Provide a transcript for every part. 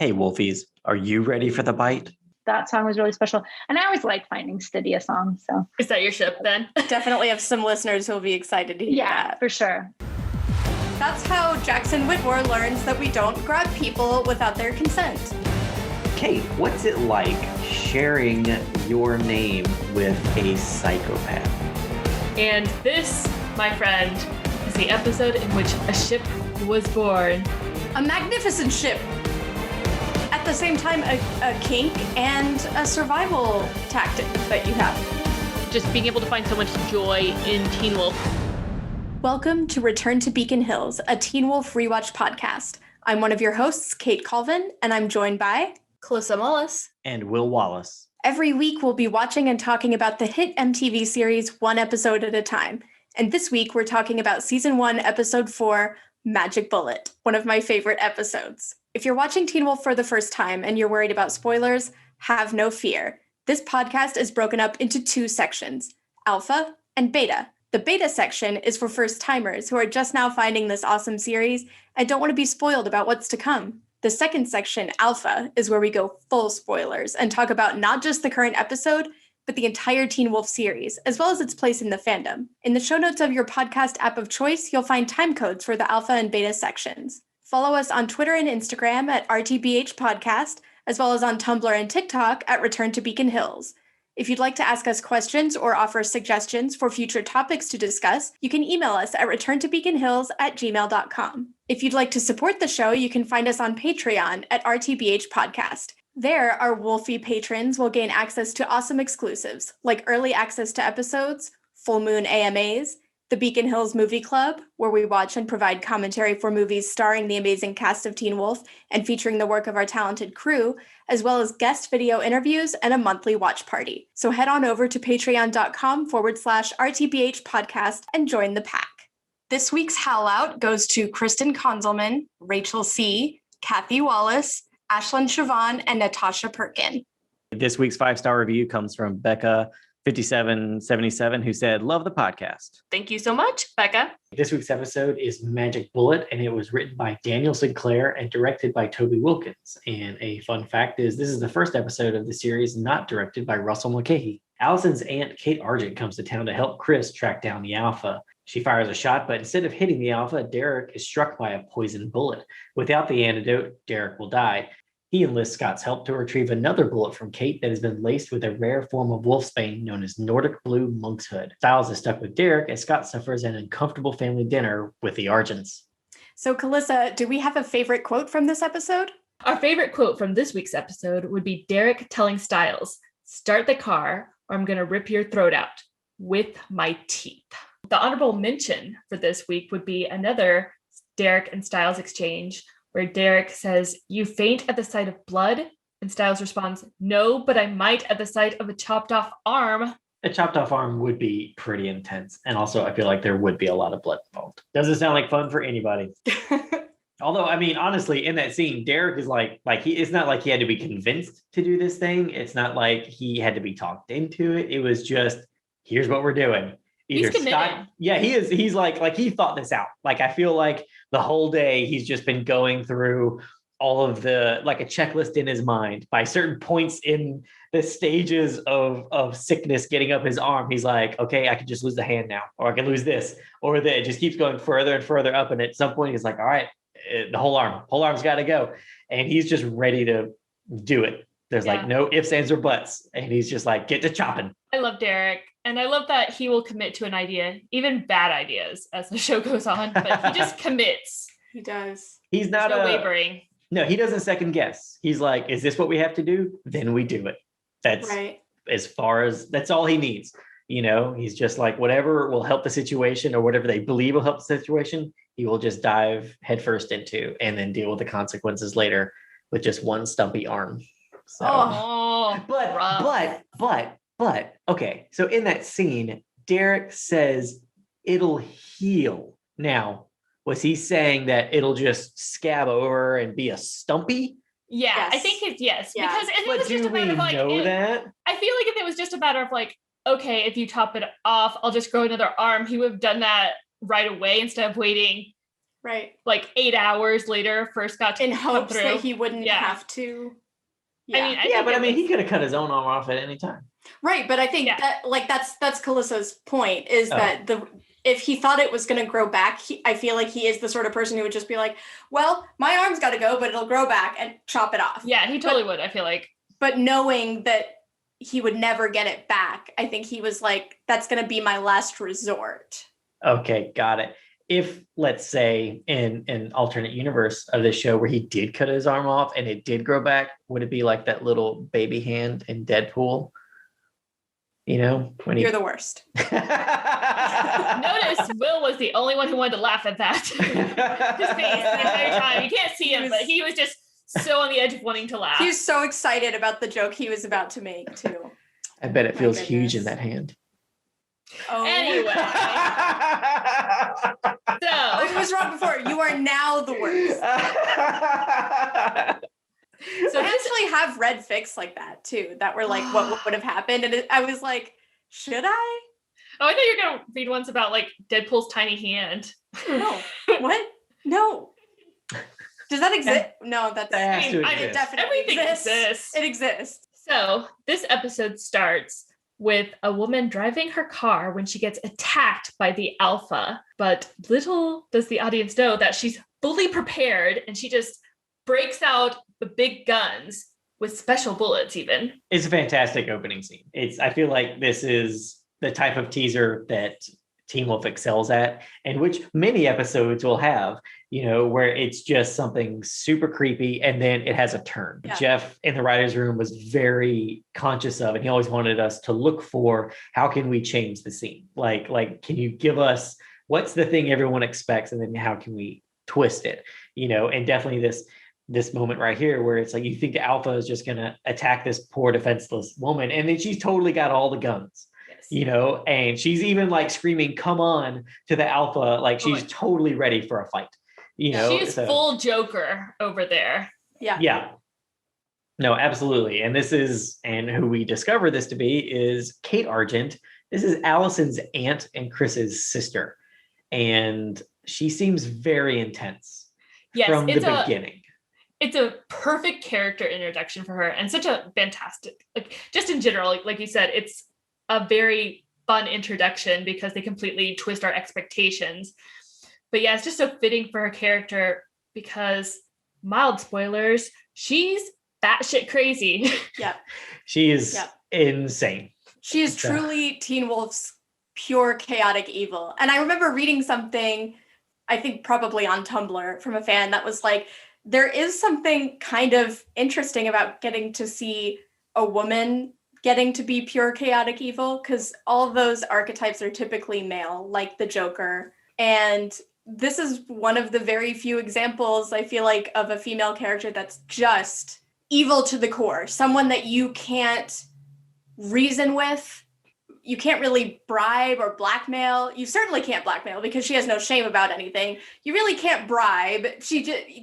Hey, Wolfies, are you ready for the bite? That song was really special. And I always like finding Stydia songs. So is that your ship then? Definitely have some listeners who will be excited to hear that. For sure. That's how Jackson Whitmore learns that we don't grab people without their consent. Kate, what's it like sharing your name with a psychopath? And this, my friend, is the episode in which a ship was born. A magnificent ship. At the same time, a kink and a survival tactic that you have. Just being able to find so much joy in Teen Wolf. Welcome to Return to Beacon Hills, a Teen Wolf rewatch podcast. I'm one of your hosts, Kate Colvin, and I'm joined by Kalissa and Will. And Will Wallace. Every week, we'll be watching and talking about the hit MTV series one episode at a time. And this week, we're talking about Season 1, Episode 4, Magic Bullet, one of my favorite episodes. If you're watching Teen Wolf for the first time and you're worried about spoilers, have no fear. This podcast is broken up into two sections, Alpha and Beta. The Beta section is for first-timers who are just now finding this awesome series and don't want to be spoiled about what's to come. The second section, Alpha, is where we go full spoilers and talk about not just the current episode, but the entire Teen Wolf series, as well as its place in the fandom. In the show notes of your podcast app of choice, you'll find time codes for the Alpha and Beta sections. Follow us on Twitter and Instagram at RTBH Podcast, as well as on Tumblr and TikTok at Return to Beacon Hills. If you'd like to ask us questions or offer suggestions for future topics to discuss, you can email us at returntobeaconhills@gmail.com. If you'd like to support the show, you can find us on Patreon at RTBH Podcast. There, our Wolfie patrons will gain access to awesome exclusives, like early access to episodes, full moon AMAs, the Beacon Hills Movie Club, where we watch and provide commentary for movies starring the amazing cast of Teen Wolf and featuring the work of our talented crew, as well as guest video interviews and a monthly watch party. So head on over to patreon.com/RTBH podcast and join the pack. This week's Howl Out goes to Kristen Konzelman, Rachel C., Kathy Wallace, Ashlyn Siobhan, and Natasha Perkin. This week's 5-star review comes from Becca 5777, who said, "Love the podcast." Thank you so much, Becca. This week's episode is Magic Bullet, and it was written by Daniel Sinclair and directed by Toby Wilkins. And a fun fact is this is the first episode of the series not directed by Russell Mulcahy. Allison's aunt, Kate Argent, comes to town to help Chris track down the Alpha. She fires a shot, but instead of hitting the Alpha, Derek is struck by a poison bullet. Without the antidote, Derek will die. He enlists Scott's help to retrieve another bullet from Kate that has been laced with a rare form of wolfsbane known as Nordic Blue Monk's Hood. Styles is stuck with Derek as Scott suffers an uncomfortable family dinner with the Argents. So, Kalissa, do we have a favorite quote from this episode? Our favorite quote from this week's episode would be Derek telling Styles, "Start the car or I'm going to rip your throat out with my teeth." The honorable mention for this week would be another Derek and Styles exchange where Derek says, "You faint at the sight of blood?" And Styles responds, "No, but I might at the sight of a chopped off arm." A chopped off arm would be pretty intense. And also, I feel like there would be a lot of blood involved. Doesn't sound like fun for anybody. Although, I mean, honestly, in that scene, Derek is it's not like he had to be convinced to do this thing. It's not like he had to be talked into it. It was just, here's what we're doing. He's committed. Yeah, he is. He's like he thought this out. Like, I feel like the whole day he's just been going through all of the, like a checklist in his mind by certain points in the stages of sickness getting up his arm. He's like, okay, I could just lose the hand now, or I can lose this, or that. It just keeps going further and further up. And at some point he's like, all right, the whole arm's got to go. And he's just ready to do it. There's like no ifs, ands, or buts. And he's just like, get to chopping. I love Derek. And I love that he will commit to an idea, even bad ideas, as the show goes on. But he just commits. He does. He's not wavering. No, he doesn't second guess. He's like, is this what we have to do? Then we do it. That's right. That's all he needs. You know, he's just like, whatever will help the situation or whatever they believe will help the situation, he will just dive headfirst into and then deal with the consequences later with just one stumpy arm. So, but okay. So in that scene, Derek says it'll heal. Now, was he saying that it'll just scab over and be a stumpy? Yeah, yes. I think it's yes. Yeah. Because if it was just a matter of that? I feel like if it was just a matter of like, okay, if you top it off, I'll just grow another arm, he would have done that right away instead of waiting Right. like 8 hours later first got to In come hopes through. that he wouldn't Yeah. have to. I mean, he could have cut his own arm off at any time. Right, but I think Yeah. that like that's Kalissa's point is Oh. that if he thought it was going to grow back, I feel like he is the sort of person who would just be like, well, my arm's got to go, but it'll grow back and chop it off. Yeah, he totally would, I feel like. But knowing that he would never get it back, I think he was like, that's going to be my last resort. Okay, got it. If, let's say, in an alternate universe of this show where he did cut his arm off and it did grow back, would it be like that little baby hand in Deadpool? You know, when You're the worst. Notice Will was the only one who wanted to laugh at that. His face the entire time. You can't see him, but he was just so on the edge of wanting to laugh. He was so excited about the joke he was about to make, too. I bet it My feels huge in goodness. that hand. Oh. Anyway. I So, was wrong before. You are now the worst. so I this, actually have read fics like that too, that were like what would have happened. And I was like, should I? oh, I thought you were going to read ones about like Deadpool's tiny hand. No. What? No. Does that exist? No, that's That has to I it exist. definitely Everything exists. exists. It exists. So this episode starts with a woman driving her car when she gets attacked by the Alpha. But little does the audience know that she's fully prepared and she just breaks out the big guns with special bullets even. It's a fantastic opening scene. I feel like this is the type of teaser that Teen Wolf excels at, and which many episodes will have, you know, where it's just something super creepy and then it has a turn. Yeah. Jeff in the writer's room was very conscious of, and he always wanted us to look for, how can we change the scene? Like, can you give us what's the thing everyone expects, and then how can we twist it? You know, and definitely this moment right here where it's like you think the Alpha is just going to attack this poor defenseless woman, and then she's totally got all the guns. You know, and she's even like screaming, come on, to the Alpha. Like she's totally ready for a fight. You know, She's full Joker over there. Yeah. No, absolutely. And who we discover this to be is Kate Argent. This is Allison's aunt and Chris's sister. And she seems very intense from the beginning. It's a perfect character introduction for her, and such a fantastic, like just in general, like you said, it's a very fun introduction because they completely twist our expectations. But yeah, it's just so fitting for her character because, mild spoilers, she's batshit crazy. Yeah. She is insane. She is truly Teen Wolf's pure chaotic evil. And I remember reading something, I think probably on Tumblr, from a fan that was like, there is something kind of interesting about getting to see a woman getting to be pure chaotic evil, because all of those archetypes are typically male, like the Joker. And this is one of the very few examples, I feel like, of a female character that's just evil to the core. Someone that you can't reason with. You can't really bribe or blackmail. You certainly can't blackmail because she has no shame about anything. You really can't bribe.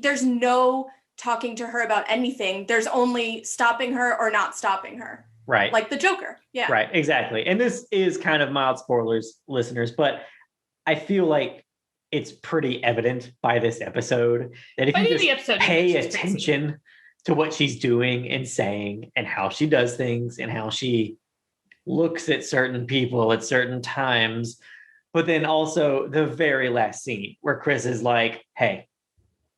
There's no talking to her about anything. There's only stopping her or not stopping her. Right. Like the Joker. Yeah. Right. Exactly. And this is kind of mild spoilers, listeners, but I feel like it's pretty evident by this episode that if you just pay attention to what she's doing and saying and how she does things and how she looks at certain people at certain times, but then also the very last scene where Chris is like, hey,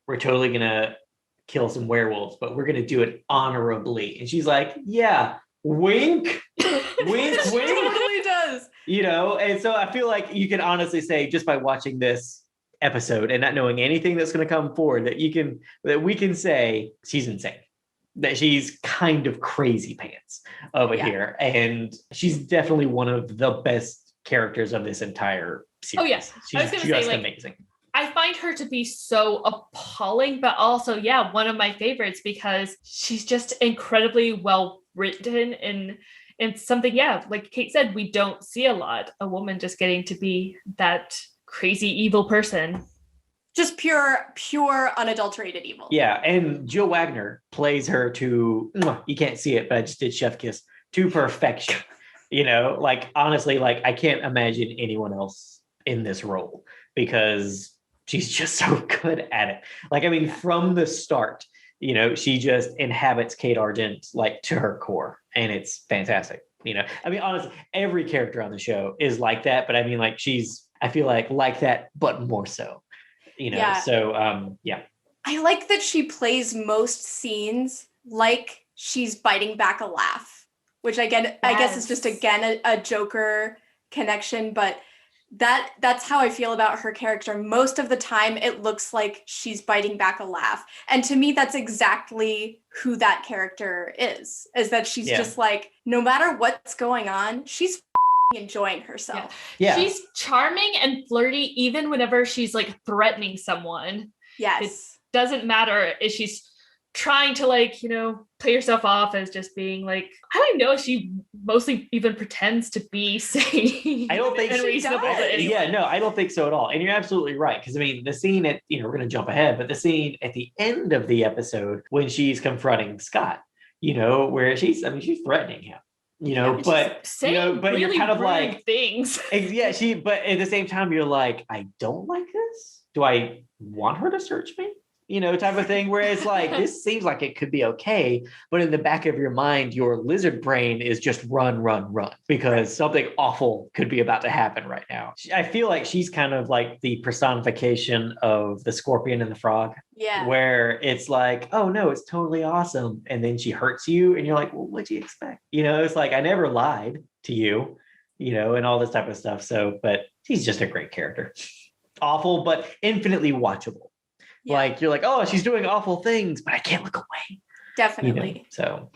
we're totally going to kill some werewolves, but we're going to do it honorably. And she's like, yeah, wink, wink, wink. She totally does. You know, and so I feel like you can honestly say, just by watching this episode and not knowing anything that's going to come forward, that we can say she's insane, that she's kind of crazy pants over here. And she's definitely one of the best characters of this entire series. Oh, yes. She's I was going to just say, like, amazing. I find her to be so appalling, but also, yeah, one of my favorites because she's just incredibly well written and something, yeah, like Kate said, we don't see a lot. A woman just getting to be that crazy evil person. Just pure unadulterated evil. Yeah, and Jill Wagner plays her to, you can't see it, but I just did chef kiss, to perfection. You know, like, honestly, like, I can't imagine anyone else in this role because she's just so good at it. Like, I mean, from the start, you know, she just inhabits Kate Argent like to her core, and it's fantastic. You know, I mean, honestly, every character on the show is like that, but I mean, like, I feel like that, but more so, you know. Yeah. So yeah. I like that she plays most scenes like she's biting back a laugh, which I guess is just again a Joker connection, but that's how I feel about her character. Most of the time it looks like she's biting back a laugh. And to me, that's exactly who that character is that she's just like, no matter what's going on, she's enjoying herself. Yeah. She's charming and flirty even whenever she's like threatening someone. Yes. It doesn't matter if she's trying to like, you know, play herself off as just being like, I don't know if she mostly even pretends to be sane. I don't think and she reasonable does. to anyone. Yeah, no, I don't think so at all. And you're absolutely right. Because I mean, the scene at, you know, we're going to jump ahead, but the scene at the end of the episode when she's confronting Scott, you know, where she's threatening him, you know, but saying, you know, but really you're kind of rude like things. yeah, but at the same time, you're like, I don't like this. Do I want her to search me? You know, type of thing where it's like, this seems like it could be okay. But in the back of your mind, your lizard brain is just run because something awful could be about to happen right now. I feel like she's kind of like the personification of the scorpion and the frog. Yeah. Where it's like, oh no, it's totally awesome. And then she hurts you and you're like, well, what'd you expect? You know, it's like, I never lied to you, you know, and all this type of stuff. So, but she's just a great character. Awful, but infinitely watchable. Yeah. Like, you're like, oh, she's doing awful things, but I can't look away. Definitely. You know? So,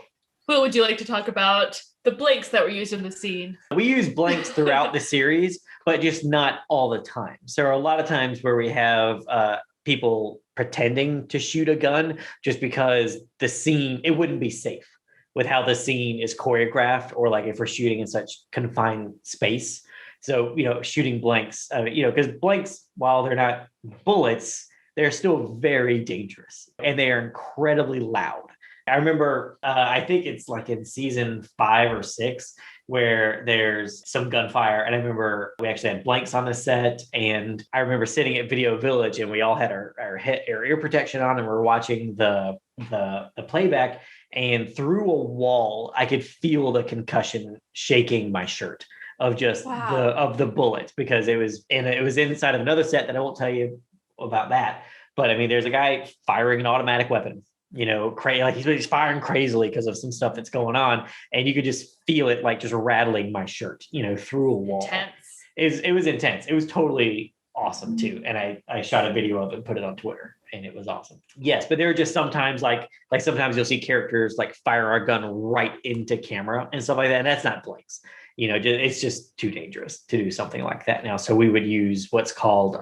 Will, would you like to talk about the blanks that were used in the scene? We use blanks throughout the series, but just not all the time. So there are a lot of times where we have people pretending to shoot a gun just because the scene, it wouldn't be safe with how the scene is choreographed, or like if we're shooting in such confined space. So, you know, shooting blanks, you know, because blanks, while they're not bullets, they're still very dangerous and they are incredibly loud. I remember, I think it's like in season 5 or 6 where there's some gunfire. And I remember we actually had blanks on the set. And I remember sitting at Video Village and we all had our ear protection on and we're watching the playback. And through a wall, I could feel the concussion shaking my shirt of just the bullet, because it was inside of another set that I won't tell you about that. But I mean, there's a guy firing an automatic weapon, you know, like he's firing crazily because of some stuff that's going on. And you could just feel it like just rattling my shirt, you know, through a wall. Intense. It was intense. It was totally awesome too. And I shot a video of it and put it on Twitter and it was awesome. Yes, but there are just sometimes like sometimes you'll see characters like fire our gun right into camera and stuff like that. And that's not blanks. You know, it's just too dangerous to do something like that now. So we would use what's called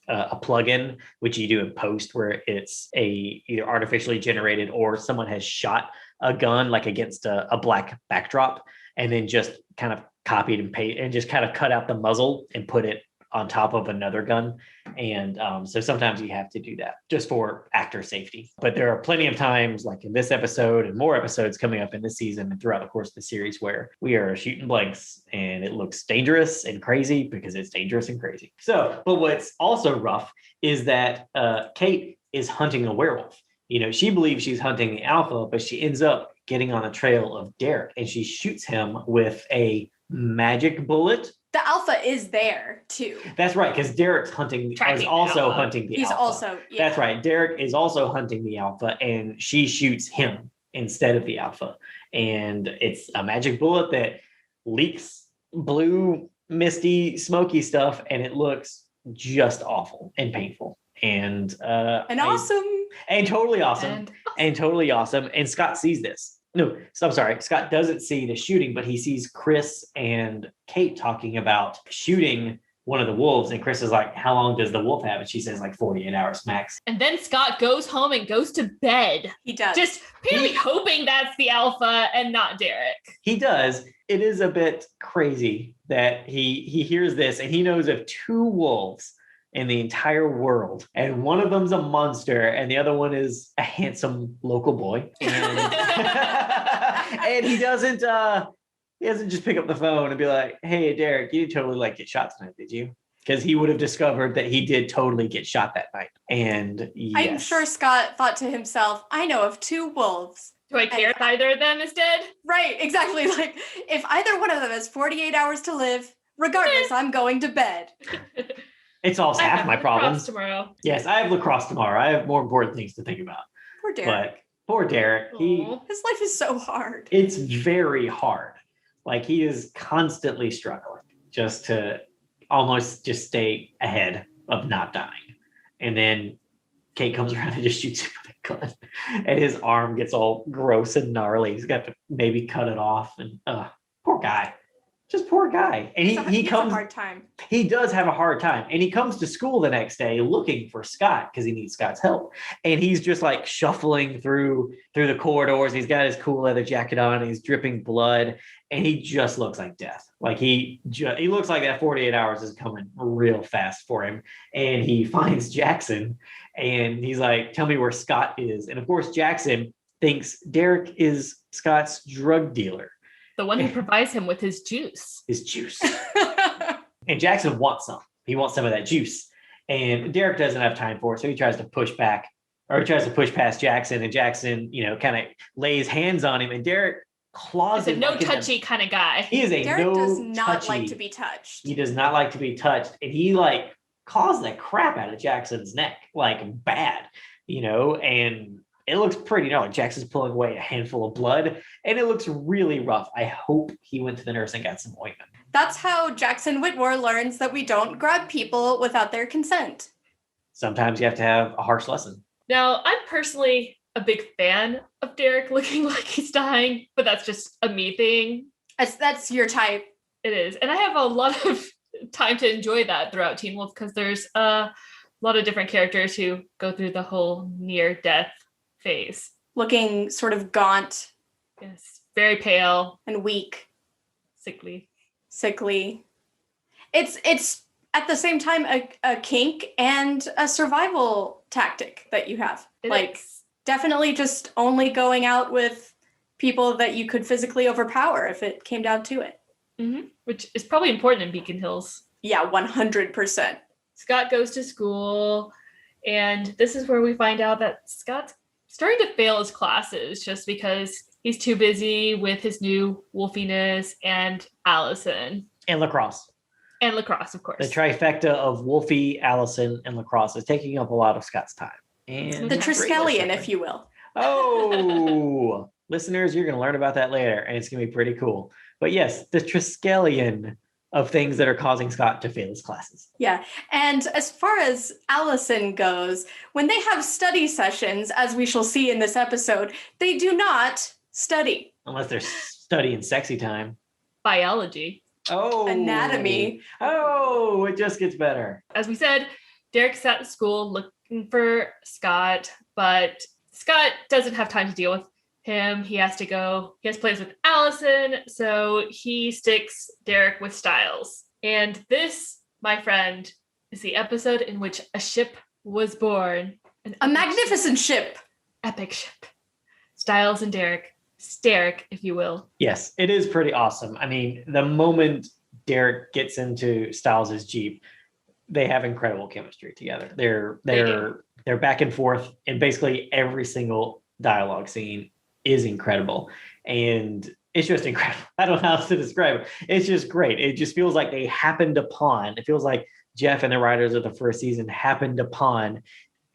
a plugin, which you do in post, where it's either artificially generated or someone has shot a gun like against a black backdrop and then just kind of copied and pasted and just kind of cut out the muzzle and put it on top of another gun. And so sometimes you have to do that just for actor safety. But there are plenty of times, like in this episode and more episodes coming up in this season and throughout the course of the series, where we are shooting blanks and it looks dangerous and crazy because it's dangerous and crazy. So, but what's also rough is that Kate is hunting a werewolf. You know, she believes she's hunting the alpha, but she ends up getting on the trail of Derek and she shoots him with a magic bullet. The alpha is there too. That's right, because Derek's hunting the alpha. He's also, yeah. That's right. Derek is also hunting the alpha, and she shoots him instead of the alpha. And it's a magic bullet that leaks blue, misty, smoky stuff, and it looks just awful and painful. And awesome. And totally awesome. And totally awesome. And Scott sees this. No, so I'm sorry. Scott doesn't see the shooting, but he sees Chris and Kate talking about shooting one of the wolves. And Chris is like, how long does the wolf have? And she says like 48 hours max. And then Scott goes home and goes to bed. He does. Just apparently hoping that's the alpha and not Derek. He does. It is a bit crazy that he hears this and he knows of 2 wolves in the entire world. And one of them's a monster and the other one is a handsome local boy. And, and he doesn't just pick up the phone and be like, hey, Derek, you didn't totally like get shot tonight, did you? because he would have discovered that he did totally get shot that night. And yes. I'm sure Scott thought to himself, I know of 2 wolves. Do I care if either of them is dead? Right, exactly. Like, if either one of them has 48 hours to live, regardless, I'm going to bed. It solves half my problems. Tomorrow. Yes, I have lacrosse tomorrow. I have more important things to think about. Poor Derek. But poor Derek, his life is so hard. It's very hard. Like, he is constantly struggling just to almost just stay ahead of not dying. And then Kate comes around and just shoots him with a gun. And his arm gets all gross and gnarly. He's got to maybe cut it off. And poor guy. Just poor guy. And he comes a hard time. He does have a hard time. And he comes to school the next day looking for Scott because he needs Scott's help. And he's just like shuffling through the corridors. He's got his cool leather jacket on. And he's dripping blood. And he just looks like death. Like he looks like that 48 hours is coming real fast for him. And he finds Jackson and he's like, tell me where Scott is. And of course, Jackson thinks Derek is Scott's drug dealer. The one who provides him with his juice. His juice. And Jackson wants some. He wants some of that juice. And Derek doesn't have time for it. So he tries to push back, or he tries to push past Jackson. And Jackson, kind of lays hands on him. And Derek claws him. He's a no-touchy kind of guy. He is a Derek does not no-touchy. like to be touched. He does not like to be touched. And he claws the crap out of Jackson's neck. Like bad, and it looks pretty gnarly. Jackson's pulling away a handful of blood, and it looks really rough. I hope he went to the nurse and got some ointment. That's how Jackson Whitmore learns that we don't grab people without their consent. Sometimes you have to have a harsh lesson. Now, I'm personally a big fan of Derek looking like he's dying, but that's just a me thing. That's your type. It is. And I have a lot of time to enjoy that throughout Teen Wolf because there's a lot of different characters who go through the whole near-death phase. Looking sort of gaunt. Yes, very pale. And weak. Sickly. It's at the same time a kink and a survival tactic that you have. It is. Definitely just only going out with people that you could physically overpower if it came down to it. Mm-hmm. Which is probably important in Beacon Hills. Yeah, 100%. Scott goes to school, and this is where we find out that Scott's starting to fail his classes just because he's too busy with his new wolfiness and Allison. And lacrosse. And lacrosse, of course. The trifecta of Wolfie, Allison, and lacrosse is taking up a lot of Scott's time. And the Triskelion, if you will. Oh, listeners, you're going to learn about that later, and it's going to be pretty cool. But yes, the Triskelion of things that are causing Scott to fail his classes. Yeah. And as far as Allison goes, when they have study sessions, as we shall see in this episode, they do not study. Unless they're studying sexy time. Biology. Oh. Anatomy. Oh, it just gets better. As we said, Derek's at school looking for Scott, but Scott doesn't have time to deal with him. He has plans with Allison, so he sticks Derek with Styles. And this, my friend, is the episode in which a ship was born. A magnificent ship. Epic ship. Styles and Derek. Steric, if you will. Yes, it is pretty awesome. I mean, the moment Derek gets into Styles' Jeep, they have incredible chemistry together. They're back and forth, and basically every single dialogue scene is incredible. And it's just incredible. I don't know how else to describe it. It's just great. It just feels like it feels like Jeff and the writers of the first season happened upon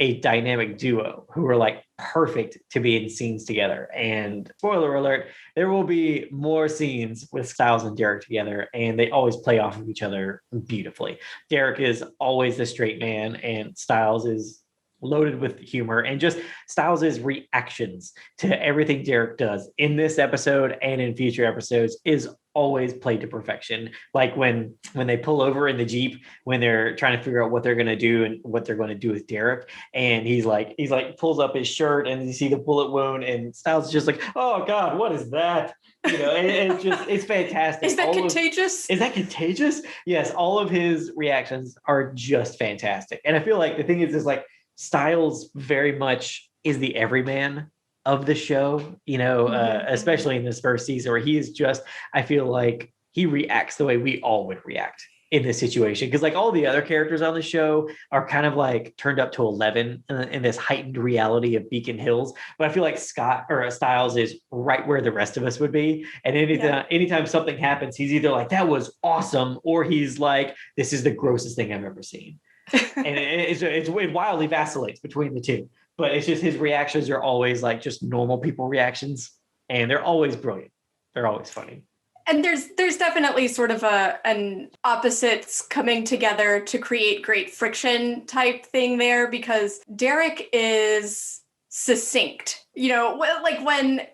a dynamic duo who are like perfect to be in scenes together. And spoiler alert, there will be more scenes with Styles and Derek together, and they always play off of each other beautifully. Derek is always the straight man, and Styles is loaded with humor, and just Styles' reactions to everything Derek does in this episode and in future episodes is always played to perfection. Like when they pull over in the Jeep, when they're trying to figure out what they're going to do and what they're going to do with Derek, and he's like pulls up his shirt and you see the bullet wound, and Styles is just like, oh God, what is that? It's fantastic. Is that contagious? Is that contagious? Yes, all of his reactions are just fantastic. And I feel like the thing is like Styles very much is the everyman of the show, especially in this first season where he is just, I feel like he reacts the way we all would react in this situation, because like all the other characters on the show are kind of like turned up to 11 in this heightened reality of Beacon Hills, but I feel like Scott or Styles is right where the rest of us would be, and anytime something happens, he's either like that was awesome, or he's like this is the grossest thing I've ever seen. And it wildly vacillates between the two, but it's just his reactions are always like just normal people reactions, and they're always brilliant. They're always funny. And there's definitely sort of an opposites coming together to create great friction type thing there, because Derek is succinct. You know, like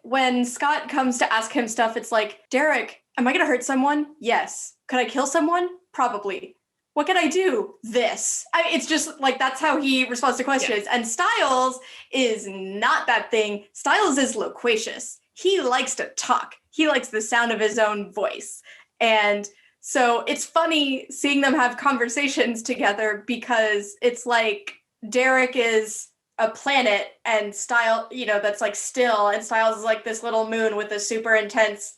when Scott comes to ask him stuff, it's like, Derek, am I going to hurt someone? Yes. Could I kill someone? Probably. What can I do? This. It's just like, that's how he responds to questions. Yeah. And Styles is not that thing. Styles is loquacious. He likes to talk. He likes the sound of his own voice. And so it's funny seeing them have conversations together, because it's like Derek is a planet and Styles, you know, that's like still, and Styles is like this little moon with a super intense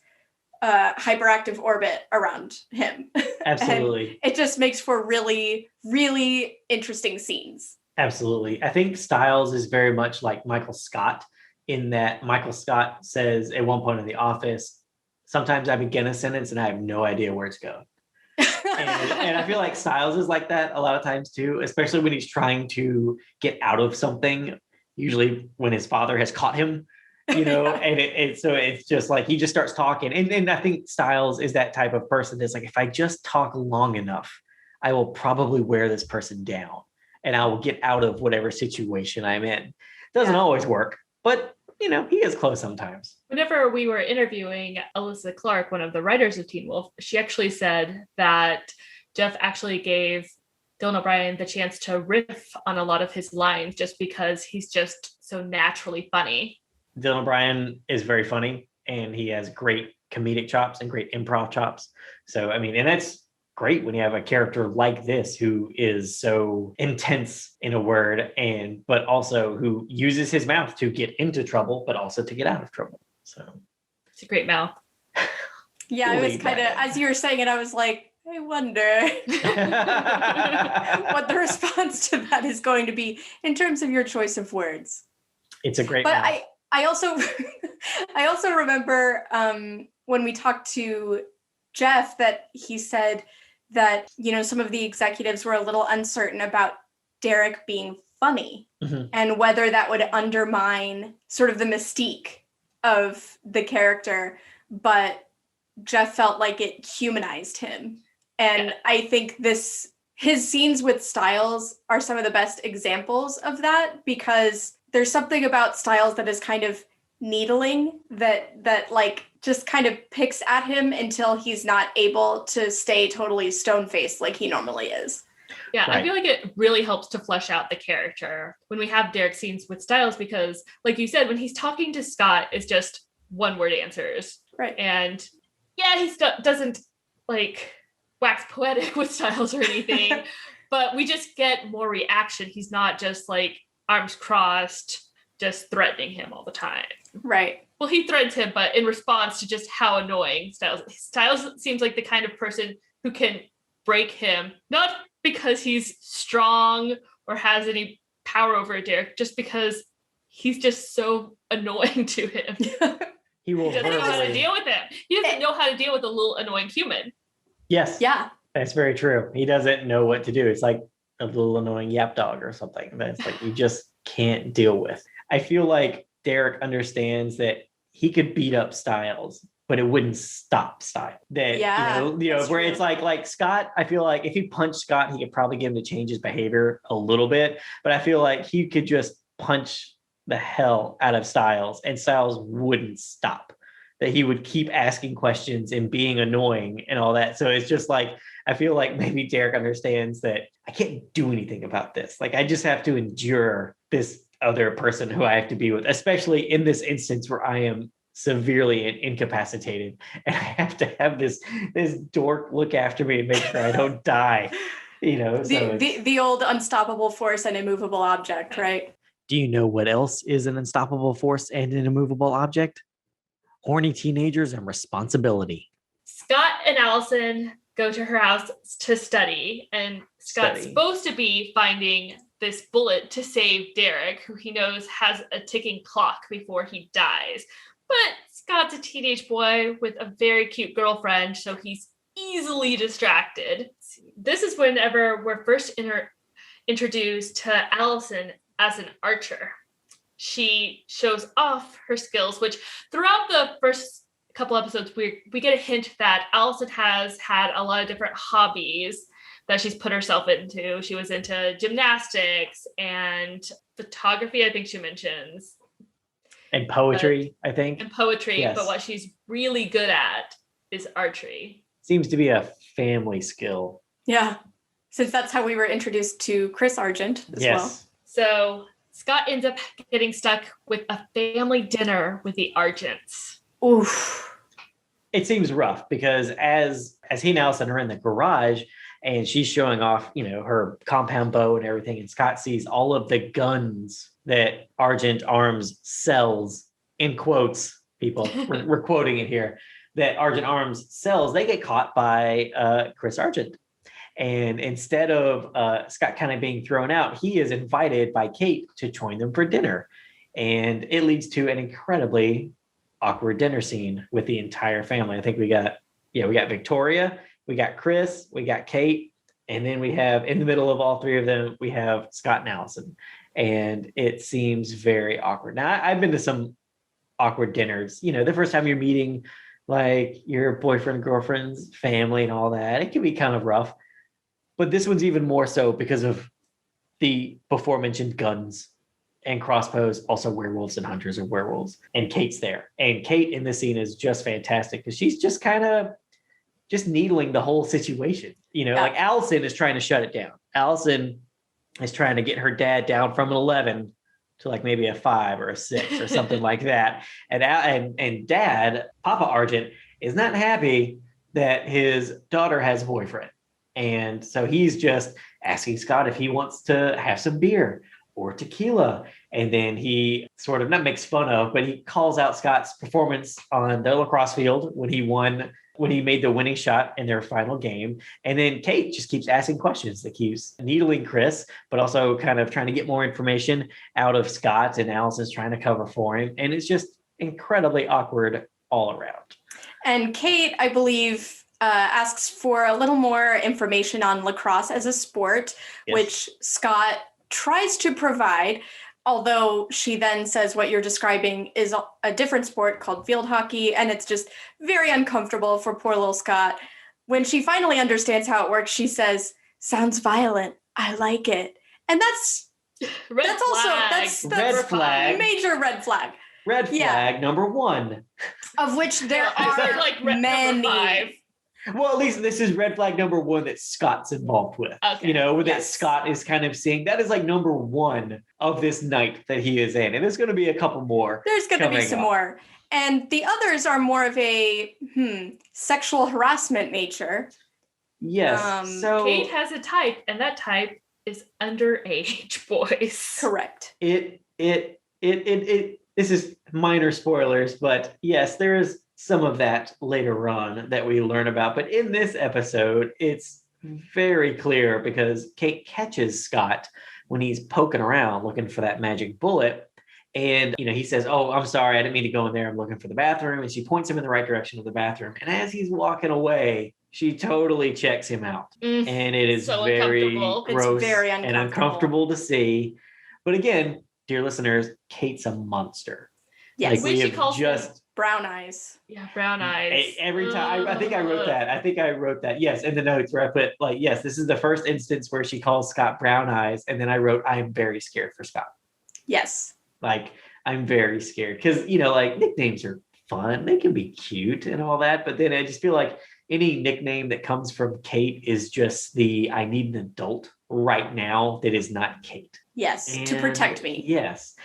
hyperactive orbit around him. Absolutely. It just makes for really, really interesting scenes. Absolutely. I think Styles is very much like Michael Scott, in that Michael Scott says at one point in The Office, sometimes I begin a sentence and I have no idea where it's going. And I feel like Styles is like that a lot of times too, especially when he's trying to get out of something, usually when his father has caught him, you know, and so it's just like he just starts talking. And I think Styles is that type of person that's like, if I just talk long enough, I will probably wear this person down and I will get out of whatever situation I'm in. Doesn't always work, but you know, he is close sometimes. Whenever we were interviewing Alyssa Clark, one of the writers of Teen Wolf, she actually said that Jeff actually gave Dylan O'Brien the chance to riff on a lot of his lines just because he's just so naturally funny. Dylan O'Brien is very funny, and he has great comedic chops and great improv chops. So, I mean, and that's great when you have a character like this who is so intense in a word, but also who uses his mouth to get into trouble, but also to get out of trouble. So it's a great mouth. Yeah, I was kind of, as you were saying it, I was like, I wonder what the response to that is going to be in terms of your choice of words. It's a great but mouth. I also remember when we talked to Jeff that he said that, you know, some of the executives were a little uncertain about Derek being funny and whether that would undermine sort of the mystique of the character, but Jeff felt like it humanized him. And I think his scenes with Styles are some of the best examples of that, because there's something about Styles that is kind of needling that like just kind of picks at him until he's not able to stay totally stone-faced like he normally is. Yeah, right. I feel like it really helps to flesh out the character when we have Derek scenes with Styles, because like you said, when he's talking to Scott, it's just one-word answers. Right. And yeah, he doesn't like wax poetic with Styles or anything, but we just get more reaction. He's not just like arms crossed, just threatening him all the time. Right. Well, he threatens him, but in response to just how annoying Styles seems like the kind of person who can break him, not because he's strong or has any power over Derek, just because he's just so annoying to him. He doesn't know how to deal with him. He doesn't know how to deal with a little annoying human. Yes. Yeah. That's very true. He doesn't know what to do. It's like a little annoying yap dog or something that's like you just can't deal with. I feel like Derek understands that he could beat up Styles, but it wouldn't stop Styles. That you know, where true. It's like Scott, I feel like if he punched Scott, he could probably get him to change his behavior a little bit. But I feel like he could just punch the hell out of Styles and Styles wouldn't stop. That he would keep asking questions and being annoying and all that. So it's just like, I feel like maybe Derek understands that I can't do anything about this. Like I just have to endure this other person who I have to be with, especially in this instance where I am severely incapacitated and I have to have this dork look after me and make sure I don't die. You know, the old unstoppable force and immovable object, right? Do you know what else is an unstoppable force and an immovable object? Horny teenagers and responsibility. Scott and Allison go to her house to study. And Scott's supposed to be finding this bullet to save Derek, who he knows has a ticking clock before he dies. But Scott's a teenage boy with a very cute girlfriend, so he's easily distracted. This is whenever we're first introduced to Allison as an archer. She shows off her skills, which throughout the first couple episodes, we get a hint that Allison has had a lot of different hobbies that she's put herself into. She was into gymnastics and photography, I think she mentions. And poetry, I think. And poetry, yes. But what she's really good at is archery. Seems to be a family skill. Yeah, since that's how we were introduced to Chris Argent as well. So Scott ends up getting stuck with a family dinner with the Argents. Oof. It seems rough because as he and Allison are in the garage and she's showing off, her compound bow and everything, and Scott sees all of the guns that Argent Arms sells, in quotes, people, we're quoting it here, that Argent Arms sells, they get caught by Chris Argent. And instead of Scott kind of being thrown out, he is invited by Kate to join them for dinner. And it leads to an incredibly awkward dinner scene with the entire family. I think we got Victoria, we got Chris, we got Kate, and then we have, in the middle of all three of them, we have Scott and Allison. And it seems very awkward. Now, I've been to some awkward dinners. The first time you're meeting like your boyfriend, girlfriend's family and all that, it can be kind of rough. But this one's even more so because of the before mentioned guns and crossbows, also werewolves and hunters of werewolves. And Kate's there. And Kate in this scene is just fantastic because she's just kind of just needling the whole situation. Like Allison is trying to shut it down. Allison is trying to get her dad down from an 11 to like maybe a 5 or a 6 or something like that. And Dad, Papa Argent, is not happy that his daughter has a boyfriend. And so he's just asking Scott if he wants to have some beer or tequila. And then he sort of not makes fun of, but he calls out Scott's performance on the lacrosse field when he made the winning shot in their final game. And then Kate just keeps asking questions that keeps needling Chris, but also kind of trying to get more information out of Scott, and Allison's trying to cover for him. And it's just incredibly awkward all around. And Kate, I believe, asks for a little more information on lacrosse as a sport, yes, which Scott tries to provide, although she then says what you're describing is a different sport called field hockey, and it's just very uncomfortable for poor little Scott. When she finally understands how it works, she says, "Sounds violent. I like it." And that's red flag. Major red flag. Red flag number 1. Of which there are like many. Well, at least this is red flag number 1 that Scott's involved with. Okay. That Scott is kind of seeing. That is like number 1 of this night that he is in. And there's going to be a couple more. There's going to be some more. And the others are more of a sexual harassment nature. Yes. So Kate has a type, and that type is underage boys. Correct. This is minor spoilers, but yes, there is some of that later on that we learn about. But in this episode, it's very clear because Kate catches Scott when he's poking around looking for that magic bullet. And, he says, "Oh, I'm sorry. I didn't mean to go in there. I'm looking for the bathroom." And she points him in the right direction of the bathroom. And as he's walking away, she totally checks him out. And it is so very gross and uncomfortable to see. But again, dear listeners, Kate's a monster. Yes. We she calls just brown eyes. Yeah, brown eyes. Every time. I think I wrote that. Yes, in the notes where I put yes, this is the first instance where she calls Scott brown eyes. And then I wrote, "I am very scared for Scott." Yes. I'm very scared because, nicknames are fun. They can be cute and all that. But then I just feel like any nickname that comes from Kate is just I need an adult right now that is not Kate. Yes, to protect me. Yes.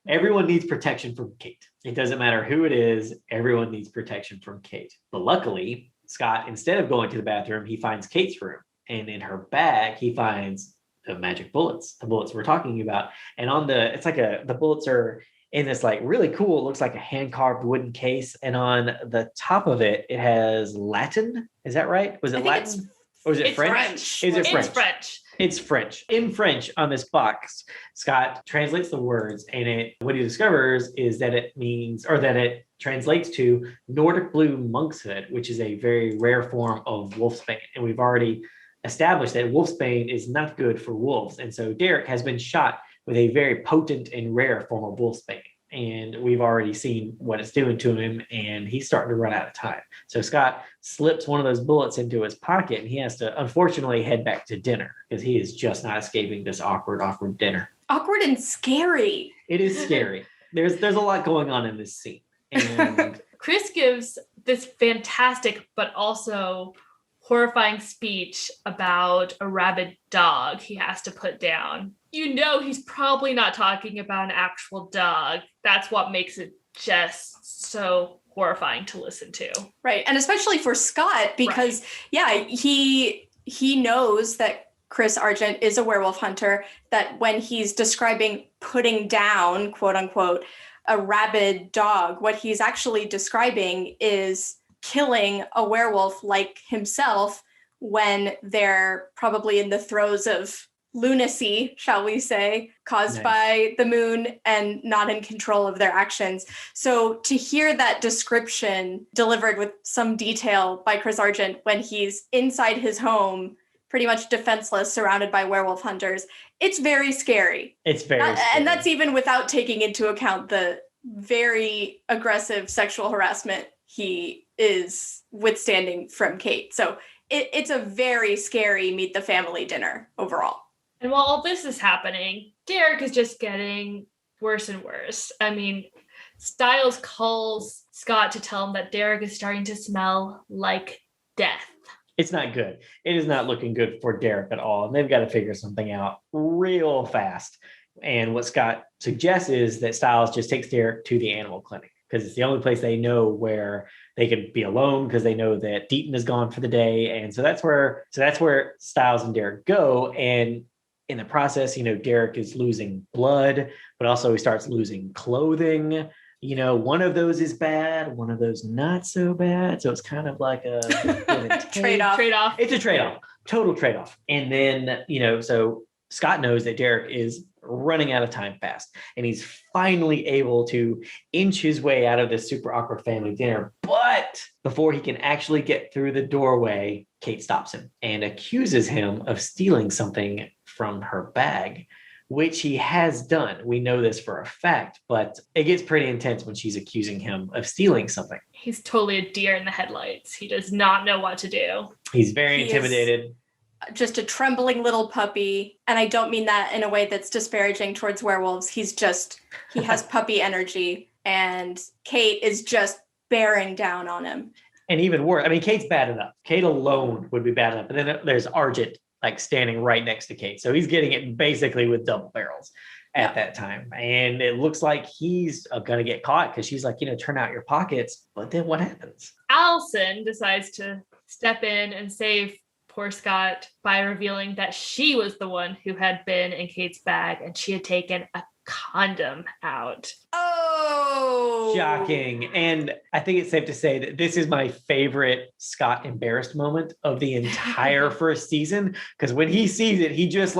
Everyone needs protection from Kate. It doesn't matter who it is. Everyone needs protection from Kate. But luckily, Scott, instead of going to the bathroom, he finds Kate's room. And in her bag, he finds the magic bullets, the bullets we're talking about. And the bullets are in this like really cool, it looks like a hand-carved wooden case. And on the top of it, it has Latin. Is that right? Was it Latin? Or is it French? Is it French? It's French. It's French. In French on this box, Scott translates the words, and what he discovers is that it means, or that it translates to Nordic blue monkshood, which is a very rare form of wolfsbane. And we've already established that wolfsbane is not good for wolves. And so Derek has been shot with a very potent and rare form of wolfsbane. And we've already seen what it's doing to him, and he's starting to run out of time. So Scott slips one of those bullets into his pocket, and he has to unfortunately head back to dinner because he is just not escaping this awkward dinner. Awkward and scary. It is scary. There's a lot going on in this scene. And Chris gives this fantastic but also horrifying speech about a rabid dog he has to put down. You know he's probably not talking about an actual dog. That's what makes it just so horrifying to listen to. Right. And especially for Scott, because he knows that Chris Argent is a werewolf hunter, that when he's describing putting down, quote unquote, a rabid dog, what he's actually describing is killing a werewolf like himself when they're probably in the throes of lunacy, shall we say, caused by the moon and not in control of their actions. So to hear that description delivered with some detail by Chris Argent when he's inside his home, pretty much defenseless, surrounded by werewolf hunters, it's very scary. It's very scary. And that's even without taking into account the very aggressive sexual harassment he is withstanding from Kate. So it's a very scary meet the family dinner overall. And while all this is happening, Derek is just getting worse and worse. I mean, Stiles calls Scott to tell him that Derek is starting to smell like death. It's not good. It is not looking good for Derek at all. And they've got to figure something out real fast. And what Scott suggests is that Stiles just takes Derek to the animal clinic because it's the only place they know where they can be alone because they know that Deaton is gone for the day. And so that's where Stiles and Derek go. And in the process, Derek is losing blood, but also he starts losing clothing. One of those is bad, one of those not so bad. So it's kind of like a trade-off. It's a trade-off, total trade-off. And then, so Scott knows that Derek is running out of time fast, and he's finally able to inch his way out of this super awkward family dinner. But before he can actually get through the doorway, Kate stops him and accuses him of stealing something from her bag, which he has done. We know this for a fact, but it gets pretty intense when she's accusing him of stealing something. He's totally a deer in the headlights. He does not know what to do. He's very intimidated. Just a trembling little puppy. And I don't mean that in a way that's disparaging towards werewolves. He has puppy energy, and Kate is just bearing down on him. And even worse, Kate's bad enough. Kate alone would be bad enough. But then there's Argent standing right next to Kate. So he's getting it basically with double barrels at that time. And it looks like he's going to get caught because she's like, turn out your pockets. But then what happens? Allison decides to step in and save poor Scott by revealing that she was the one who had been in Kate's bag and she had taken a condom out. Oh, shocking. And I think it's safe to say that this is my favorite Scott embarrassed moment of the entire first season, because when he sees it, he just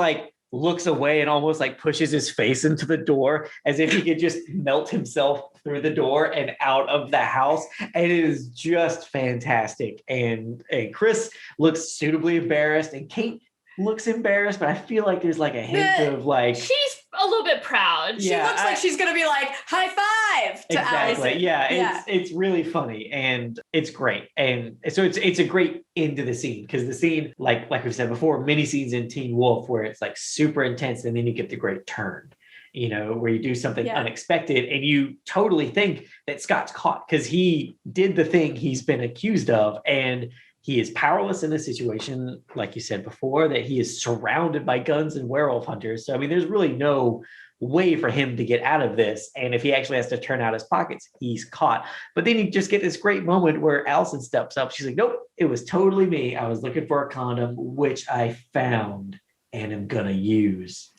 looks away and almost pushes his face into the door as if he could just melt himself through the door and out of the house. And it is just fantastic. And Chris looks suitably embarrassed, and Kate looks embarrassed, but I feel like there's a hint of she's a little bit proud. She looks like she's gonna be high five to exactly. Allison. It's really funny and it's great. And so it's a great end to the scene, because the scene, like we've said before, many scenes in Teen Wolf where it's super intense and then you get the great turn, where you do something unexpected and you totally think that Scott's caught because he did the thing he's been accused of, and he is powerless in this situation, like you said before, that he is surrounded by guns and werewolf hunters. So, there's really no way for him to get out of this. And if he actually has to turn out his pockets, he's caught. But then you just get this great moment where Allison steps up. She's like, nope, it was totally me. I was looking for a condom, which I found and am going to use.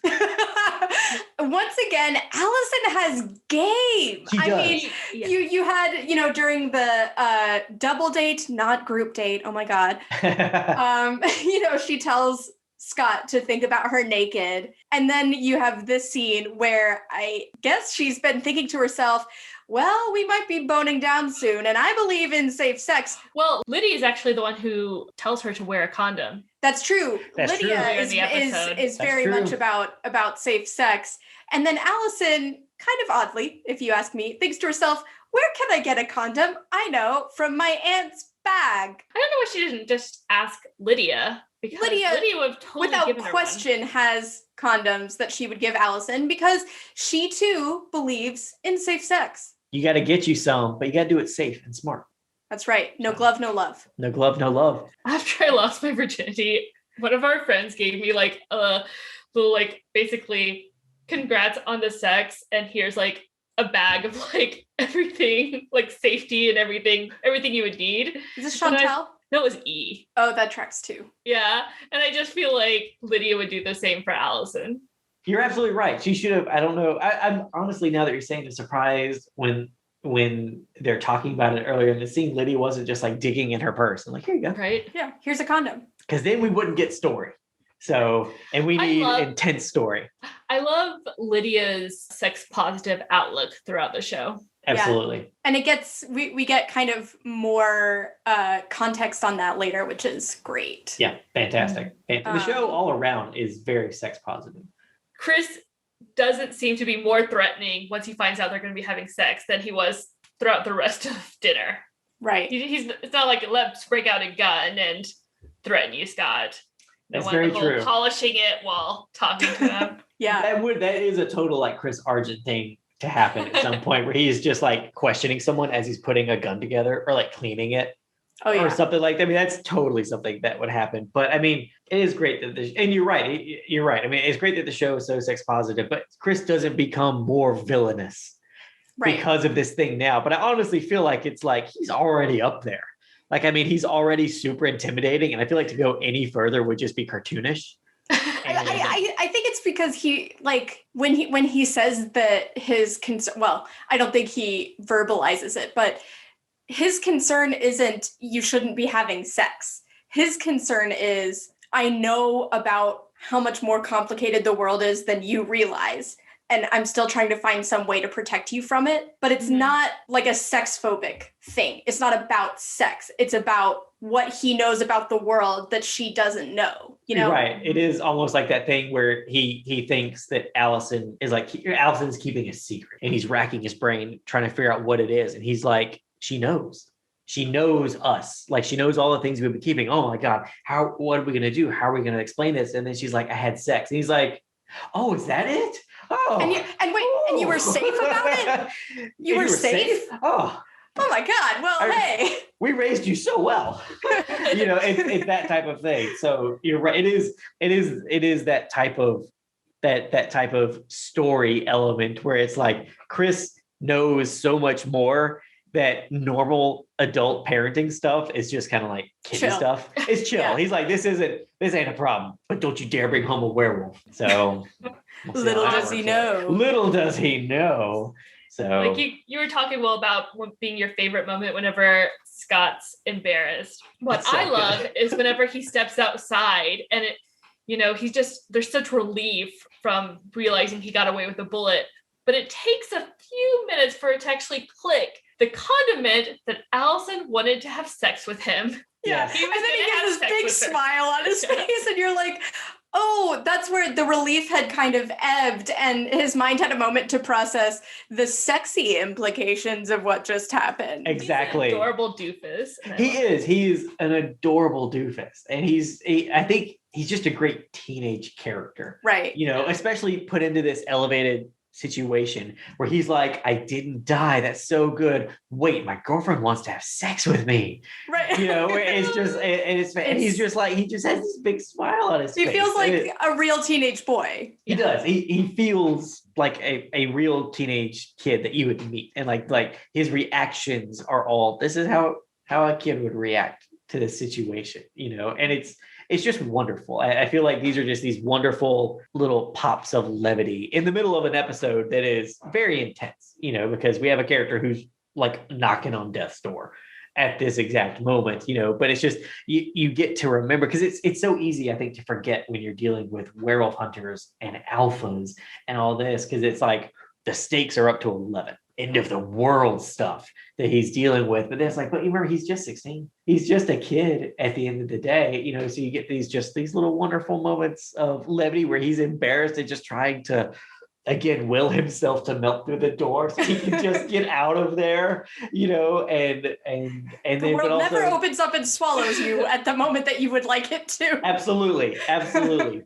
once again, Allison has game. She does. Mean, you had, during the double date, not group date. Oh my God. She tells Scott to think about her naked. And then you have this scene where I guess she's been thinking to herself, well, we might be boning down soon, and I believe in safe sex. Well, Lydia is actually the one who tells her to wear a condom. That's true. Lydia is very much about safe sex. And then Allison, kind of oddly, if you ask me, thinks to herself, where can I get a condom? I know, from my aunt's bag. I don't know why she didn't just ask Lydia. Because Lydia would have totally without given her question, has condoms that she would give Allison because she too believes in safe sex. You got to get you some, but you got to do it safe and smart. That's right. No glove, no love. No glove, no love. After I lost my virginity, one of our friends gave me like a little, like, basically congrats on the sex. And here's like a bag of like everything, like safety and everything you would need. Is this Chantel? No, it was E. Oh, that tracks too. Yeah. And I just feel like Lydia would do the same for Allison. You're absolutely right. She should have, I don't know. I'm honestly, now that you're saying, surprised when they're talking about it earlier in the scene, Lydia wasn't just like digging in her purse. I'm like, here you go. Right. Yeah. Here's a condom. Because then we wouldn't get story. So, and we need intense story. I love Lydia's sex positive outlook throughout the show. Absolutely. Yeah. And it gets, we get kind of more context on that later, which is great. Yeah. Fantastic. The show all around is very sex positive. Chris doesn't seem to be more threatening once he finds out they're going to be having sex than he was throughout the rest of dinner. Right. It's not like, let's break out a gun and threaten you, Scott. That's very true. Polishing it while talking to them. Yeah. That is a total like Chris Argent thing to happen at some point where he's just like questioning someone as he's putting a gun together or like cleaning it. Oh, yeah. Or something like that. I mean, that's totally something that would happen. But I mean, it is great that and you're right. You're right. I mean, it's great that the show is so sex positive, but Chris doesn't become more villainous because of this thing now. But I honestly feel like it's like he's already up there. Like, I mean, he's already super intimidating. And I feel like to go any further would just be cartoonish. I think it's because he, like, when he says that his concern, well, I don't think he verbalizes it, but his concern isn't you shouldn't be having sex. His concern is, I know about how much more complicated the world is than you realize. And I'm still trying to find some way to protect you from it. But it's not like a sex-phobic thing. It's not about sex. It's about what he knows about the world that she doesn't know. You know? Right. It is almost like that thing where he thinks that Allison is like, Allison's keeping a secret. And he's racking his brain trying to figure out what it is. And he's like, she knows us. Like, she knows all the things we've been keeping. Oh my God, what are we going to do? How are we going to explain this? And then she's like, I had sex. And he's like, oh, is that it? Oh, and you were safe about it? You were safe? Oh my God. Well, hey, we raised you so well. It's that type of thing. So you're right. It is that type of that type of story element where it's like Chris knows so much more that normal adult parenting stuff is just kind of like kiddie stuff. It's chill. Yeah. He's like, this ain't a problem, but don't you dare bring home a werewolf. So little does he know. Little does he know. So like you were talking, Will, about being your favorite moment whenever Scott's embarrassed. What I love is whenever he steps outside and there's such relief from realizing he got away with a bullet, but it takes a few minutes for it to actually click. The condiment that Allison wanted to have sex with him. Yeah. And then he has this big smile on his face, and you're like, oh, that's where the relief had kind of ebbed, and his mind had a moment to process the sexy implications of what just happened. Exactly. He's an adorable doofus. He's an adorable doofus. And I think he's just a great teenage character. Right. Especially put into this elevated situation where he's like, I didn't die. That's so good. Wait, my girlfriend wants to have sex with me. Right. Where it's just, and he's just like, he just has this big smile on his face. He feels like a real teenage boy. He does. He feels like a real teenage kid that you would meet. And like his reactions are all, this is how a kid would react to this situation, and it's just wonderful. I feel like these are just these wonderful little pops of levity in the middle of an episode that is very intense, because we have a character who's like knocking on death's door at this exact moment, but it's just, you get to remember, because it's so easy, I think, to forget when you're dealing with werewolf hunters and alphas and all this, because it's like the stakes are up to 11. End of the world stuff that he's dealing with. But then it's like, but you remember, he's just 16. He's just a kid at the end of the day, so you get these little wonderful moments of levity where he's embarrassed and just trying to, again, will himself to melt through the door so he can just get out of there, and The then world but also, never opens up and swallows you at the moment that you would like it to. Absolutely.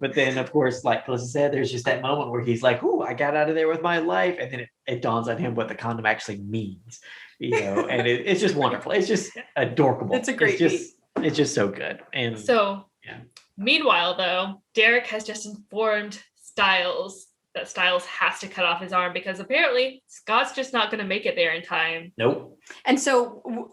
But then, of course, like Kalissa said, there's just that moment where he's like, "Ooh, I got out of there with my life," and then it dawns on him what the condom actually means, and it's just wonderful. It's just adorable. It's a great it's just so good. And So, yeah. Meanwhile, though, Derek has just informed Stiles that Stiles has to cut off his arm because apparently Scott's just not going to make it there in time. Nope. And so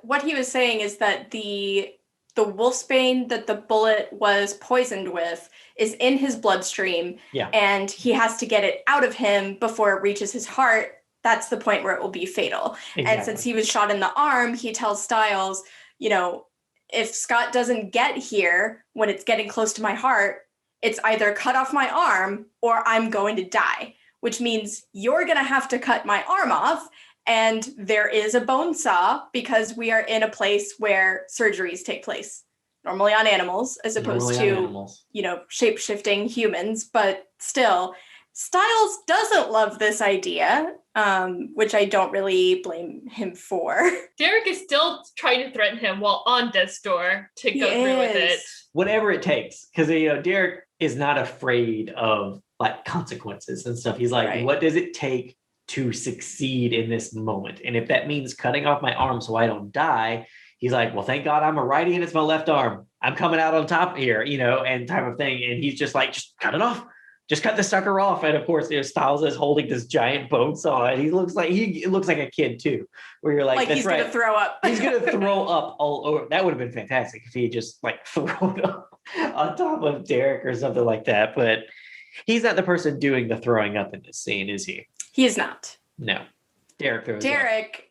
what he was saying is that the wolfsbane that the bullet was poisoned with is in his bloodstream. Yeah. And he has to get it out of him before it reaches his heart. That's the point where it will be fatal. Exactly. And since he was shot in the arm, he tells Stiles, if Scott doesn't get here when it's getting close to my heart, it's either cut off my arm or I'm going to die, which means you're going to have to cut my arm off. And there is a bone saw because we are in a place where surgeries take place, normally on animals, as opposed to, shape-shifting humans. But still, Stiles doesn't love this idea, which I don't really blame him for. Derek is still trying to threaten him while on death's door to go through with it. Whatever it takes, because Derek is not afraid of like consequences and stuff. He's like, Right. What does it take to succeed in this moment? And if that means cutting off my arm so I don't die, he's like, well, thank God I'm a righty and it's my left arm. I'm coming out on top here, and type of thing. And he's just like, just cut it off. Just cut the sucker off. And of course, Stiles is holding this giant bone saw, and he looks like a kid too, where you're like that's he's right. gonna throw up. He's gonna throw up all over. That would have been fantastic if he just like thrown up on top of Derek or something like that. But he's not the person doing the throwing up in this scene, is he? He is not. No. Derek throws up. Derek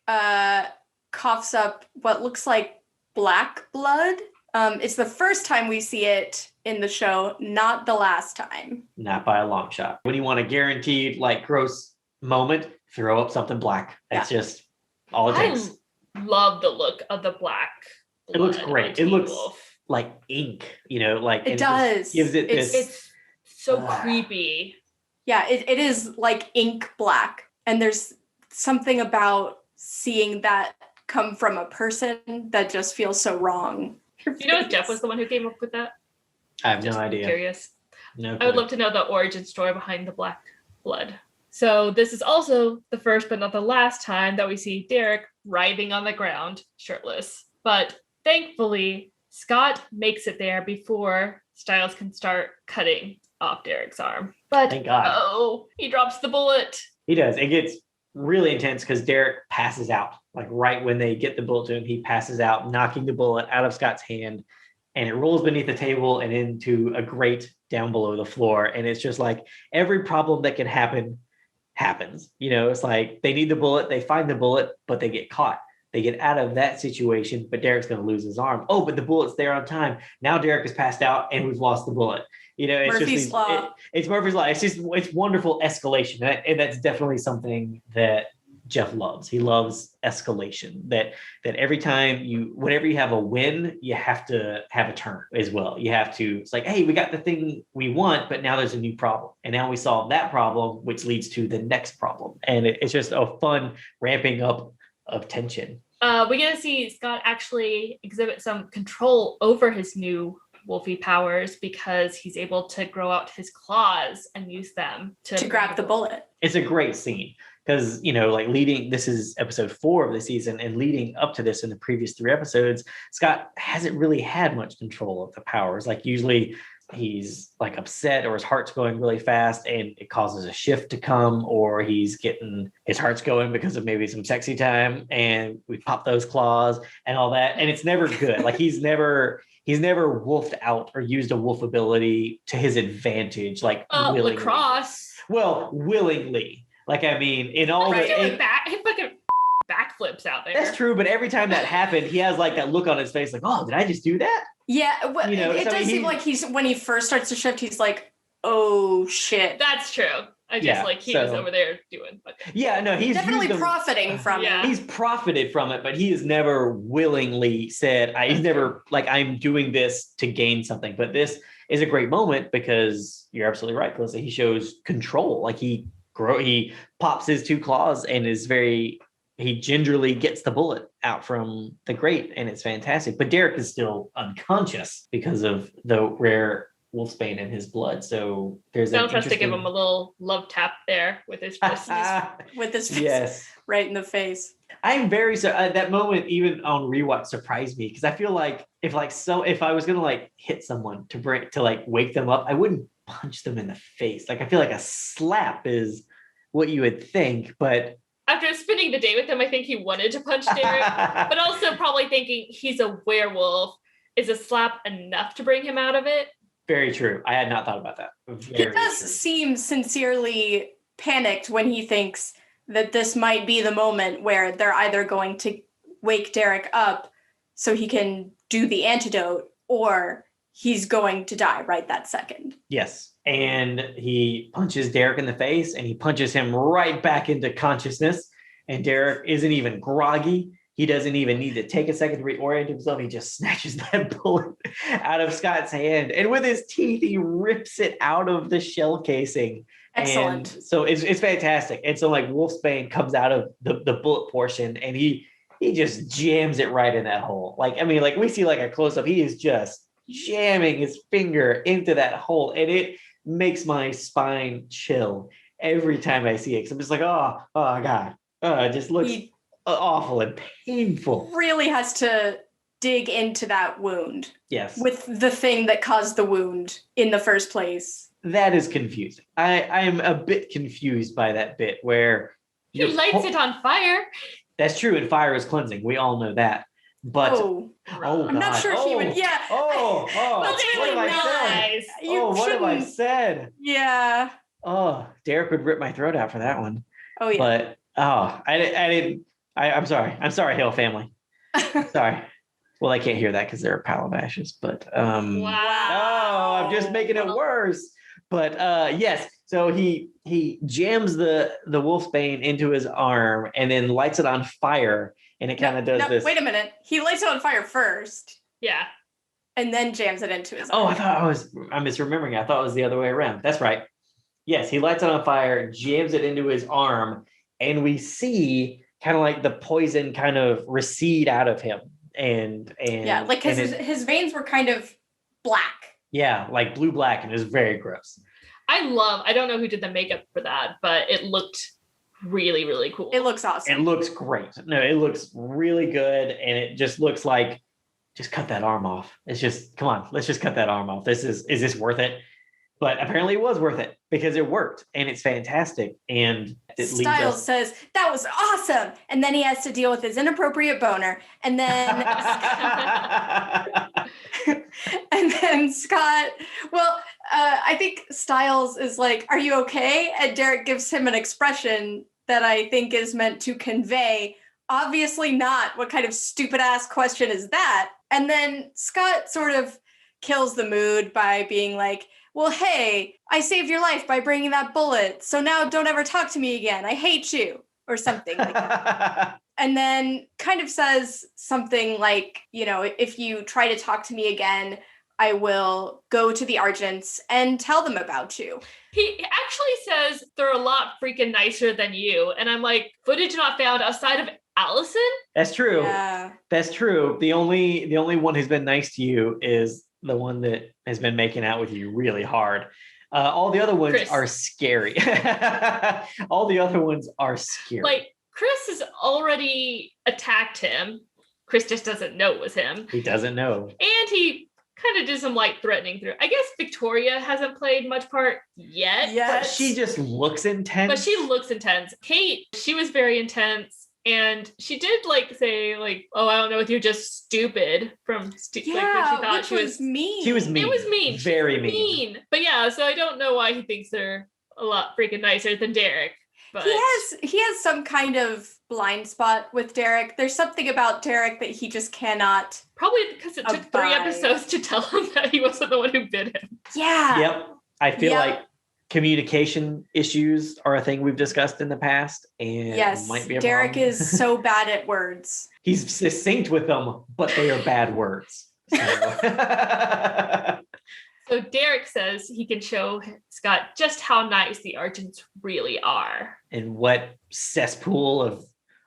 coughs up what looks like black blood. It's the first time we see it in the show, not the last time. Not by a long shot. When you want a guaranteed like gross moment, throw up something black. That's just all it takes. I love the look of the black blood. It looks great. It looks like ink, like it does. Just gives it this. It's so creepy. Yeah, it is like ink black. And there's something about seeing that come from a person that just feels so wrong. Do you know if Jeff was the one who came up with that? I have Just no idea. Curious. No. I would love to know the origin story behind the black blood. So this is also the first but not the last time that we see Derek writhing on the ground, shirtless. But thankfully, Scott makes it there before Stiles can start cutting off Derek's arm. But Thank God. He drops the bullet. He does. It gets really intense because Derek passes out. Like right when they get the bullet to him, he passes out, knocking the bullet out of Scott's hand, and it rolls beneath the table and into a grate down below the floor. And it's just like every problem that can happen happens. It's like they need the bullet, they find the bullet, but they get caught. They get out of that situation, but Derek's going to lose his arm. Oh, but the bullet's there on time. Now Derek is passed out and we've lost the bullet. It's Murphy's just Law. It's Murphy's Law. It's wonderful escalation. And that's definitely something that Jeff loves. He loves escalation. That every time whenever you have a win, you have to have a turn as well. You have to, it's like, hey, we got the thing we want, but now there's a new problem. And now we solve that problem, which leads to the next problem. And it's just a fun ramping up of tension. We get to see Scott actually exhibit some control over his new Wolfie powers because he's able to grow out his claws and use them to grab the bullet. It's a great scene because, this is episode 4 of the season, and leading up to this in the previous 3 episodes, Scott hasn't really had much control of the powers. Like usually he's like upset or his heart's going really fast and it causes a shift to come, or he's getting his heart's going because of maybe some sexy time and we pop those claws and all that. And it's never good. Like he's never wolfed out or used a wolf ability to his advantage, like willingly. Lacrosse. Well, willingly. Like, I mean, in all the fucking backflips out there. That's true, but every time that happened, he has like that look on his face, like, "Oh, did I just do that?" Yeah, well, You know, it so does seem like when he first starts to shift, he's like, "Oh shit." That's true. I just he was over there doing. Yeah, no, he's definitely profiting from it. He's profited from it, but he has never willingly said, he's never like, "I'm doing this to gain something." But this is a great moment because you're absolutely right, Kalissa. He shows control. Like he pops his two claws and he gingerly gets the bullet out from the grate, and it's fantastic. But Derek is still unconscious because of the rare wolfsbane in his blood. So there's Sounds has to give him a little love tap there with his fist. With his fist yes, right in the face. I'm very that moment even on rewatch surprised me because I feel like if I was gonna like hit someone to like wake them up, I wouldn't punch them in the face. Like I feel like a slap is what you would think, but after spending the day with him, I think he wanted to punch Derek, but also probably thinking he's a werewolf. Is a slap enough to bring him out of it? Very true. I had not thought about that. He does seem sincerely panicked when he thinks that this might be the moment where they're either going to wake Derek up so he can do the antidote, or he's going to die right that second. Yes. And he punches Derek in the face and he punches him right back into consciousness. And Derek isn't even groggy. He doesn't even need to take a second to reorient himself. He just snatches that bullet out of Scott's hand. And with his teeth, he rips it out of the shell casing. Excellent. And so it's fantastic. And so like wolfsbane comes out of the bullet portion and he just jams it right in that hole. Like, I mean, like we see like a close up, he is just jamming his finger into that hole. And it makes my spine chill every time I see it. Cause I'm just like, oh God. It just looks awful and painful. Really has to dig into that wound. Yes. With the thing that caused the wound in the first place. That is confusing. I'm a bit confused by that bit where he lights it on fire. That's true, and fire is cleansing. We all know that. But I'm not sure he would. Yeah. What have I said? Yeah. Oh, Derek would rip my throat out for that one. Oh yeah. But I didn't. I'm sorry. I'm sorry, Hale family. Sorry. Well, I can't hear that because they're a pile of ashes. But wow. I'm just making it worse. But yes. So he jams the wolfsbane into his arm and then lights it on fire. And it kind of does this. Wait a minute. He lights it on fire first. Yeah. And then jams it into his arm. I'm misremembering. I thought it was the other way around. That's right. Yes, he lights it on fire, jams it into his arm, and we see kind of like the poison kind of recede out of him. And yeah, like his veins were kind of black. Yeah, like blue-black, and it was very gross. I don't know who did the makeup for that, but it looked really, really cool. It looks awesome. It looks great. No, it looks really good. And it just looks like, just cut that arm off. It's just, come on, let's just cut that arm off. Is this worth it? But apparently it was worth it because it worked and it's fantastic. And Styles says, that was awesome. And then he has to deal with his inappropriate boner. And then, and then Scott, I think Styles is like, are you okay? And Derek gives him an expression that I think is meant to convey, obviously not. What kind of stupid ass question is that? And then Scott sort of kills the mood by being like, well, hey, I saved your life by bringing that bullet. So now don't ever talk to me again. I hate you, or something like that. And then kind of says something like, if you try to talk to me again, I will go to the Argents and tell them about you. He actually says they're a lot freaking nicer than you. And I'm like, footage not found outside of Allison? That's true. Yeah. That's true. The only one who's been nice to you is the one that has been making out with you really hard. All the other ones are scary. All the other ones are scary. Like, Chris has already attacked him. Chris just doesn't know it was him. He doesn't know. And he kind of did some light threatening through. I guess Victoria hasn't played much part yet. But she just looks intense. But she looks intense. Kate, she was very intense. And she did like say like, oh, I don't know if you're just stupid from like when she thought she was mean. She was mean. It was mean. Very mean. But yeah, so I don't know why he thinks they're a lot freaking nicer than Derek. But he has some kind of blind spot with Derek. There's something about Derek that he just cannot. Probably because it took 3 episodes to tell him that he wasn't the one who bit him. Yeah. Yep. I feel like communication issues are a thing we've discussed in the past, and might be a Derek problem. is so bad at words. He's succinct with them, but they are bad words. So Derek says he can show Scott just how nice the Argents really are. And what cesspool of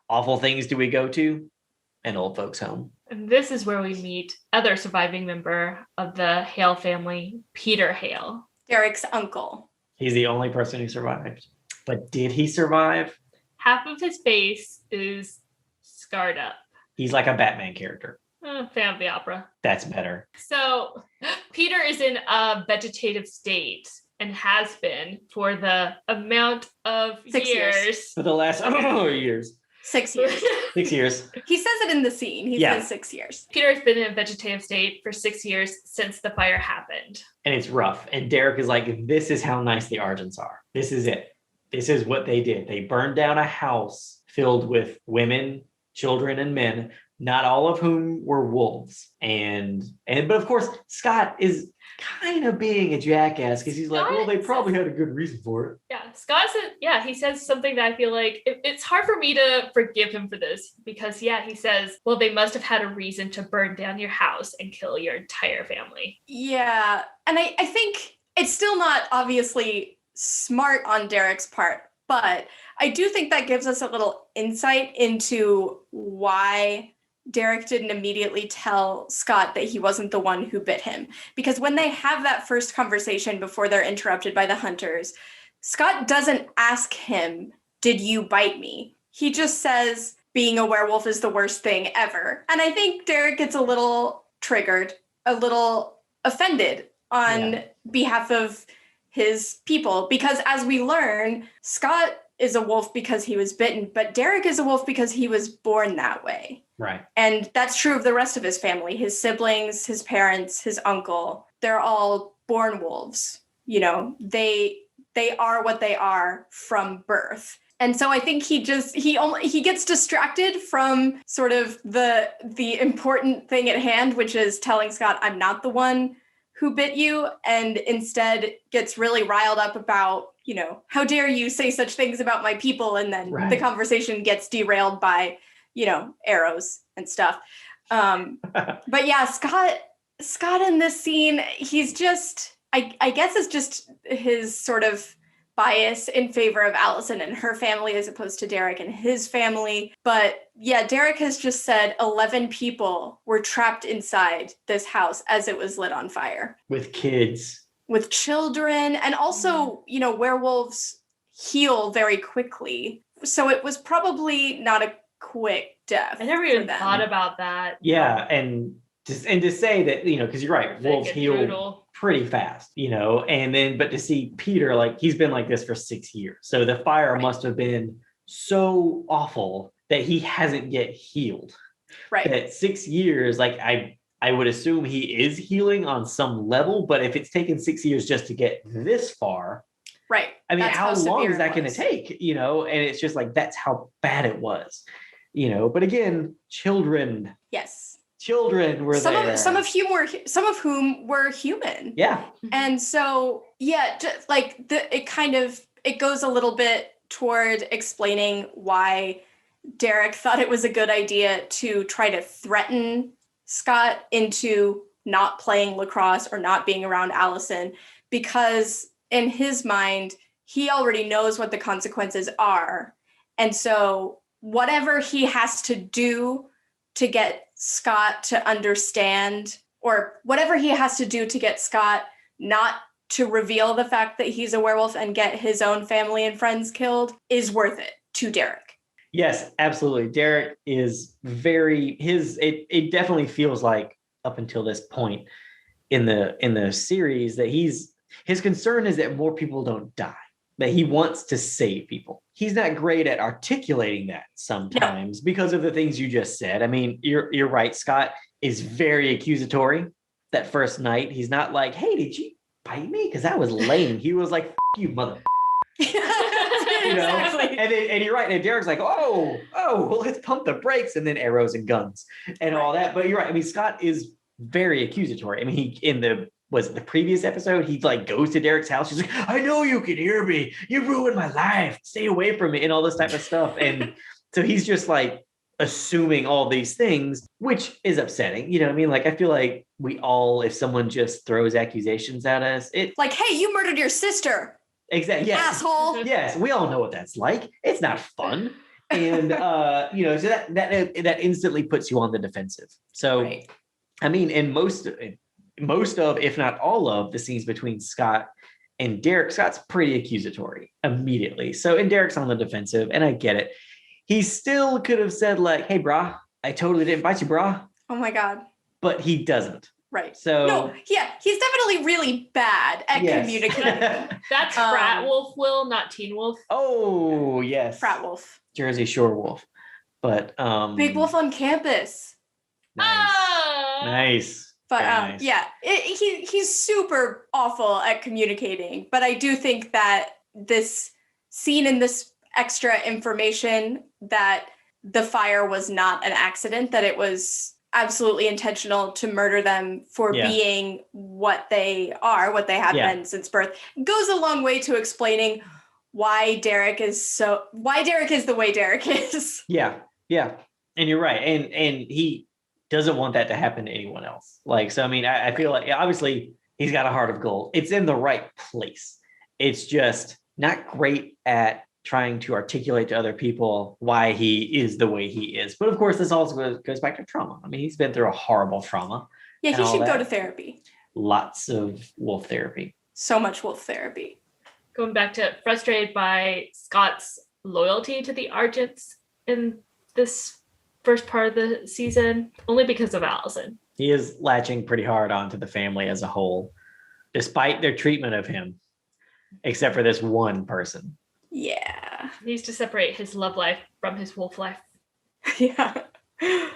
awful things do we go to? An old folks' home. And this is where we meet other surviving member of the Hale family, Peter Hale. Derek's uncle. He's the only person who survived. But did he survive? Half of his face is scarred up. He's like a Batman character. Fan of the opera. That's better. So Peter is in a vegetative state and has been for the amount of 6 years. For the last years. 6 years. 6 years. He says it in the scene. He says 6 years. Peter has been in a vegetative state for 6 years since the fire happened. And it's rough. And Derek is like, this is how nice the Argents are. This is it. This is what they did. They burned down a house filled with women, children, and men, not all of whom were wolves. But of course, Scott is kind of being a jackass because he's like, well, they probably had a good reason for it. Yeah, Scott said, he says something that I feel like it's hard for me to forgive him for this because, he says, well, they must have had a reason to burn down your house and kill your entire family. Yeah, and I think it's still not obviously smart on Derek's part, but I do think that gives us a little insight into why Derek didn't immediately tell Scott that he wasn't the one who bit him. Because when they have that first conversation before they're interrupted by the hunters, Scott doesn't ask him, did you bite me? He just says, being a werewolf is the worst thing ever. And I think Derek gets a little triggered, a little offended on behalf of his people. Because as we learn, Scott is a wolf because he was bitten, but Derek is a wolf because he was born that way. Right. And that's true of the rest of his family, his siblings, his parents, his uncle. They're all born wolves. You know, they are what they are from birth. And so I think he gets distracted from sort of the important thing at hand, which is telling Scott, I'm not the one who bit you, and instead gets really riled up about, you know, how dare you say such things about my people? And then the conversation gets derailed by, you know, arrows and stuff. But yeah, Scott in this scene, he's just, I guess it's just his sort of bias in favor of Allison and her family as opposed to Derek and his family. But yeah, Derek has just said 11 people were trapped inside this house as it was lit on fire. With kids. With children. And also, you know, werewolves heal very quickly. So it was probably not a quick death. I never even thought about that. Yeah, and to say that, you know, because you're right, wolves heal pretty fast, you know, but to see Peter, like, he's been like this for 6 years. So the fire must have been so awful that he hasn't yet healed. Right. That 6 years, like, I would assume he is healing on some level, but if it's taken 6 years just to get this far, right. I mean, how long is that going to take? You know, and it's just like, that's how bad it was, you know, but again, children. Yes. Children were there. Some of whom were human. Yeah. And so, yeah, just like it goes a little bit toward explaining why Derek thought it was a good idea to try to threaten Scott into not playing lacrosse or not being around Allison, because in his mind, he already knows what the consequences are. And so whatever he has to do to get Scott to understand, or whatever he has to do to get Scott not to reveal the fact that he's a werewolf and get his own family and friends killed, is worth it to Derek. Yes, absolutely. Derek is it definitely feels like up until this point, in the series that his concern is that more people don't die, that he wants to save people. He's not great at articulating that sometimes because of the things you just said. I mean, you're right. Scott is very accusatory that first night. He's not like, hey, did you bite me? Because that was lame. He was like, F you, mother. Exactly. And you're right. And Derek's like, oh, well, let's pump the brakes, and then arrows and guns and all that. But you're right. I mean, Scott is very accusatory. I mean, was it the previous episode? He like goes to Derek's house. He's like, I know you can hear me. You ruined my life. Stay away from me, and all this type of stuff. And so he's just like assuming all these things, which is upsetting. You know what I mean? Like, I feel like we all, if someone just throws accusations at us, it's like, hey, you murdered your sister. Exactly. Yes. Asshole. Yes. We all know what that's like. It's not fun. And, so that instantly puts you on the defensive. So, Right. I mean, in most of, if not all of the scenes between Scott and Derek, Scott's pretty accusatory immediately. So, and Derek's on the defensive, and I get it. He still could have said like, hey, brah, I totally didn't bite you, brah. Oh my God. But he doesn't. Right. So no, yeah, he's definitely really bad at communicating. That's frat wolf Will, not teen wolf. Oh, yes. Frat wolf. Jersey Shore wolf. But Big wolf on campus. Nice. Nice. But Very nice. yeah, he's super awful at communicating. But I do think that this scene and this extra information that the fire was not an accident, that it was absolutely intentional to murder them for being what they are, what they have been since birth, goes a long way to explaining why Derek is the way Derek is. Yeah. And you're right. And he doesn't want that to happen to anyone else. Like, so, I mean, I feel like obviously he's got a heart of gold. It's in the right place. It's just not great at trying to articulate to other people why he is the way he is. But of course, this also goes back to trauma. I mean, he's been through a horrible trauma. Yeah, he should go to therapy. Lots of wolf therapy. So much wolf therapy. Going back to frustrated by Scott's loyalty to the Argents in this first part of the season, only because of Allison. He is latching pretty hard onto the family as a whole, despite their treatment of him, except for this one person. Yeah. He needs to separate his love life from his wolf life. Yeah.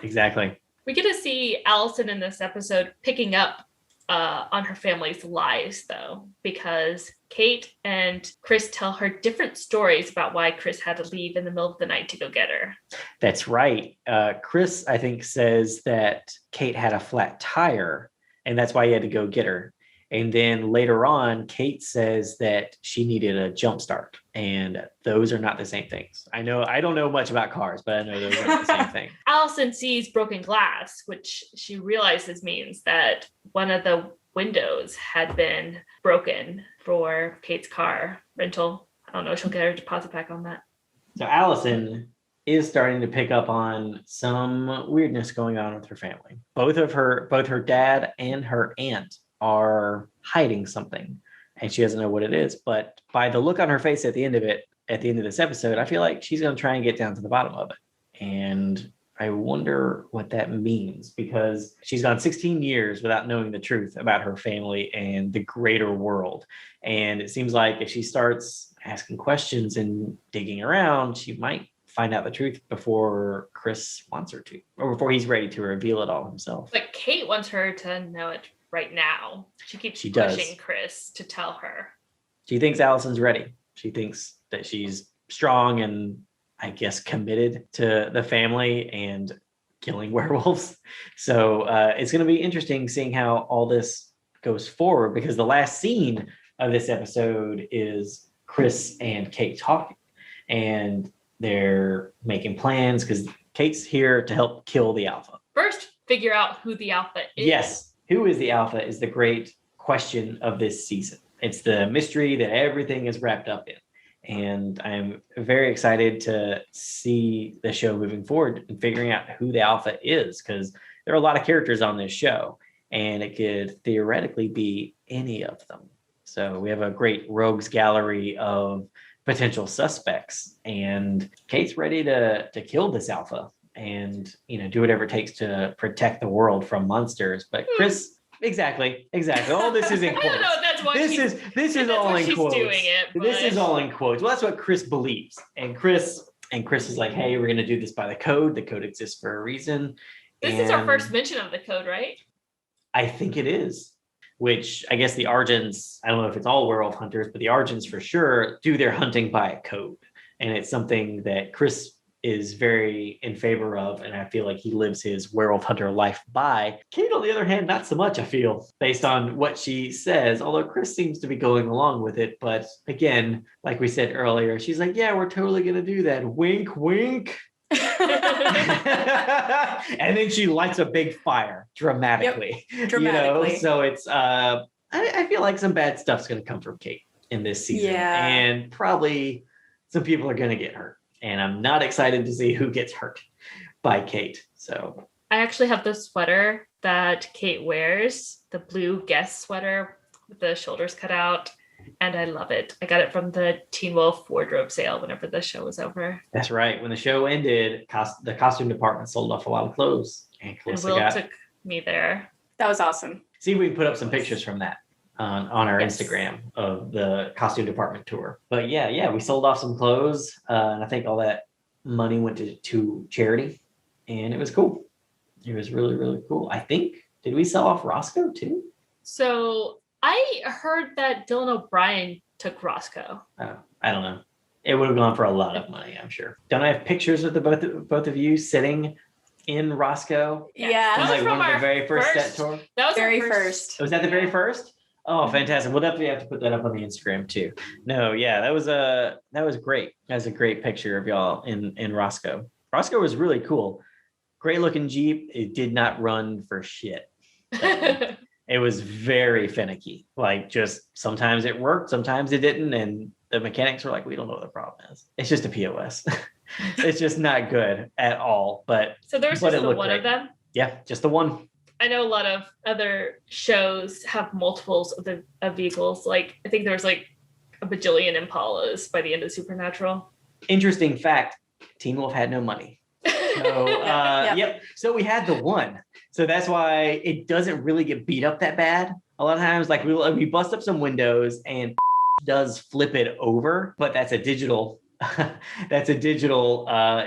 Exactly. We get to see Allison in this episode picking up on her family's lies, though, because Kate and Chris tell her different stories about why Chris had to leave in the middle of the night to go get her. That's right. Chris, I think, says that Kate had a flat tire, and that's why he had to go get her. And then later on, Kate says that she needed a jump start, and those are not the same things. I don't know much about cars, but I know those aren't the same thing. Allison sees broken glass, which she realizes means that one of the windows had been broken for Kate's car rental. I don't know. She'll get her deposit back on that. So Allison is starting to pick up on some weirdness going on with her family. Both her dad and her aunt are hiding something, and she doesn't know what it is. But by the look on her face at the end of this episode, I feel like she's going to try and get down to the bottom of it. And I wonder what that means, because she's gone 16 years without knowing the truth about her family and the greater world. And it seems like if she starts asking questions and digging around, she might find out the truth before Chris wants her to, or before he's ready to reveal it all himself. But Kate wants her to know it right now. She keeps pushing Chris to tell her. She thinks Allison's ready. She thinks that she's strong and, I guess, committed to the family and killing werewolves. So it's going to be interesting seeing how all this goes forward, because the last scene of this episode is Chris and Kate talking, and they're making plans because Kate's here to help kill the Alpha. First, figure out who the Alpha is. Yes. Who is the Alpha is the great question of this season. It's the mystery that everything is wrapped up in. And I'm very excited to see the show moving forward and figuring out who the Alpha is, because there are a lot of characters on this show, and it could theoretically be any of them. So we have a great rogues gallery of potential suspects, and Kate's ready to kill this Alpha and, do whatever it takes to protect the world from monsters. But Chris exactly. All this is in I quotes. don't know if that's why This is all in quotes. Doing it, This is all in quotes. Well, that's what Chris believes. And Chris is like, hey, we're gonna do this by the code. The code exists for a reason. This is our first mention of the code, right? I think it is. Which I guess the Argents, I don't know if it's all werewolf hunters, but the Argents for sure do their hunting by a code. And it's something that Chris is very in favor of, and I feel like he lives his werewolf hunter life by. Kate, on the other hand, not so much, I feel, based on what she says, although Chris seems to be going along with it. But again, like we said earlier, she's like, yeah, we're totally going to do that. Wink, wink. And then she lights a big fire dramatically. Yep, dramatically. So it's, I feel like some bad stuff's going to come from Kate in this season. Yeah. And probably some people are going to get hurt. And I'm not excited to see who gets hurt by Kate. So I actually have the sweater that Kate wears, the blue guest sweater with the shoulders cut out, and I love it. I got it from the Teen Wolf wardrobe sale whenever the show was over. that's right. When the show ended, the costume department sold off a lot of clothes. And And Kalissa Will took me there. That was awesome. see if we can put up some pictures from that on our Yes. Instagram of the costume department tour. But yeah, we sold off some clothes, and I think all that money went to charity, and it was cool. It was really, really cool. I think, did we sell off Roscoe too? So I heard that Dylan O'Brien took Roscoe. Oh, I don't know. It would have gone for a lot of money, I'm sure. Don't I have pictures of the both of you sitting in Roscoe? Yeah. Yeah. That was Like from one of the our very first set first- tour? That was our Very first. Was that the very first? Oh, fantastic. We'll definitely have to put that up on the Instagram too. No, yeah, that was great. That was a great picture of y'all in Roscoe. Roscoe was really cool. Great looking Jeep. It did not run for shit. It was very finicky. Like, just sometimes it worked, sometimes it didn't. And the mechanics were like, we don't know what the problem is. It's just a POS. It's just not good at all. But So there was But just it the looked one great. of them. yeah, just the one. I know a lot of other shows have multiples of vehicles. Like I think there was like a bajillion Impalas by the end of Supernatural. Interesting fact, Teen Wolf had no money. So yep. So we had the one. So that's why it doesn't really get beat up that bad. A lot of times, like we bust up some windows and does flip it over, but that's a digital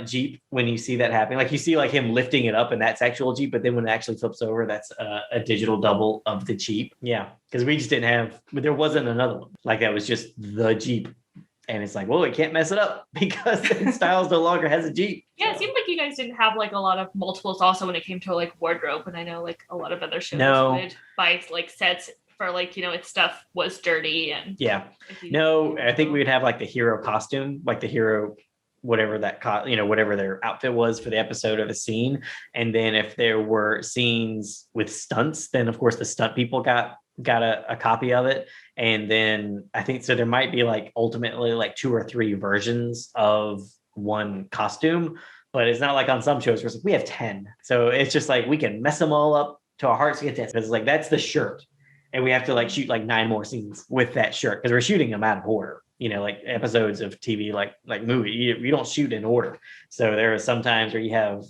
Jeep when you see that happening. Like you see like him lifting it up and that's actual Jeep, but then when it actually flips over, that's a digital double of the Jeep. Yeah. Because we just didn't have, but there wasn't another one. Like that was just the Jeep. And it's like, well, we can't mess it up because Styles no longer has a Jeep. Yeah, it So- seemed like you guys didn't have like a lot of multiples also when it came to like wardrobe. And I know like a lot of other shows No. would buy like sets for like, its stuff was dirty and Yeah. if you- No, I think we would have like the hero costume, like the hero, whatever that, whatever their outfit was for the episode or the scene. And then if there were scenes with stunts, then of course the stunt people got a copy of it. And then I think, so there might be like ultimately like 2 or 3 versions of one costume, but it's not like on some shows where it's like, we have 10. So it's just like, we can mess them all up to our heart's content. Because it's like, that's the shirt. And we have to like shoot like 9 more scenes with that shirt because we're shooting them out of order. Like episodes of TV, like movie, you don't shoot in order. So there are some times where you have,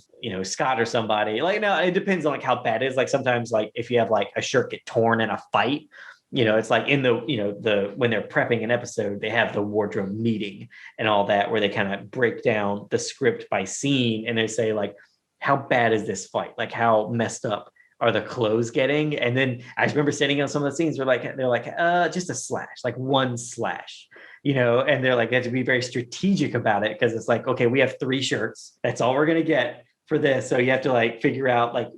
Scott or somebody like, no, it depends on like how bad it is. Like sometimes like if you have like a shirt get torn in a fight, it's like in the, when they're prepping an episode, they have the wardrobe meeting and all that, where they kind of break down the script by scene. And they say like, how bad is this fight? Like how messed up are the clothes getting? And then I just remember sitting on some of the scenes where they're like, just a slash, like one slash, and they're like, they have to be very strategic about it. Cause it's like, okay, we have 3 shirts. That's all we're going to get for this. So you have to like figure out like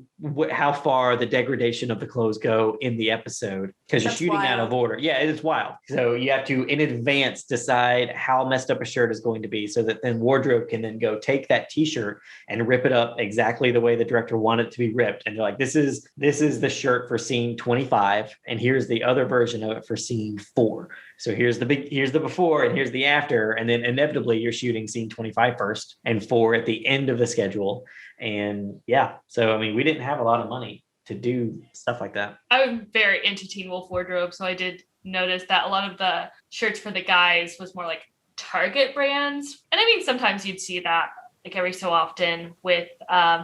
how far the degradation of the clothes go in the episode. Cause you're That's shooting out wild. of order. Yeah, it's wild. So you have to in advance decide how messed up a shirt is going to be so that then wardrobe can then go take that t-shirt and rip it up exactly the way the director wanted it to be ripped. And they're like, this is the shirt for scene 25. And here's the other version of it for scene 4. So here's the before and here's the after. And then inevitably you're shooting scene 25 first and 4 at the end of the schedule. And yeah, so I mean, we didn't have a lot of money to do stuff like that. I'm very into Teen Wolf wardrobe, so I did notice that a lot of the shirts for the guys was more like Target brands. And I mean, sometimes you'd see that like every so often with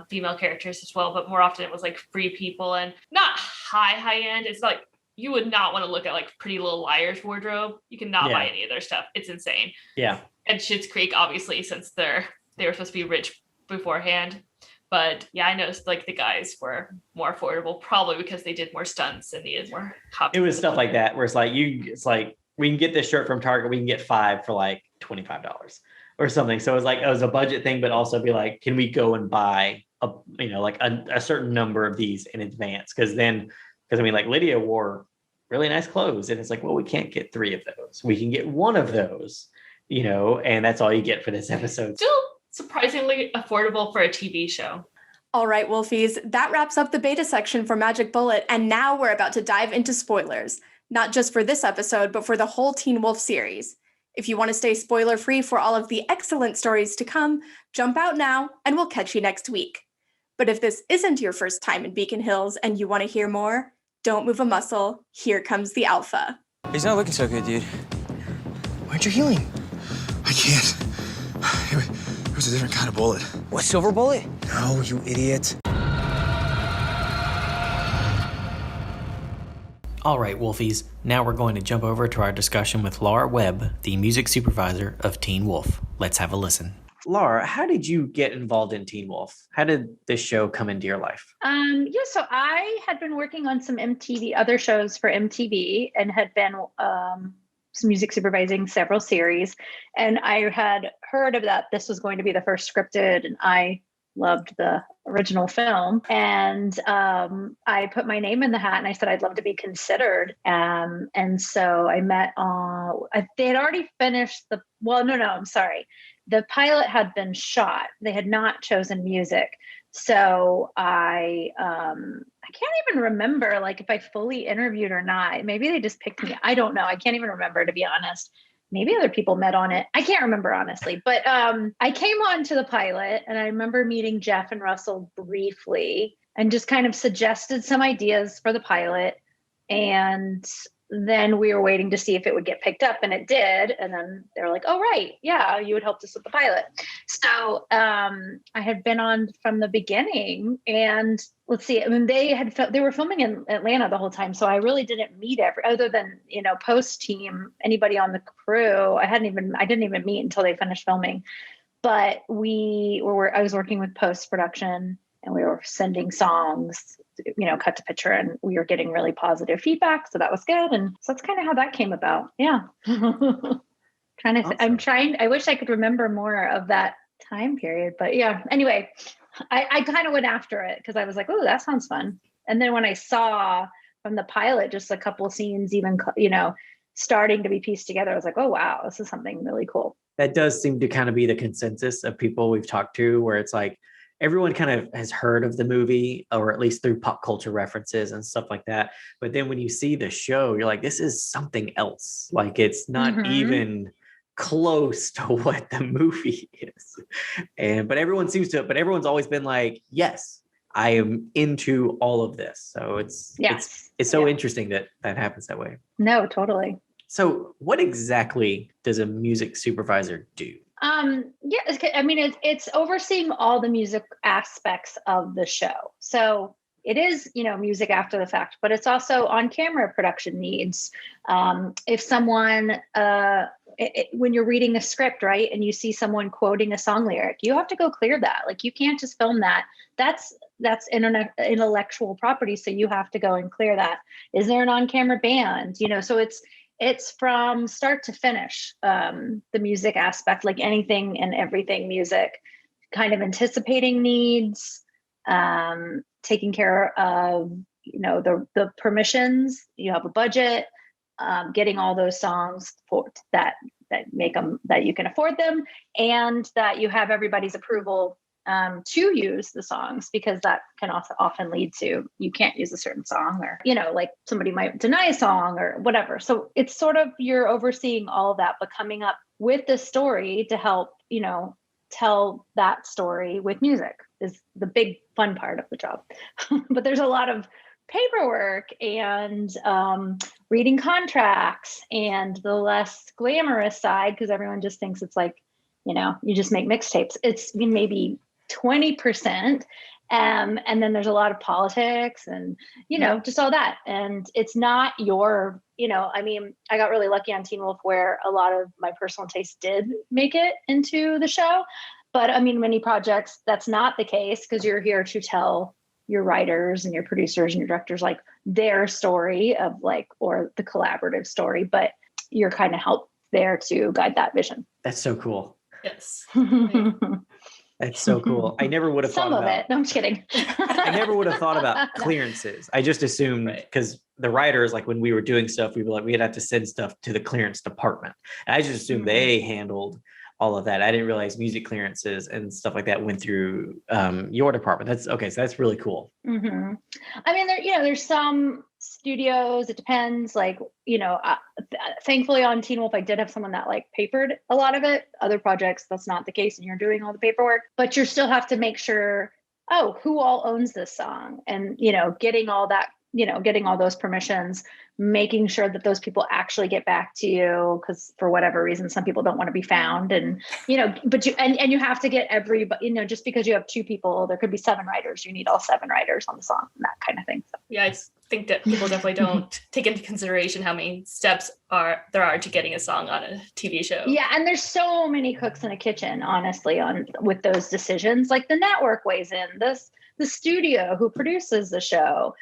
female characters as well, but more often it was like Free People and not high end. It's like, you would not want to look at like Pretty Little Liars wardrobe. You cannot buy any of their stuff. It's insane. Yeah. And Schitt's Creek, obviously, since they were supposed to be rich beforehand. But yeah, I noticed like the guys were more affordable, probably because they did more stunts and needed more copies. It was stuff like that where it's like we can get this shirt from Target, we can get 5 for like $25 or something. So it was a budget thing, but also be like, can we go and buy a certain number of these in advance? Because I mean, like Lydia wore really nice clothes, and it's like, well, we can't get 3 of those. We can get 1 of those, and that's all you get for this episode. Still surprisingly affordable for a TV show. All right, Wolfies, that wraps up the beta section for Magic Bullet, and now we're about to dive into spoilers, not just for this episode, but for the whole Teen Wolf series. If you want to stay spoiler-free for all of the excellent stories to come, jump out now, and we'll catch you next week. But if this isn't your first time in Beacon Hills and you want to hear more, don't move a muscle. Here comes the Alpha. He's not looking so good, dude. Why'd you healing? I can't. It was a different kind of bullet. What, silver bullet? No, you idiot. All right, Wolfies, now we're going to jump over to our discussion with Laura Webb, the music supervisor of Teen Wolf. Let's have a listen. Laura, how did you get involved in Teen Wolf? How did this show come into your life? So I had been working on some other shows for MTV, and had been music supervising several series. And I had heard of that this was going to be the first scripted, and I loved the original film. And I put my name in the hat, and I said I'd love to be considered. And so I met they had already finished I'm sorry. The pilot had been shot. They had not chosen music. So I can't even remember like if I fully interviewed or not. Maybe they just picked me. I don't know. I can't even remember, to be honest. Maybe other people met on it. I can't remember, honestly. But I came on to the pilot, and I remember meeting Jeff and Russell briefly and just kind of suggested some ideas for the pilot. And then we were waiting to see if it would get picked up, and it did. And then they were like, oh, right. Yeah, you would help us with the pilot. So I had been on from the beginning, and let's see, I mean, they were filming in Atlanta the whole time. So I really didn't meet other than, post team, anybody on the crew. I didn't even meet until they finished filming. But I was working with post-production, and we were sending songs, cut to picture, and we were getting really positive feedback. So that was good. And so that's kind of how that came about. Yeah. Awesome. I wish I could remember more of that time period, but yeah, anyway, I kind of went after it because I was like, oh, that sounds fun. And then when I saw from the pilot, just a couple of scenes, even, starting to be pieced together, I was like, oh, wow, this is something really cool. That does seem to kind of be the consensus of people we've talked to, where it's like, everyone kind of has heard of the movie, or at least through pop culture references and stuff like that. But then when you see the show, you're like, this is something else. Like, it's not even close to what the movie is. But everyone's always been like, yes, I am into all of this. So it's so interesting that happens that way. No, totally. So what exactly does a music supervisor do? It's overseeing all the music aspects of the show. So it is, music after the fact, but it's also on camera production needs. If someone, when you're reading a script, right, and you see someone quoting a song lyric, you have to go clear that. Like, you can't just film that. That's intellectual property. So you have to go and clear that. Is there an on-camera band? So it's from start to finish, the music aspect, like anything and everything music, kind of anticipating needs, taking care of, the permissions. You have a budget, getting all those songs that make them, that you can afford them, and that you have everybody's approval to use the songs, because that can also often lead to, you can't use a certain song, or, like somebody might deny a song or whatever. So it's sort of, you're overseeing all of that, but coming up with the story to help, tell that story with music is the big fun part of the job. But there's a lot of paperwork and reading contracts, and the less glamorous side, because everyone just thinks it's like, you just make mixtapes. It's maybe 20%. And then there's a lot of politics and, just all that. And it's not your, I got really lucky on Teen Wolf where a lot of my personal taste did make it into the show. But many projects, that's not the case because you're here to tell your writers and your producers and your directors like their story of or the collaborative story, but you're kind of helped there to guide that vision. That's so cool. Yes. That's so cool. I never would have thought about it. No, I'm just kidding. I never would have thought about clearances. I just assumed because the writers, when we were doing stuff, we'd have to send stuff to the clearance department. And I just assumed they handled all of that. I didn't realize music clearances and stuff like that went through your department. That's okay. So that's really cool. Mm-hmm. There's some studios, it depends, thankfully on Teen Wolf, I did have someone that papered a lot of it. Other projects, that's not the case and you're doing all the paperwork, but you still have to make sure, who all owns this song and, getting all that, getting all those permissions, making sure that those people actually get back to you. Cause for whatever reason, some people don't want to be found and, but you have to get everybody, just because you have 2 people, there could be 7 writers. You need all 7 writers on the song and that kind of thing. So. Yeah. I think that people definitely don't take into consideration how many steps there are to getting a song on a TV show. Yeah. And there's so many cooks in a kitchen, honestly, with those decisions, the network weighs in the studio who produces the show,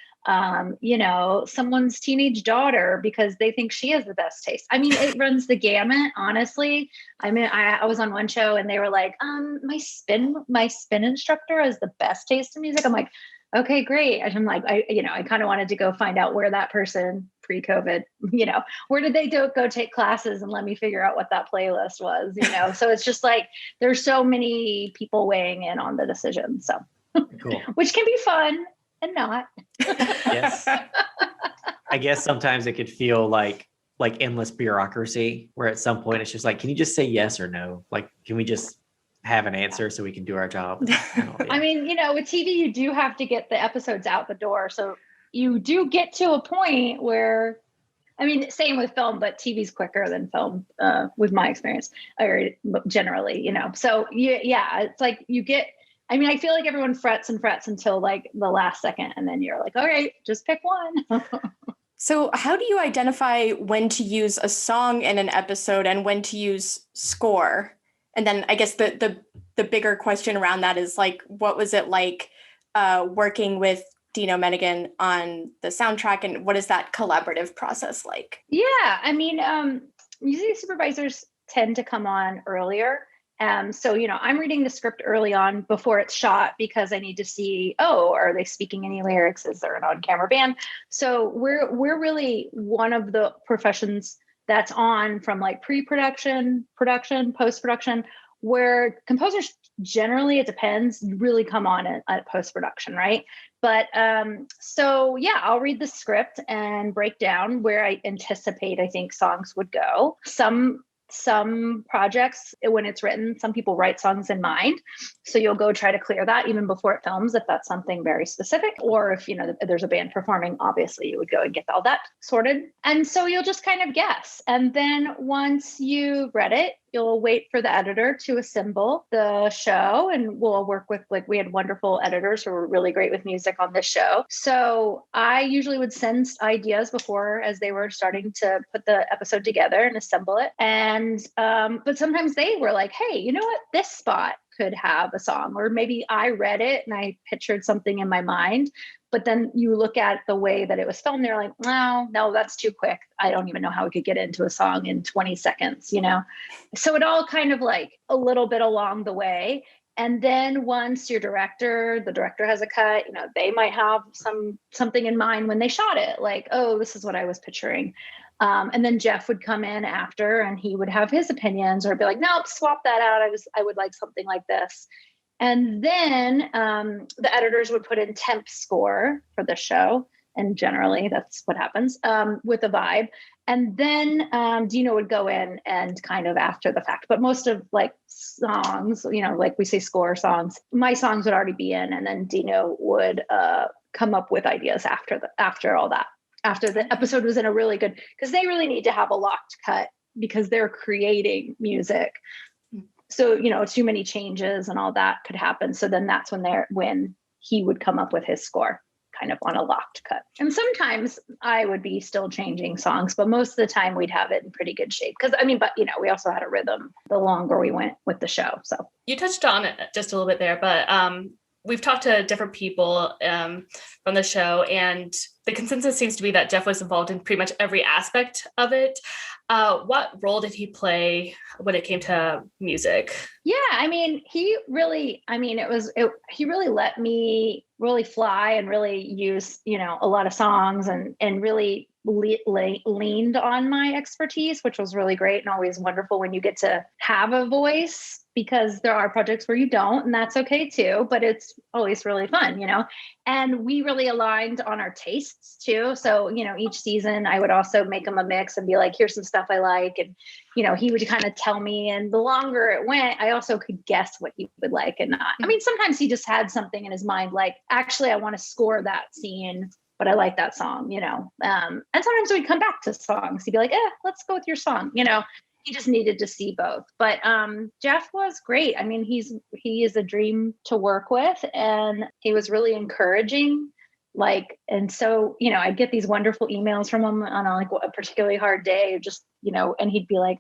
someone's teenage daughter because they think she has the best taste. It runs the gamut, honestly. I was on one show and they were like, my spin instructor has the best taste in music. I'm like, okay, great. And I'm like, I kind of wanted to go find out where that person pre-COVID, where did they go take classes and let me figure out what that playlist was, So it's just there's so many people weighing in on the decision. So, cool. Which can be fun and not. Yes. I guess sometimes it could feel like endless bureaucracy where at some point it's just can you just say yes or no? Can we just have an answer so we can do our job? With TV, you do have to get the episodes out the door. So you do get to a point where, same with film, but TV's quicker than film, with my experience, or generally, So it's you get, I feel like everyone frets until the last second. And then you're like, all right, just pick one. So how do you identify when to use a song in an episode and when to use score? And then I guess the bigger question around that is what was it like working with Dino Menigan on the soundtrack, and what is that collaborative process like? Yeah, music supervisors tend to come on earlier. So, I'm reading the script early on before it's shot because I need to see, are they speaking any lyrics? Is there an on-camera band? So we're really one of the professions that's on from pre-production, production, post-production, where composers generally, it depends, really come on at post-production, right? But I'll read the script and break down where I anticipate I think songs would go. Some projects, when it's written, some people write songs in mind. So you'll go try to clear that even before it films, if that's something very specific. Or if, there's a band performing, obviously you would go and get all that sorted. And so you'll just kind of guess. And then once you've read it, you'll wait for the editor to assemble the show, and we'll work with, we had wonderful editors who were really great with music on this show. So I usually would send ideas before as they were starting to put the episode together and assemble it. And, but sometimes they were like, hey, you know what? This spot could have a song, or maybe I read it and I pictured something in my mind. But then you look at the way that it was filmed, they're like, no, that's too quick. I don't even know how we could get into a song in 20 seconds, So it all kind of a little bit along the way. And then once the director has a cut, they might have something in mind when they shot it, this is what I was picturing. And then Jeff would come in after and he would have his opinions or be like, nope, swap that out. I would like something like this. And then the editors would put in temp score for the show. And generally that's what happens with the vibe. And then Dino would go in and kind of after the fact, but most of songs, we say score songs, my songs would already be in. And then Dino would come up with ideas after all that, after the episode was in a really good, because they really need to have a locked cut because they're creating music. So, too many changes and all that could happen. So then that's when he would come up with his score kind of on a locked cut. And sometimes I would be still changing songs, but most of the time we'd have it in pretty good shape. Because but we also had a rhythm the longer we went with the show. So you touched on it just a little bit there, but we've talked to different people from the show, and the consensus seems to be that Jeff was involved in pretty much every aspect of it. What role did he play when it came to music? Yeah, he really let me really fly and really use, a lot of songs and really leaned on my expertise, which was really great and always wonderful when you get to have a voice, because there are projects where you don't, and that's okay too, but it's always really fun, and we really aligned on our tastes too. So, each season I would also make him a mix and be like, here's some stuff I like. And, he would kind of tell me, and the longer it went, I also could guess what he would like and not. Sometimes he just had something in his mind, like, actually, I want to score that scene, but I like that song, and sometimes we'd come back to songs. He'd be like, let's go with your song. He just needed to see both. But Jeff was great. He is a dream to work with, and he was really encouraging. And so, I'd get these wonderful emails from him on a particularly hard day, just, and he'd be like,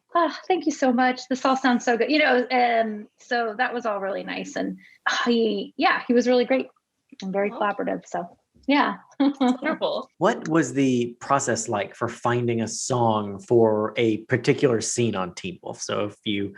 thank you so much. This all sounds so good, and so that was all really nice. And he was really great and very collaborative. So yeah. Wonderful. What was the process like for finding a song for a particular scene on Teen Wolf? So if you've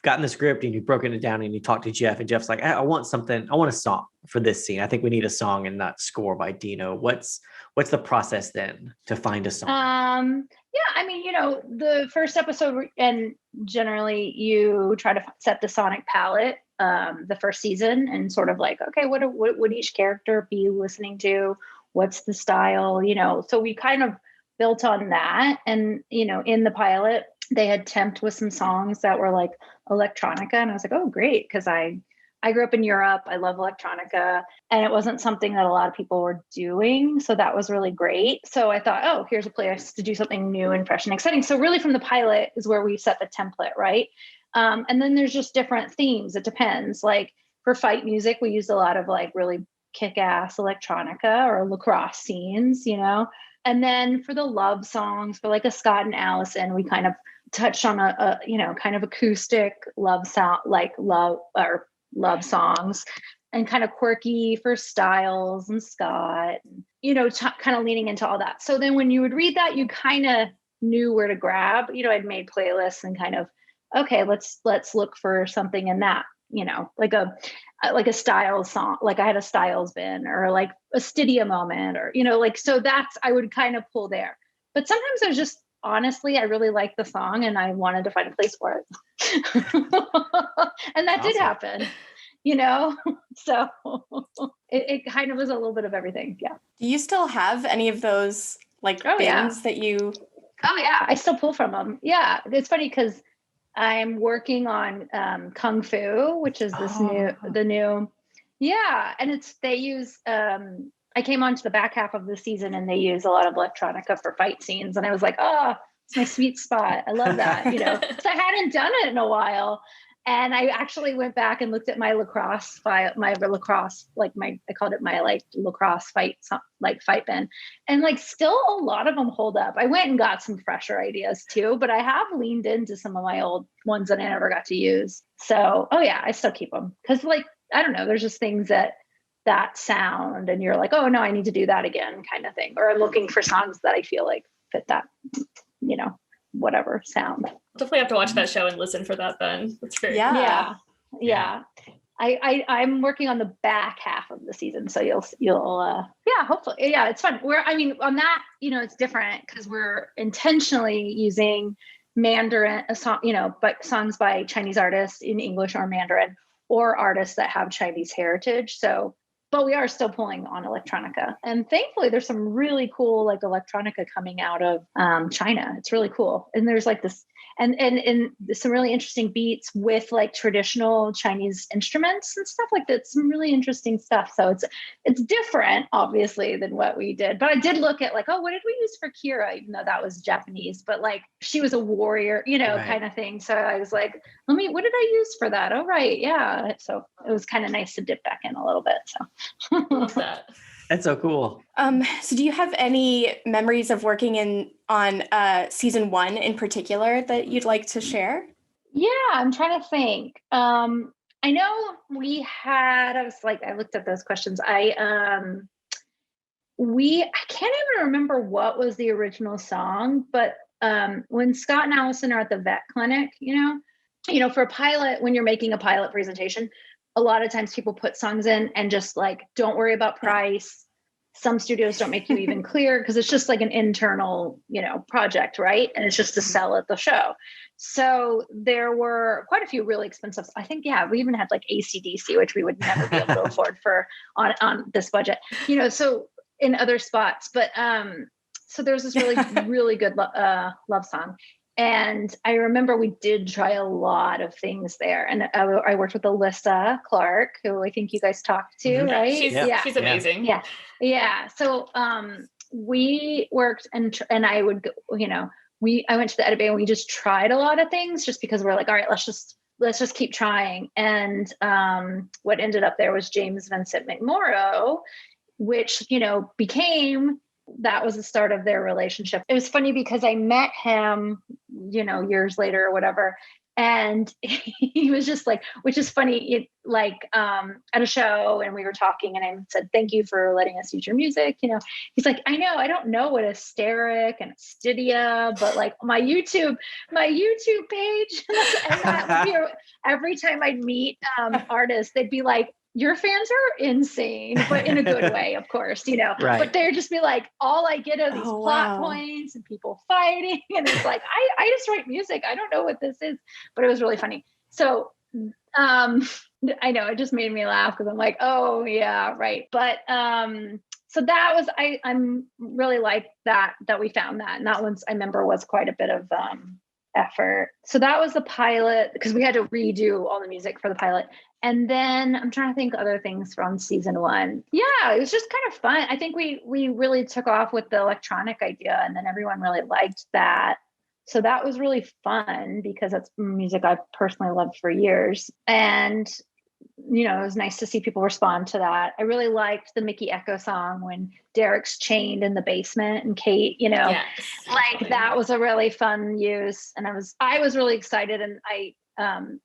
gotten the script and you've broken it down and you talk to Jeff, and Jeff's like, I want a song for this scene. I think we need a song and not score by Dino. What's the process then to find a song? The first episode, and generally you try to set the sonic palette, the first season, and sort of like, okay, what would each character be listening to? What's the style? So we kind of built on that. And, in the pilot, they had temped with some songs that were like electronica. And I was like, oh, great. Cause I grew up in Europe. I love electronica, and it wasn't something that a lot of people were doing. So that was really great. So I thought, oh, here's a place to do something new and fresh and exciting. So really from the pilot is where we set the template, right? And then there's just different themes. It depends. Like for fight music, we used a lot of like really kick-ass electronica or lacrosse scenes, And then for the love songs, for like a Scott and Allison, we kind of touched on a kind of acoustic love sound, like love songs, and kind of quirky for Styles and Scott, kind of leaning into all that. So then when you would read that, you kind of knew where to grab. I'd made playlists and kind of, okay, let's look for something in that, like a Styles song, like I had a Styles bin, or like a Stydia moment, or, so that's, I would kind of pull there. But sometimes I was just, honestly, I really liked the song and I wanted to find a place for it. And that did happen, so it kind of was a little bit of everything. Yeah. Do you still have any of those bins that you? Oh yeah. I still pull from them. Yeah. It's funny because I'm working on Kung Fu, which is the new. Yeah. And they use, I came onto the back half of the season and they use a lot of electronica for fight scenes. And I was like, oh, it's my sweet spot. I love that, so I hadn't done it in a while. And I actually went back and looked at my lacrosse file, I called it my lacrosse fight bin. And still a lot of them hold up. I went and got some fresher ideas too, but I have leaned into some of my old ones that I never got to use. So, oh yeah, I still keep them. Cause I don't know, there's just things that sound and you're like, oh no, I need to do that again kind of thing. Or I'm looking for songs that I feel like fit that, whatever sound. Definitely have to watch that show and listen for that then. That's great. Yeah. I'm working on the back half of the season. So you'll hopefully. Yeah, it's fun. On that, it's different because we're intentionally using Mandarin, but songs by Chinese artists in English or Mandarin, or artists that have Chinese heritage. So but we are still pulling on electronica. And thankfully there's some really cool like electronica coming out of China. It's really cool. And there's like this and some really interesting beats with like traditional Chinese instruments and stuff like that. Some really interesting stuff. So it's different, obviously, than what we did. But I did look at like, oh, what did we use for Kira? Even though that was Japanese, but like she was a warrior, Right. kind of thing. So I was like, what did I use for that? Oh, right. Yeah. So it was kind of nice to dip back in a little bit. So Love that. That's so cool. So do you have any memories of working on season 1 in particular that you'd like to share? Yeah, I'm trying to think. I know I looked at those questions. I can't even remember what was the original song, but when Scott and Allison are at the vet clinic, for a pilot, when you're making a pilot presentation, a lot of times people put songs in and just like, don't worry about price. Some studios don't make you even clear because it's just like an internal, project, right? And it's just to sell at the show. So there were quite a few really expensive. I think, we even had like AC/DC, which we would never be able to afford on this budget, so in other spots. But so there's this really, really good love song. And I remember we did try a lot of things there. And I worked with Alyssa Clark, who I think you guys talked to, Mhm. right? She's amazing. Yeah. Yeah. So we worked and I would, I went to the edit bay and we just tried a lot of things just because we're like, all right, let's just keep trying. And what ended up there was James Vincent McMorrow, which, that was the start of their relationship. It was funny because I met him, years later or whatever. And he was just like, which is funny, at a show and we were talking and I said, thank you for letting us use your music. He's like, I know, I don't know what Hysteric and Stydia, but like my YouTube page. And every time I'd meet artists, they'd be like, your fans are insane, but in a good way, of course, Right. But they'd just be like, all I get are these plot points and people fighting. And it's like, I just write music. I don't know what this is, but it was really funny. So I know it just made me laugh because I'm like, oh yeah, right. But so that was, I'm really like that we found that. And that one's, I remember, was quite a bit of effort. So that was the pilot because we had to redo all the music for the pilot. And then I'm trying to think other things from season 1. Yeah, it was just kind of fun. I think we really took off with the electronic idea and then everyone really liked that. So that was really fun because that's music I've personally loved for years. And, it was nice to see people respond to that. I really liked the Mickey Echo song when Derek's chained in the basement and Kate, Yes, like that was a really fun use. And I was really excited and I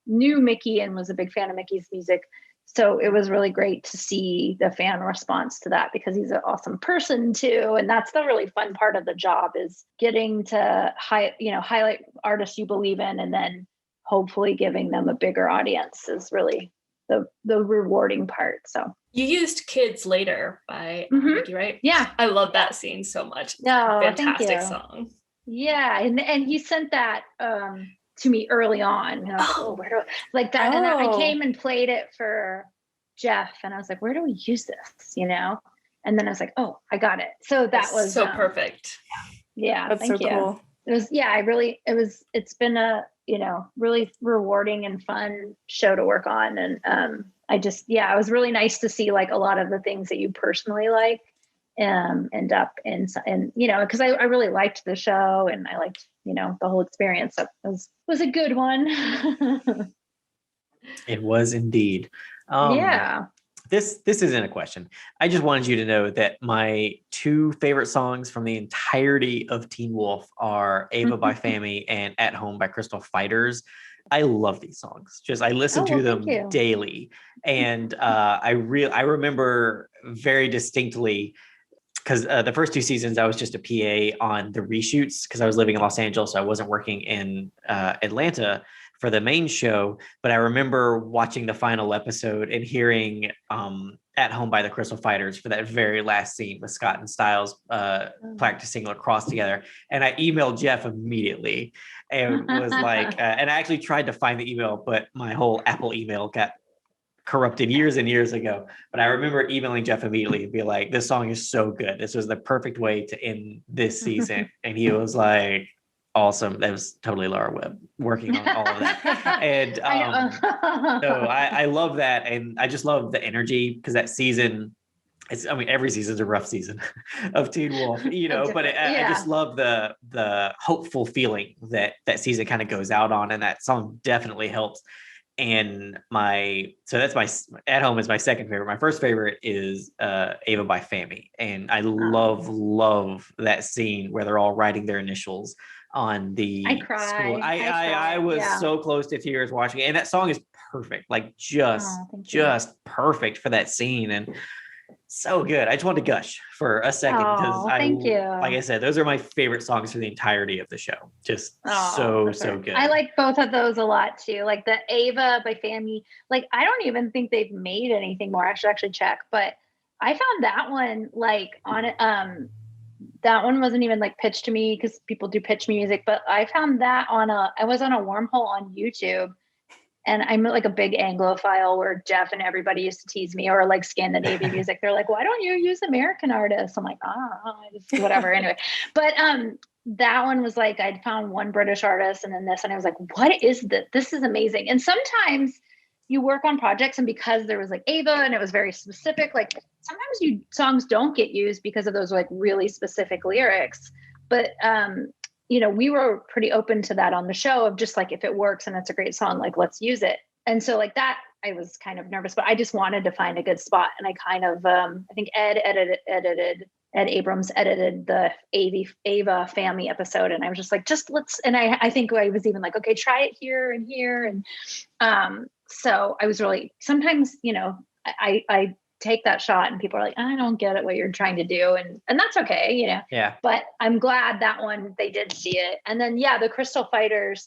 knew Mickey and was a big fan of Mickey's music. So it was really great to see the fan response to that because he's an awesome person too. And that's the really fun part of the job is getting to highlight artists you believe in and then hopefully giving them a bigger audience is really the rewarding part. So you used Kids Later by Mickey, right? Yeah. I love that scene so much. No, Fantastic song. Yeah. And he sent that to me early on. And I was like, where do I, like that? And I came and played it for Jeff and I was like, where do we use this? And then I was like, oh, I got it. So that was so perfect. Yeah. That's so cool. It was, it's been a, really rewarding and fun show to work on. And it was really nice to see like a lot of the things that you personally like end up in, because I really liked the show and I liked, the whole experience. So it was a good one. It was indeed. Yeah. This isn't a question. I just wanted you to know that my 2 favorite songs from the entirety of Teen Wolf are Ava by Fami and At Home by Crystal Fighters. I love these songs. I listen to them daily. And I remember very distinctly because the first 2 seasons I was just a PA on the reshoots because I was living in Los Angeles. So I wasn't working in Atlanta for the main show, but I remember watching the final episode and hearing At Home by the Crystal Fighters for that very last scene with Scott and Styles practicing lacrosse together. And I emailed Jeff immediately and was like, and I actually tried to find the email, but my whole Apple email got corrupted years and years ago. But I remember emailing Jeff immediately and be like, this song is so good. This was the perfect way to end this season. And he was like, awesome. That was totally Laura Webb working on all of that. And so I love that. And I just love the energy because that season, every season's a rough season of Teen Wolf, but I just love the hopeful feeling that season kind of goes out on. And that song definitely helps. And that's my At Home is my second favorite. My first favorite is Ava by Fammy. And I love that scene where they're all writing their initials on the school. I was so close to tears watching it. And that song is perfect. Like just perfect for that scene. And so good. I just wanted to gush for a second because thank you. Like I said, those are my favorite songs for the entirety of the show. Just so good. I like both of those a lot too. Like the Ava by Fammy. Like I don't even think they've made anything more. I should actually check, but I found that one like on that one wasn't even like pitched to me because people do pitch music, but I found that I was on a wormhole on YouTube. And I'm like a big Anglophile where Jeff and everybody used to tease me, or like Scandinavian music. They're like, why don't you use American artists? I'm like, whatever. Anyway, but that one was like, I'd found one British artist and then this, and I was like, what is this? This is amazing. And sometimes you work on projects and because there was like Ava and it was very specific, like sometimes songs don't get used because of those like really specific lyrics. But we were pretty open to that on the show of just like, if it works and it's a great song, like, let's use it. And so like that, I was kind of nervous, but I just wanted to find a good spot. And I kind of, I think Ed Abrams edited the Ava Fammy episode. And I was just like, and I think I was even like, okay, try it here and here. And so I was really, sometimes, I take that shot and people are like, I don't get it, what you're trying to do. And that's okay, Yeah. But I'm glad that one, they did see it. And then, the Crystal Fighters,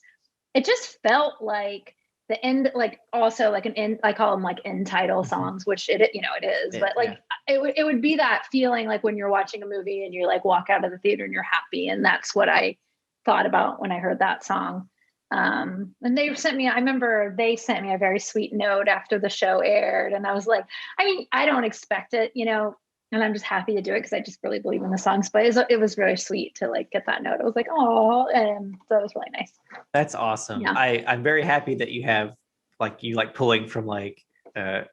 it just felt like the end, like also like an end, I call them like end title songs, which it is, but like it would be that feeling like when you're watching a movie and you like walk out of the theater and you're happy. And that's what I thought about when I heard that song. And I remember they sent me a very sweet note after the show aired. And I was like, I don't expect it, and I'm just happy to do it because I just really believe in the songs, but it was really sweet to like get that note. I was like, oh, and so it was really nice. That's awesome. Yeah. I'm very happy that you have pulling from like you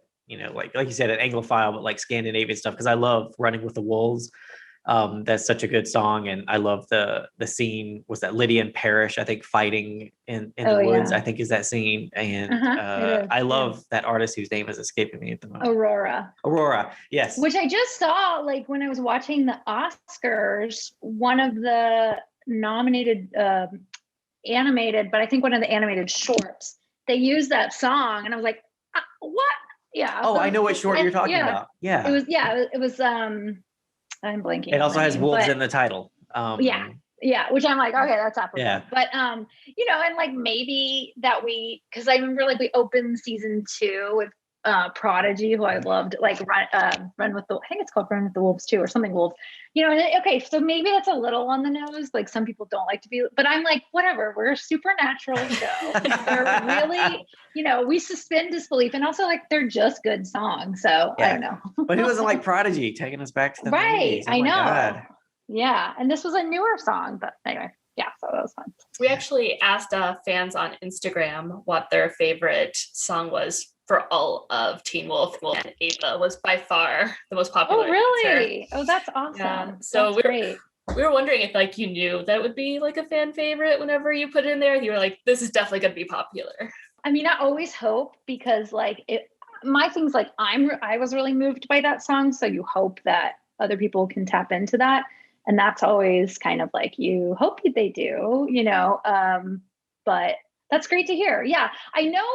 said, an Anglophile, but like Scandinavian stuff. Cause I love Running with the Wolves. That's such a good song. And I love the scene, was that Lydia and Parrish, I think, fighting in the woods, I think is that scene. And I love that artist whose name is escaping me at the moment. Aurora. Yes. Which I just saw, like when I was watching the Oscars, one of the nominated animated, but I think one of the animated shorts, they used that song. And I was like, what? Yeah. Oh, I know what short you're talking about. Yeah. It was, I'm blanking. It also has wolves in the title. Which I'm like, okay, that's apropos. Yeah. But and like maybe that because I remember like we opened season 2 with Prodigy, who I loved, like Run with the, I think it's called Run with the Wolves 2 or something wolves. Okay, so maybe that's a little on the nose. Like some people don't like to be, but I'm like, whatever. We're a supernatural show. They're really, we suspend disbelief, and also like they're just good songs. So I don't know. But it wasn't like Prodigy taking us back to the right. 90s. Oh I know. God. Yeah, and this was a newer song, but anyway. Yeah, so that was fun. We actually asked fans on Instagram what their favorite song was for all of Teen Wolf, and Ava was by far the most popular. Oh, really? answer. Oh, that's awesome. Yeah. So great. We were wondering if like you knew that would be like a fan favorite whenever you put it in there. You were like, this is definitely going to be popular. I always hope, because like my thing's like I was really moved by that song, so you hope that other people can tap into that. And that's always kind of like, you hope they do, but that's great to hear. Yeah. I know.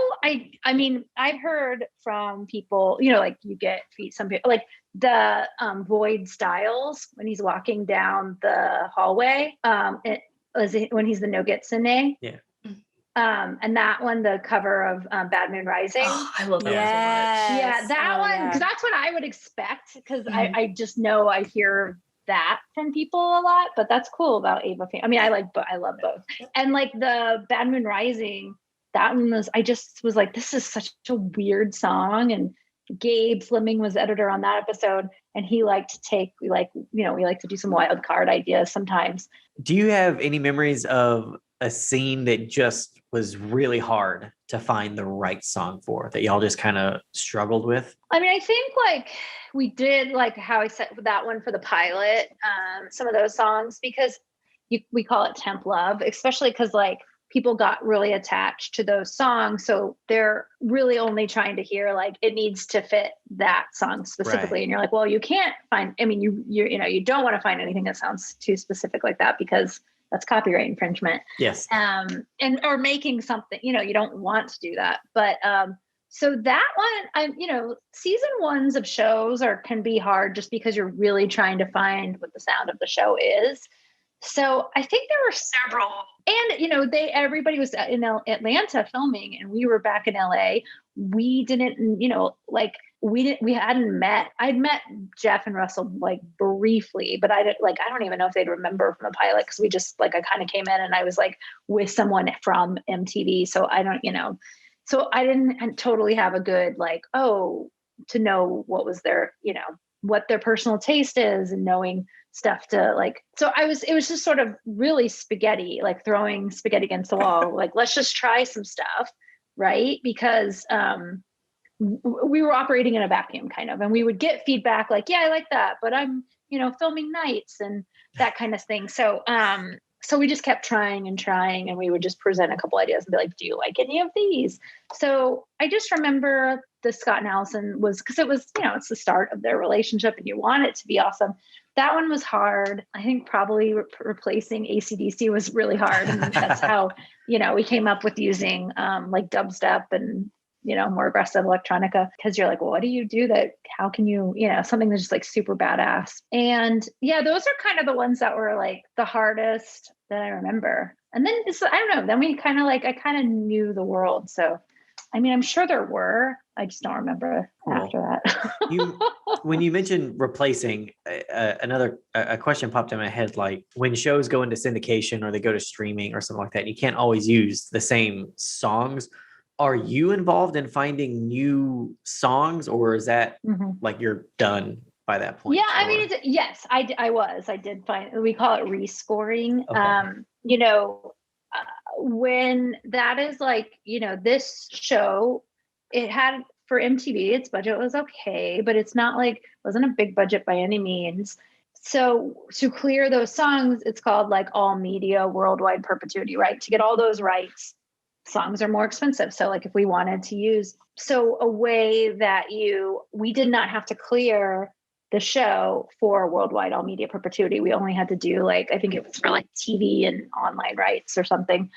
I've heard from people, like you get some people like the Void Styles when he's walking down the hallway. When he's the No Gitsune. Yeah. And that one, the cover of Bad Moon Rising. Oh, I love that so much. Yeah, that one, because that's what I would expect, because I just know I hear that from people a lot, but that's cool about Ava. I love both. And like the Bad Moon Rising, that one was, I just was like, this is such a weird song. And Gabe Fleming was editor on that episode, and he liked to take, we like to do some wild card ideas sometimes. Do you have any memories of a scene that just was really hard to find the right song for, that y'all just kind of struggled with? I mean, I think like we did, like how I said that one for the pilot, some of those songs, because we call it temp love, especially because like people got really attached to those songs. So they're really only trying to hear, like, it needs to fit that song specifically. Right. And you're like, well, you can't find, I mean, you don't want to find anything that sounds too specific like that, because that's copyright infringement. Yes. Or making something, you don't want to do that. But, so that one, season ones of shows can be hard just because you're really trying to find what the sound of the show is. So I think there were several, and everybody was in Atlanta filming, and we were back in LA. We didn't, we hadn't met. I'd met Jeff and Russell like briefly, but I don't even know if they'd remember from the pilot, because we just I kind of came in and I was like with someone from MTV, so I don't, so I didn't totally have a good to know what was their, what their personal taste is, and knowing stuff to so it was just sort of really spaghetti, like throwing spaghetti against the wall, like, let's just try some stuff. Right. Because, we were operating in a vacuum kind of, and we would get feedback like, yeah, I like that, but I'm, filming nights and that kind of thing. So, so we just kept trying, and we would just present a couple ideas and be like, do you like any of these? So I just remember the Scott and Allison was, because it was, it's the start of their relationship and you want it to be awesome. That one was hard. I think probably replacing AC/DC was really hard. And that's how, we came up with using like dubstep and, more aggressive electronica, because you're like, well, what do you do how can you, something that's just like super badass. And yeah, those are kind of the ones that were like the hardest that I remember. And then I don't know, then we kind of I kind of knew the world. So, I mean, I'm sure there were, I just don't remember after that. When you mentioned replacing, a question popped in my head, like when shows go into syndication or they go to streaming or something like that, you can't always use the same songs. Are you involved in finding new songs, or is that like you're done by that point? Yeah, I mean, yes, I was. I did find, we call it rescoring. Okay. When that is this show, it had, for MTV, its budget was okay, but it's not wasn't a big budget by any means. So to clear those songs, it's called all media worldwide perpetuity, right? To get all those rights, songs are more expensive. So if we wanted to use, a way that we did not have to clear the show for worldwide all media perpetuity. We only had to do I think it was for TV and online rights or something.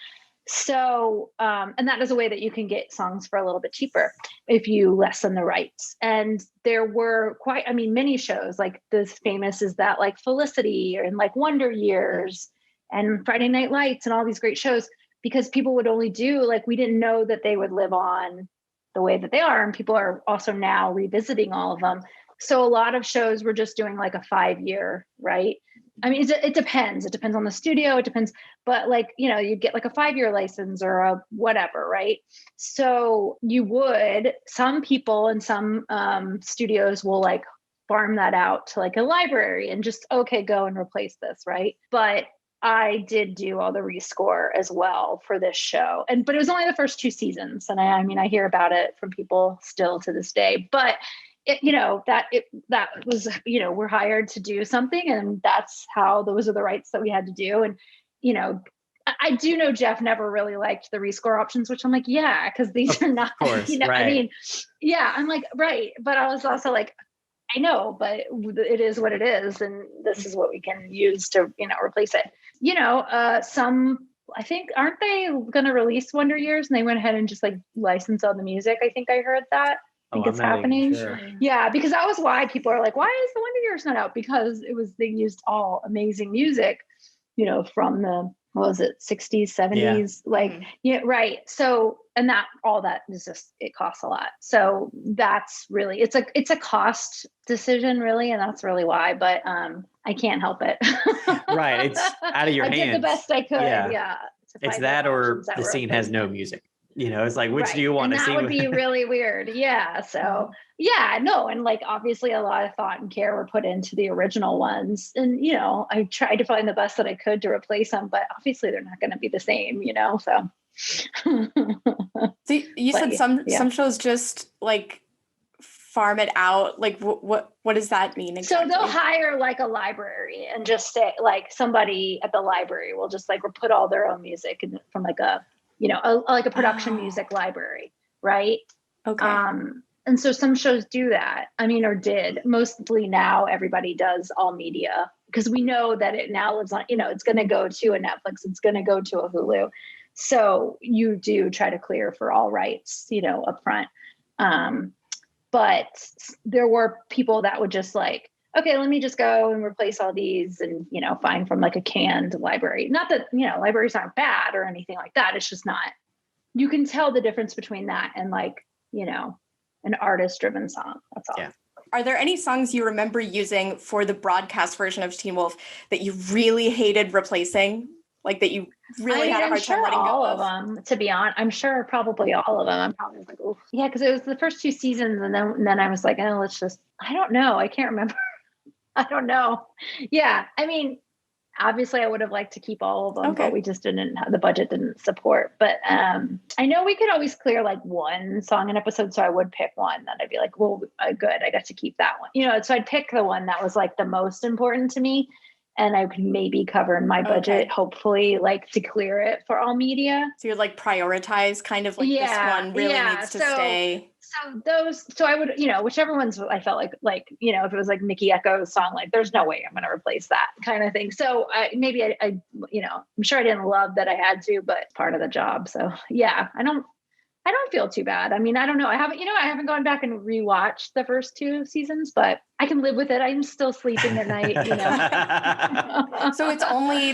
So, and that is a way that you can get songs for a little bit cheaper if you lessen the rights. And there were many shows, this famous is that Felicity and Wonder Years and Friday Night Lights and all these great shows, because people would only do, we didn't know that they would live on the way that they are. And people are also now revisiting all of them. So a lot of shows were just doing a 5-year, right? I mean, it depends. It depends on the studio. It depends. But you get a 5-year license or a whatever, right? So some people and some studios will farm that out to a library and just, okay, go and replace this, right? But I did do all the rescore as well for this show. But it was only the first 2 seasons. And I hear about it from people still to this day. But that was, we're hired to do something, and that's how those are the rights that we had to do. And, I do know Jeff never really liked the rescore options, which I'm yeah, because these are not, course, right. I mean, yeah, I'm right. But I was also I know, but it is what it is. And this is what we can use to, replace it. I think, aren't they going to release Wonder Years? And they went ahead and just license all the music. I think I heard that. I think it's happening. Sure. Yeah, because that was why people are why is the Wonder Years not out? Because they used all amazing music, from the, what was it, 60s, 70s, yeah, right. So, and all that is just, it costs a lot. So that's really, it's a cost decision really. And that's really why, but I can't help it. Right. It's out of your hands. I did the best I could. Yeah. It's that, or the scene has no music. It's like, which do you want to see? That would be really weird. Yeah. So yeah, no. And like, obviously a lot of thought and care were put into the original ones. And, I tried to find the best that I could to replace them, but obviously they're not going to be the same, so. So you said some shows just like farm it out. Like what does that mean exactly? So they'll hire like a library and just say like somebody at the library will just like put all their own music from like a like a production music library, right? Okay. And so some shows do that. Or did. Mostly now everybody does all media because we know that it now lives on, it's going to go to a Netflix, it's going to go to a Hulu. So you do try to clear for all rights, up front. But there were people that would just like, okay, let me just go and replace all these and, find from like a canned library. Not that, libraries aren't bad or anything like that. It's just not, you can tell the difference between that and like, an artist driven song. That's all. Yeah. Are there any songs you remember using for the broadcast version of Teen Wolf that you really hated replacing? Like that you really had a hard time letting go all of? Of them, to be honest. I'm sure probably all of them. I'm probably like, oh yeah, because it was the first 2 seasons, and then I was like, oh, let's just. I don't know. I can't remember. I don't know. Yeah, obviously, I would have liked to keep all of them, but we just didn't have the budget didn't support. But I know we could always clear like one song an episode, so I would pick one that I'd be like, well, good, I got to keep that one. So I'd pick the one that was like the most important to me. And I could maybe cover in my budget, hopefully, like to clear it for all media. So you're like prioritize kind of like this one really needs to stay. So I would, whichever ones I felt like, if it was like Mickey Echo's song, like there's no way I'm going to replace that kind of thing. So I'm sure I didn't love that I had to, but part of the job. So yeah, I don't feel too bad. I don't know. I haven't gone back and rewatched the first 2 seasons, but I can live with it. I'm still sleeping at night, So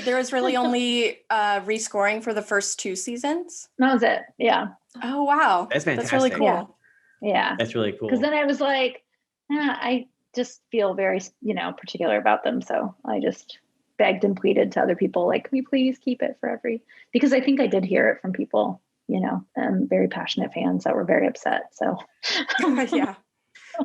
there was really only rescoring for the first 2 seasons? That was it. Yeah. Oh, wow. That's fantastic. That's really cool. Yeah. That's really cool. Because then I was like, I just feel very, particular about them. So I just begged and pleaded to other people, like, can we please keep it for because I think I did hear it from people, very passionate fans that were very upset. So yeah.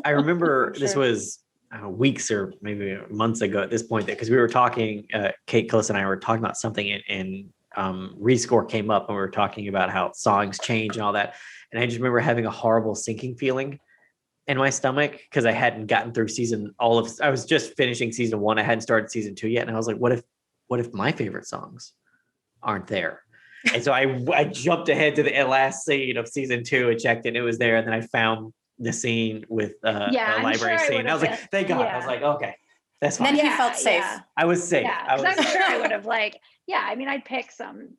I remember this was weeks or maybe months ago at this point, because we were talking, Kate, Kalissa, and I were talking about something, and rescore came up, and we were talking about how songs change and all that. And I just remember having a horrible sinking feeling in my stomach because I hadn't gotten through I was just finishing season 1. I hadn't started season 2 yet. And I was like, what if my favorite songs aren't there? And so I jumped ahead to the last scene of season 2 and checked it. And it was there. And then I found the scene with the library scene. I was like, thank God. I was like, okay, that's fine. And then he felt safe. Yeah. I was safe. Yeah, I'm sure I would have I'd pick some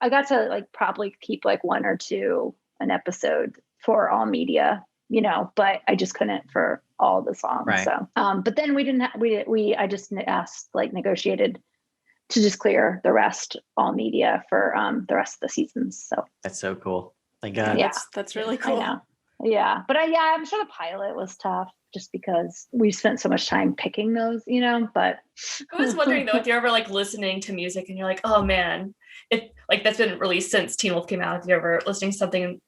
I got to like probably keep like 1 or 2 an episode for all media, but I just couldn't for all the songs. Right. So, but then I just negotiated to just clear the rest all media for the rest of the seasons. So that's so cool. Thank God. Yeah. That's really cool. I know. Yeah. But I'm sure the pilot was tough just because we spent so much time picking those, but I was wondering though, if you're ever like listening to music and you're like, oh man, if like that's been released since Teen Wolf came out, if you're ever listening to something and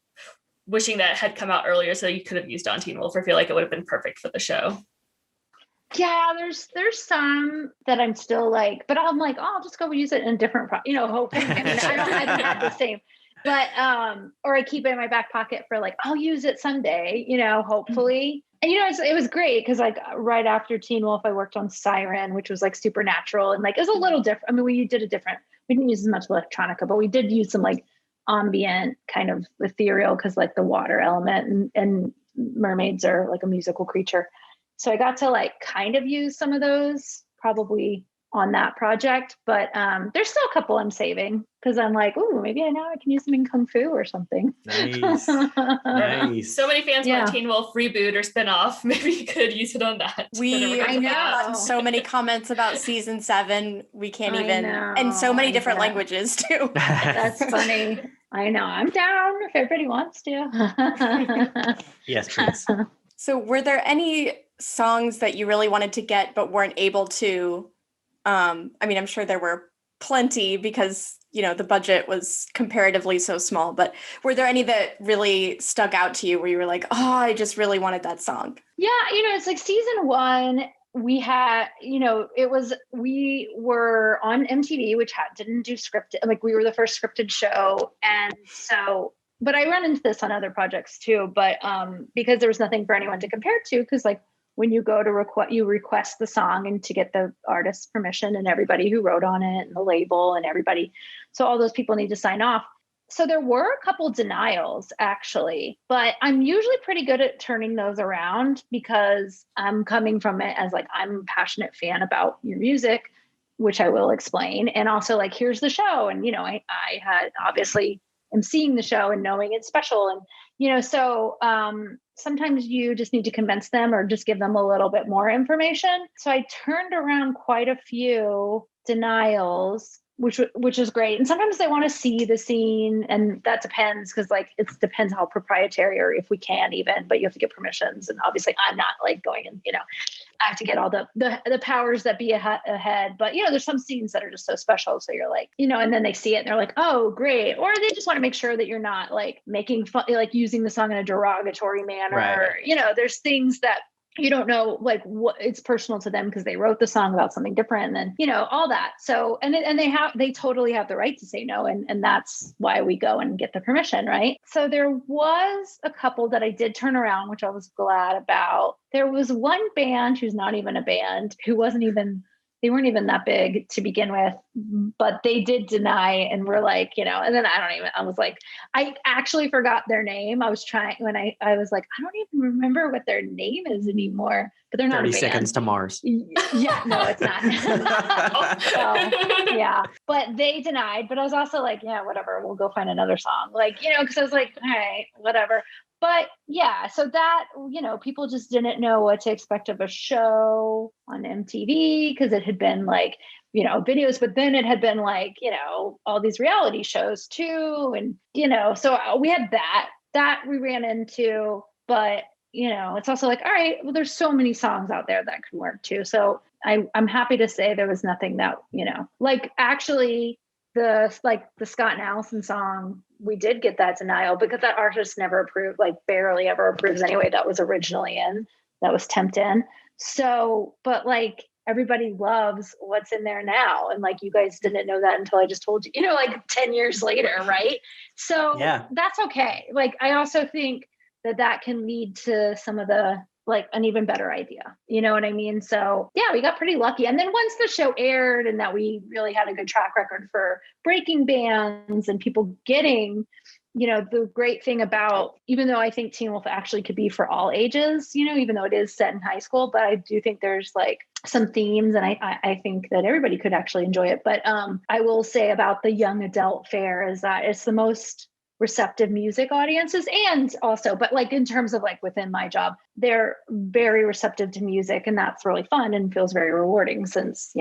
wishing that had come out earlier so you could have used on Teen Wolf, or feel like it would have been perfect for the show? Yeah, there's some that I'm still like, but I'm like, I'll just go use it in a different, hoping. I don't have the same, but or I keep it in my back pocket for like, I'll use it someday, hopefully. And it was great because like right after Teen Wolf, I worked on Siren, which was like supernatural, and like it was a little different. We didn't use as much electronica, but we did use some like ambient kind of ethereal because like the water element and mermaids are like a musical creature. So I got to like kind of use some of those probably on that project, but there's still a couple I'm saving because I'm like, oh, maybe I can use them in Kung Fu or something. Nice. Nice. So many fans want Teen Wolf reboot or spinoff. Maybe you could use it on that. I know so many comments about season 7. We can't even, and so many different languages too. That's funny. I know. I'm down if everybody wants to. Yes, please. So were there any songs that you really wanted to get but weren't able to? I'm sure there were plenty because, the budget was comparatively so small, but were there any that really stuck out to you where you were like, oh, I just really wanted that song? Yeah, it's like season 1, we had, we were on MTV, which didn't do scripted, like we were the first scripted show. And so, but I run into this on other projects too, but because there was nothing for anyone to compare to, because like when you go to request the song and to get the artist's permission and everybody who wrote on it and the label and everybody. So all those people need to sign off. So there were a couple denials actually, but I'm usually pretty good at turning those around because I'm coming from it as like, I'm a passionate fan about your music, which I will explain. And also like, here's the show. And, I had obviously am seeing the show and knowing it's special. And, so sometimes you just need to convince them or just give them a little bit more information. So I turned around quite a few denials, which is great. And sometimes they want to see the scene, and that depends because like it depends how proprietary or if we can even, but you have to get permissions. And obviously I'm not like going and, I have to get all the powers that be ahead. But, there's some scenes that are just so special. So you're like, and then they see it and they're like, oh, great. Or they just want to make sure that you're not like making fun, like using the song in a derogatory manner. Right. There's things that you don't know, like what it's personal to them because they wrote the song about something different and then, all that. So, and they totally have the right to say no. And that's why we go and get the permission. Right. So there was a couple that I did turn around, which I was glad about. There was one band who's not even a band who they weren't even that big to begin with, but they did deny and were like, and then I was like, I actually forgot their name. I was trying when I was like, I don't even remember what their name is anymore, but they're not 30 a band. Seconds to Mars. Yeah, no, it's not. So, yeah, but they denied, but I was also like, yeah, whatever, we'll go find another song. Like, because I was like, all right, whatever. But yeah, so that, people just didn't know what to expect of a show on MTV because it had been like, videos, but then it had been like, all these reality shows too. And, so we had that we ran into, but, it's also like, all right, well, there's so many songs out there that could work too. So I'm happy to say there was nothing that, like actually the Scott and Allison song, we did get that denial because that artist never approved, like barely ever approves anyway. That was originally that was temped in. So, but like everybody loves what's in there now. And like, you guys didn't know that until I just told you, like 10 years later. Right. So yeah, that's okay. Like, I also think that can lead to some of the, like an even better idea. You know what I mean? So yeah, we got pretty lucky. And then once the show aired and that we really had a good track record for breaking bans and people getting, the great thing about, even though I think Teen Wolf actually could be for all ages, even though it is set in high school, but I do think there's like some themes and I think that everybody could actually enjoy it. But I will say about the young adult fare is that it's the most receptive music audiences, and also, but like in terms of like within my job, they're very receptive to music, and that's really fun and feels very rewarding since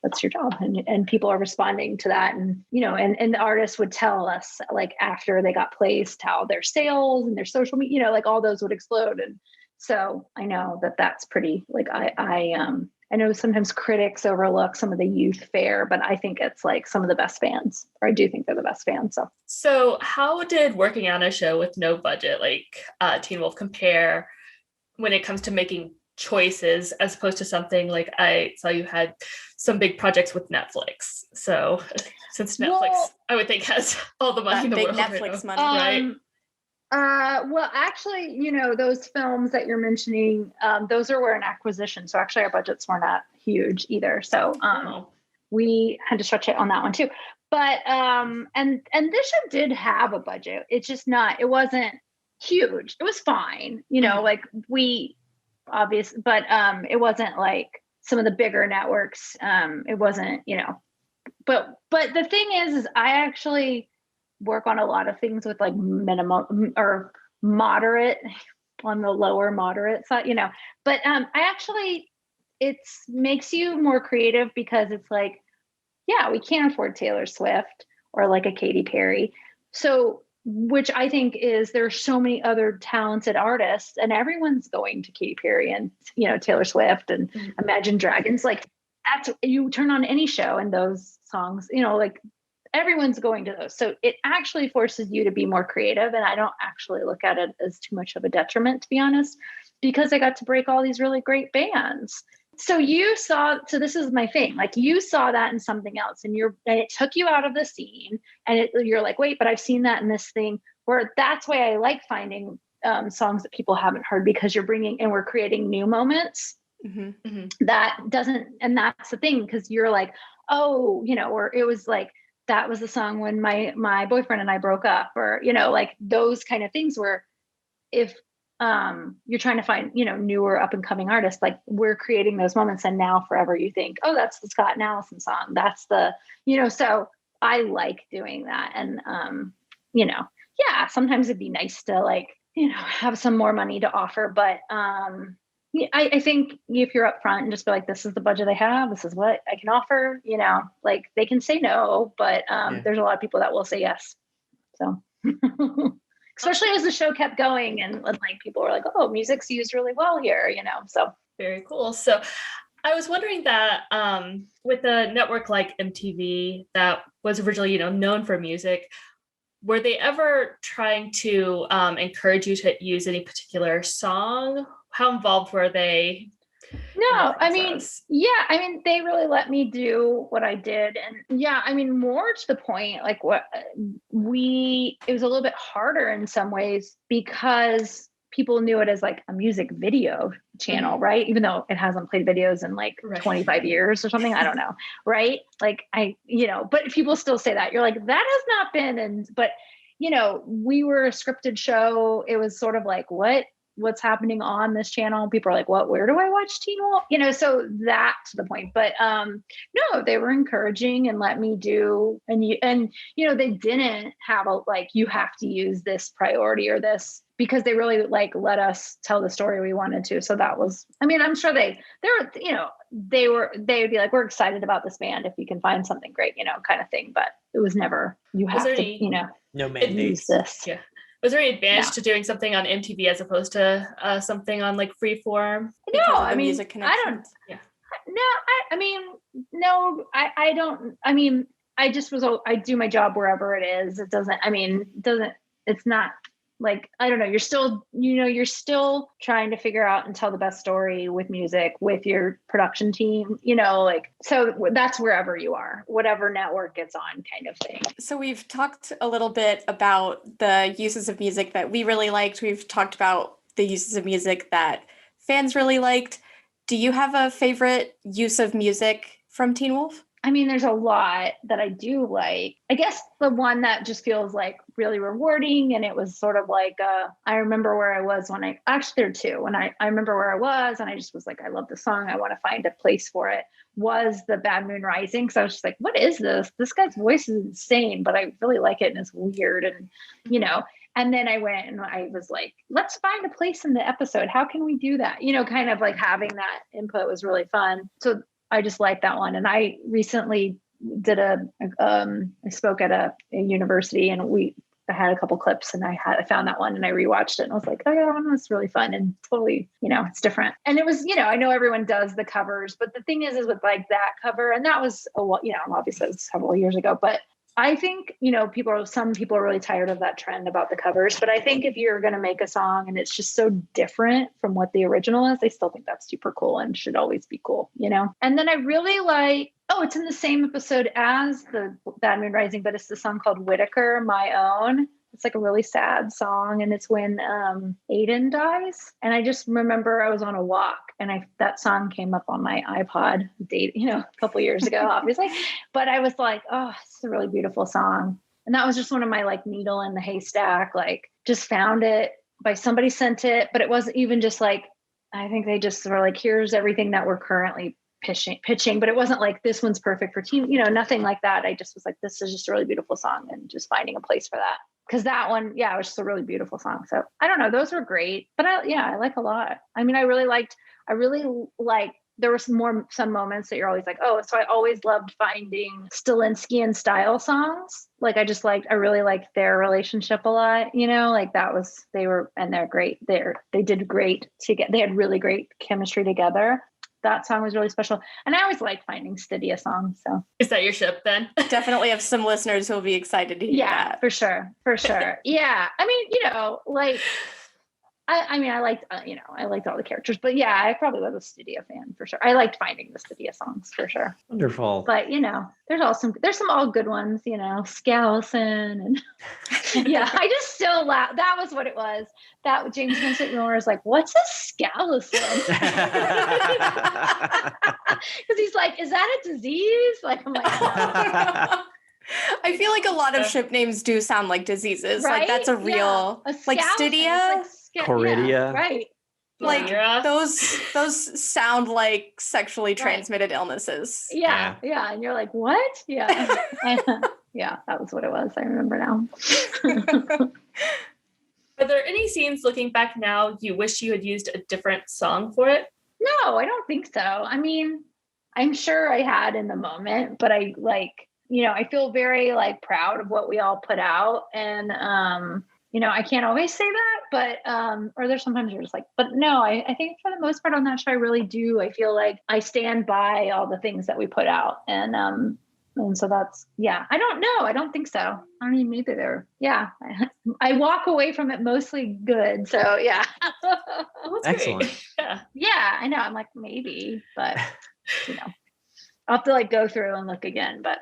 that's your job, and people are responding to that, and and the artists would tell us like after they got placed how their sales and their social media, like all those would explode. And so I know that's pretty, like I know sometimes critics overlook some of the youth fare, but I think it's like some of the best bands, or I do think they're the best bands. So how did working on a show with no budget like Teen Wolf compare when it comes to making choices as opposed to something like I saw you had some big projects with Netflix? So since Netflix, I would think has all the money in the world. Netflix money, right? Well, actually, those films that you're mentioning, those were an acquisition. So actually our budgets were not huge either. So we had to stretch it on that one too. But and this show did have a budget. It's just it wasn't huge. It was fine, like we obvious, but it wasn't like some of the bigger networks. It wasn't, but the thing is I actually work on a lot of things with like minimum or moderate, on the lower moderate side, but I actually, it makes you more creative because it's like, yeah, we can't afford Taylor Swift or like a Katy Perry. So, which I think is there's so many other talented artists and everyone's going to Katy Perry and, Taylor Swift and Imagine Dragons. Like that's, you turn on any show and those songs, like everyone's going to those. So it actually forces you to be more creative. And I don't actually look at it as too much of a detriment, to be honest, because I got to break all these really great bands. So so this is my thing. Like you saw that in something else and it took you out of the scene and you're like, wait, but I've seen that in this thing, where that's why I like finding songs that people haven't heard, because you're bringing and we're creating new moments. Mm-hmm. Mm-hmm. That doesn't, and that's the thing, because you're like, oh, or it was like, that was the song when my boyfriend and I broke up, or, like those kind of things where if you're trying to find, newer up and coming artists, like we're creating those moments. And now forever you think, oh, that's the Scott and Allison song. That's the, so I like doing that. And, yeah, sometimes it'd be nice to like, have some more money to offer. But I think if you're upfront and just be like, this is the budget I have, this is what I can offer, like they can say no, but there's a lot of people that will say yes. So especially as the show kept going and like people were like, oh, music's used really well here, so. Very cool. So I was wondering that with a network like MTV that was originally, known for music, were they ever trying to encourage you to use any particular song? How involved were they? No, they really let me do what I did. And more to the point, like it was a little bit harder in some ways because people knew it as like a music video channel, right? Even though it hasn't played videos in like 25 years or something, I don't know. Right. Like but people still say that. You're like, that has not been, but we were a scripted show. It was sort of like, what's happening on this channel? People are like, where do I watch Teen Wolf? So that to the point. But no, they were encouraging and let me do, and they didn't have you have to use this priority or this, because they really let us tell the story we wanted to. So that was, I'm sure they'd be like, we're excited about this band if you can find something great, kind of thing. But it was never, you have to, no mandates. This. Yeah. Was there any advantage to doing something on MTV as opposed to something on like Freeform? No, music connections. I don't. I don't. I just I do my job wherever it is. It doesn't. It's not like, I don't know. You're still, you're still trying to figure out and tell the best story with music with your production team. So that's wherever you are, whatever network it's on, kind of thing. So we've talked a little bit about the uses of music that we really liked. We've talked about the uses of music that fans really liked. Do you have a favorite use of music from Teen Wolf? There's a lot that I do like. I guess the one that just feels like really rewarding, and it was sort of like, I remember where I was there are two. When I remember where I was and I just was like, I love the song, I want to find a place for it, was the Bad Moon Rising. So I was just like, what is this? This guy's voice is insane, but I really like it and it's weird. And, and then I went and I was like, let's find a place in the episode. How can we do that? Kind of like having that input was really fun. So I just like that one. And I recently did I spoke at a university, and I had a couple clips, and I found that one and I rewatched it and I was like, oh yeah, that one was really fun and totally, it's different. And it was, I know everyone does the covers, but the thing is with like that cover, and that was obviously it was several years ago, but I think, some people are really tired of that trend about the covers, but I think if you're going to make a song and it's just so different from what the original is, I still think that's super cool and should always be cool, And then I really like, it's in the same episode as the Bad Moon Rising, but it's the song called Whitaker, My Own. It's like a really sad song, and it's when Aiden dies. And I just remember I was on a walk, and that song came up on my iPod a couple years ago, obviously. But I was like, oh, it's a really beautiful song. And that was just one of my like needle in the haystack, like just found it somebody sent it, but it wasn't even just like, I think they just were like, here's everything that we're currently pitching, but it wasn't like this one's perfect for team, nothing like that. I just was like, this is just a really beautiful song, and just finding a place for that. Because that one, it was just a really beautiful song. So I don't know, those were great, but I like a lot. I really liked, there were some moments that you're always like, oh, so I always loved finding Stilinski and Style songs. Like I really liked their relationship a lot, they're great. They did great together. They had really great chemistry together. that song was really special. And I always like finding Stydia songs. So Is that your ship then? Definitely have some listeners who will be excited to hear that. for sure. Yeah. I mean, like, I mean, I liked, I liked all the characters, but yeah, I probably was a Stydia fan for sure. I liked finding the Stydia songs for sure. Wonderful. But there's some all good ones, Scallison and yeah, I just still laugh. That was what it was. That James Vincent Miller is like, what's a Scallison? Because he's like, is that a disease? Like, I'm like, oh. I feel like a lot of ship names do sound like diseases. Right? Like that's a real, like Stydia, Choridia. Yeah, right. like Yeah. those sound like sexually transmitted illnesses. Yeah. And you're like, what? Yeah. Yeah, that was what it was. I remember now. Are there any scenes looking back now you wish you had used a different song for it? No, I don't think so. I mean, I'm sure I had in the moment, but I I feel very proud of what we all put out. And, I can't always say that, but, or there's sometimes you're just like, but no, I think for the most part on that show, I really do. I feel like I stand by all the things that we put out. And so that's, yeah, I don't know. I don't think so. I don't mean, maybe they're, yeah, I walk away from it mostly good. So yeah. Excellent. Yeah, I know. I'm like, maybe, but I'll have to go through and look again, but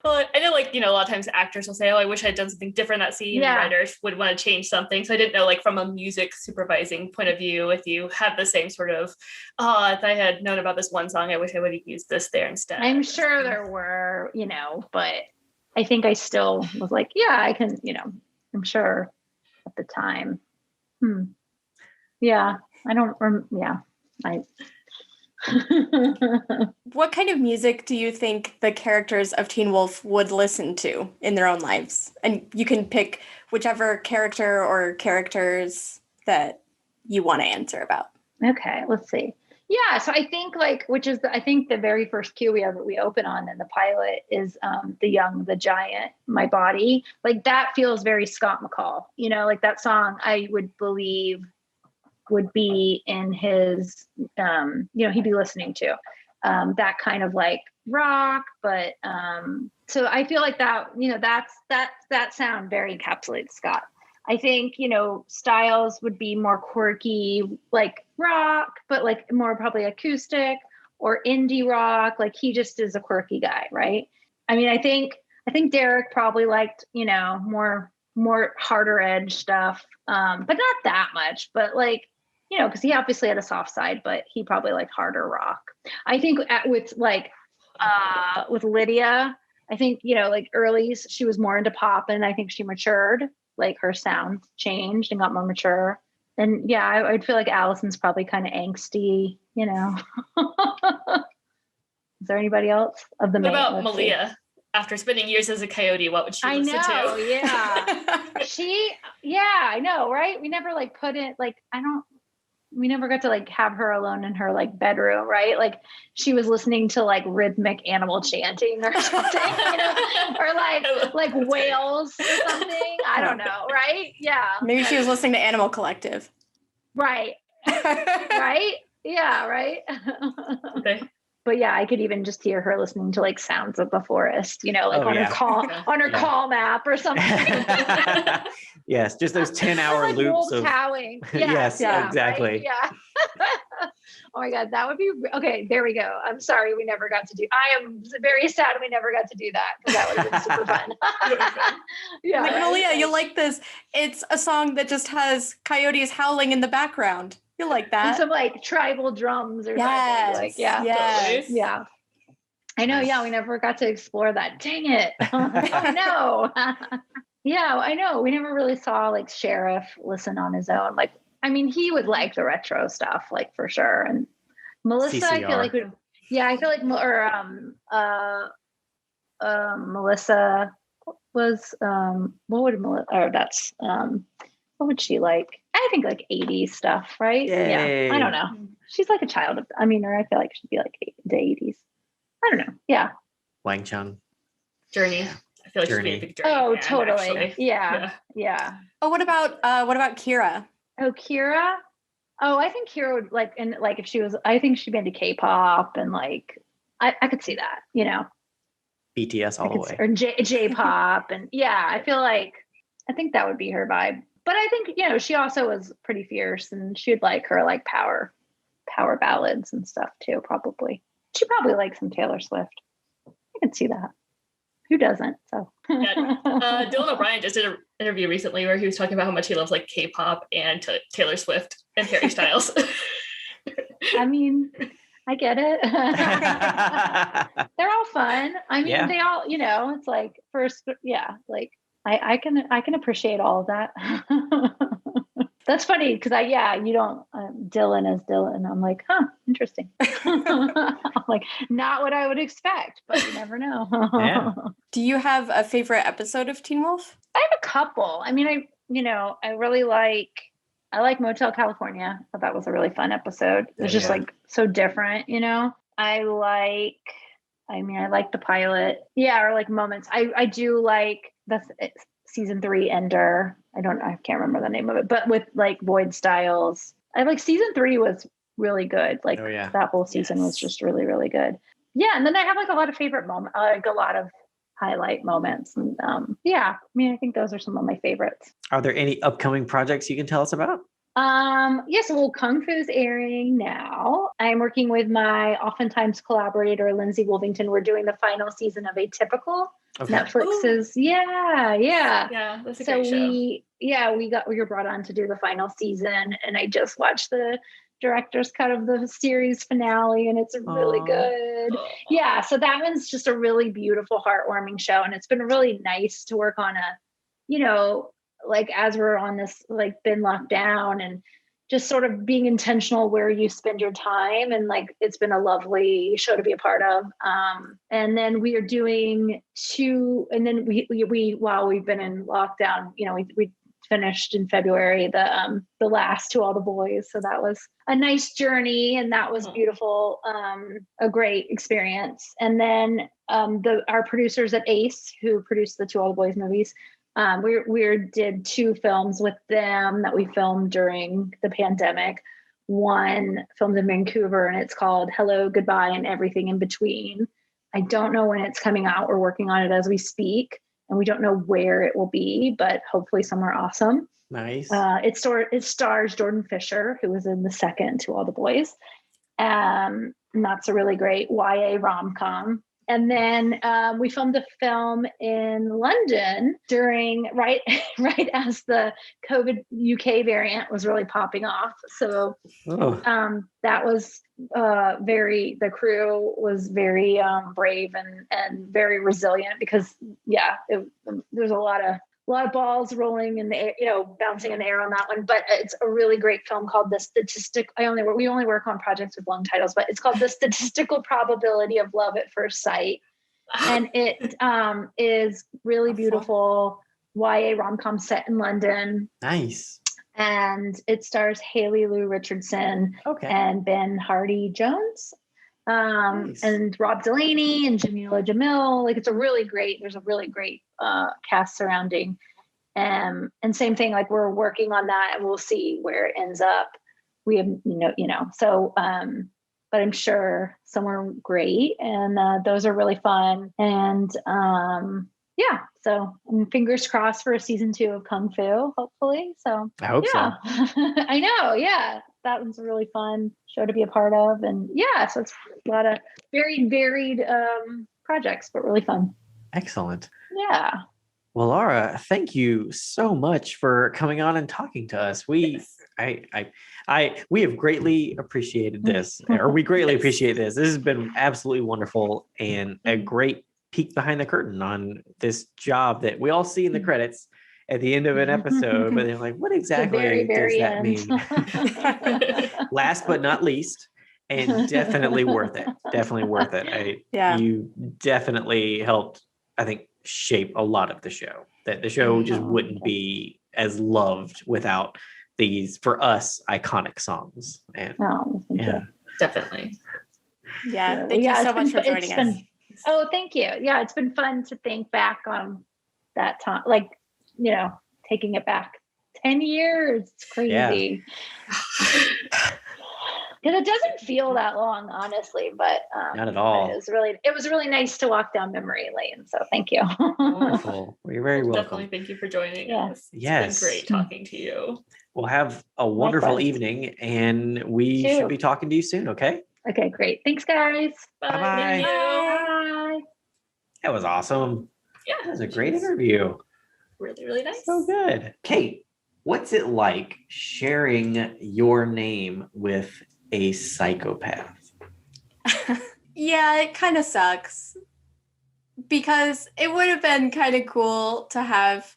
Well, I know a lot of times actors will say, oh, I wish I'd done something different that scene. Yeah. And writers would want to change something. So I didn't know from a music supervising point of view, if you had the same sort of, if I had known about this one song, I wish I would have used this there instead. I'm sure there were, but I think I still was like, yeah, I can, I'm sure at the time. Yeah, I don't, What kind of music do you think the characters of Teen Wolf would listen to in their own lives? And you can pick whichever character or characters that you want to answer about. Okay, let's see. Yeah, so I think which is I think the very first cue we open on in the pilot is The Young, the Giant, My Body. That feels very Scott McCall, that song I would believe would be in his, he'd be listening to that kind of rock. But so I feel like that, that sound very encapsulates Scott. I think, Styles would be more quirky, rock, but more probably acoustic or indie rock. He just is a quirky guy, right? I mean, I think Derek probably liked, more harder edge stuff, but not that much, but because he obviously had a soft side, but he probably liked harder rock. I think with Lydia, I think, early, she was more into pop, and I think she matured, her sound changed and got more mature. And yeah, I'd feel like Allison's probably kind of angsty, Is there anybody else of the What about Malia? After spending years as a coyote, what would she listen to? Yeah. I know, right? We never put it, we never got to have her alone in her bedroom, right? She was listening to rhythmic animal chanting or something, or whales or something. I don't know, right? Yeah. Maybe she was listening to Animal Collective. Right. Right? Yeah, right. Okay. But yeah, I could even just hear her listening to sounds of the forest, her Calm app or something. Yes, just those 10-hour loops wolves of howling. yes, exactly. Right? Yeah. Oh my God, that would be okay. There we go. I'm sorry we never got to do. I am very sad we never got to do that because that would have been super fun. Yeah, Malia, you'll like this. It's a song that just has coyotes howling in the background. You'll like that. And some tribal drums or something. Yes. Totally. Yeah. I know. Yeah, we never got to explore that. Dang it. Oh, no. Yeah, I know. We never really saw Sheriff listen on his own. He would like the retro stuff, for sure. And Melissa, CCR. I feel Melissa was what would she like? I think 80s stuff, right? Yay. Yeah. I don't know. She's a child of, or I feel like she'd be the 80s. I don't know. Yeah. Wang Chung. Journey. I feel like Journey. she'd be a big Journey. Oh, fan, totally. actually. Yeah. Oh, what about Kira? Oh, Kira. Oh, I think Kira would like, and like if she was, I think she'd be into K-pop and like, I could see that, you know, BTS all the way. or J-pop. And yeah, I think that would be her vibe. But I think, you know, she also was pretty fierce and she'd like her like power ballads and stuff too, probably. She probably likes some Taylor Swift. I can see that. Who doesn't? So Yeah. Dylan O'Brien just did an interview recently where he was talking about how much he loves like K-pop and Taylor Swift and Harry Styles. I mean, I get it. They're all fun. I mean, they all, you know, it's like first, yeah, like I can appreciate all of that. That's funny because you don't, Dylan is Dylan. I'm like, huh, interesting. I'm like, not what I would expect, but you never know. Yeah. Do you have a favorite episode of Teen Wolf? I have a couple. I mean, I really I like Motel California. I thought that was a really fun episode. It was just like so different, you know. I like the pilot. Yeah, or like moments. I do like it's season 3 Ender. I can't remember the name of it, but with like Boyd Styles. I like season 3 was really good. Like that whole season was just really, really good. Yeah. And then I have like a lot of favorite moments, like a lot of highlight moments. And I mean, I think those are some of my favorites. Are there any upcoming projects you can tell us about? Well, Kung Fu's airing now. I'm working with my oftentimes collaborator, Lindsay Wolvington. We're doing the final season of Atypical. Okay. Netflix's, yeah. That's a great show. We were brought on to do the final season, and I just watched the director's cut of the series finale, and it's really good. Yeah, so that one's just a really beautiful, heartwarming show, and it's been really nice to work on like as we're on this, like been locked down and just sort of being intentional where you spend your time. And like, it's been a lovely show to be a part of. And then we are doing we while we've been in lockdown, you know, we finished in February, the last To All the Boys. So that was a nice journey and that was beautiful. A great experience. And then our producers at Ace, who produced the To All the Boys movies, we did 2 films with them that we filmed during the pandemic. One filmed in Vancouver and it's called Hello, Goodbye, and Everything in Between. I don't know when it's coming out. We're working on it as we speak and we don't know where it will be, but hopefully somewhere awesome. Nice. It stars Jordan Fisher, who was in the second To All the Boys. And that's a really great YA rom-com. And then we filmed a film in London during right as the COVID UK variant was really popping off. So that was the crew was very brave and very resilient because there's a lot of balls rolling in the air, you know, bouncing in the air on that one. But it's a really great film called The Statistic. We only work on projects with long titles, but it's called The Statistical Probability of Love at First Sight. And it is really beautiful YA rom-com set in London. Nice. And it stars Haley Lou Richardson and Ben Hardy-Jones. Nice. And Rob Delaney and Jamila Jamil. Like there's a really great cast surrounding. And same thing, like we're working on that and we'll see where it ends up. We have, so, but I'm sure somewhere great. And those are really fun. And so fingers crossed for a season 2 of Kung Fu, hopefully. So I hope so. I know. Yeah. That was a really fun show to be a part of. And so it's a lot of very varied projects, but really fun. Excellent. Yeah. Well, Laura, thank you so much for coming on and talking to us. We have greatly appreciated this, or we greatly appreciate this. This has been absolutely wonderful and a great peek behind the curtain on this job that we all see in the credits at the end of an episode, but they're like, what exactly does that mean? Last but not least, and definitely worth it. Definitely worth it. You definitely helped, I think, shape a lot of the show. That the show just wouldn't be as loved without these, for us, iconic songs. And definitely. Yeah, thank you so much for joining us. Oh, thank you. Yeah, it's been fun to think back on that time, like, taking it back 10 years. It's crazy. Because it doesn't feel that long, honestly, but Not at all. It was really nice to walk down memory lane. So thank you. Wonderful. Well, you're very welcome. Definitely thank you for joining Yeah. us. It's Yes. been great talking to you. We'll have a wonderful Likewise. evening, and we You too. should be talking to you soon, okay? Okay, great. Thanks, guys. Bye. Bye-bye. Thank you. Bye. That was awesome. Yeah. That was a great interview. Really, really nice. So good. Kate, what's it like sharing your name with a psychopath? Yeah, it kind of sucks because it would have been kind of cool to have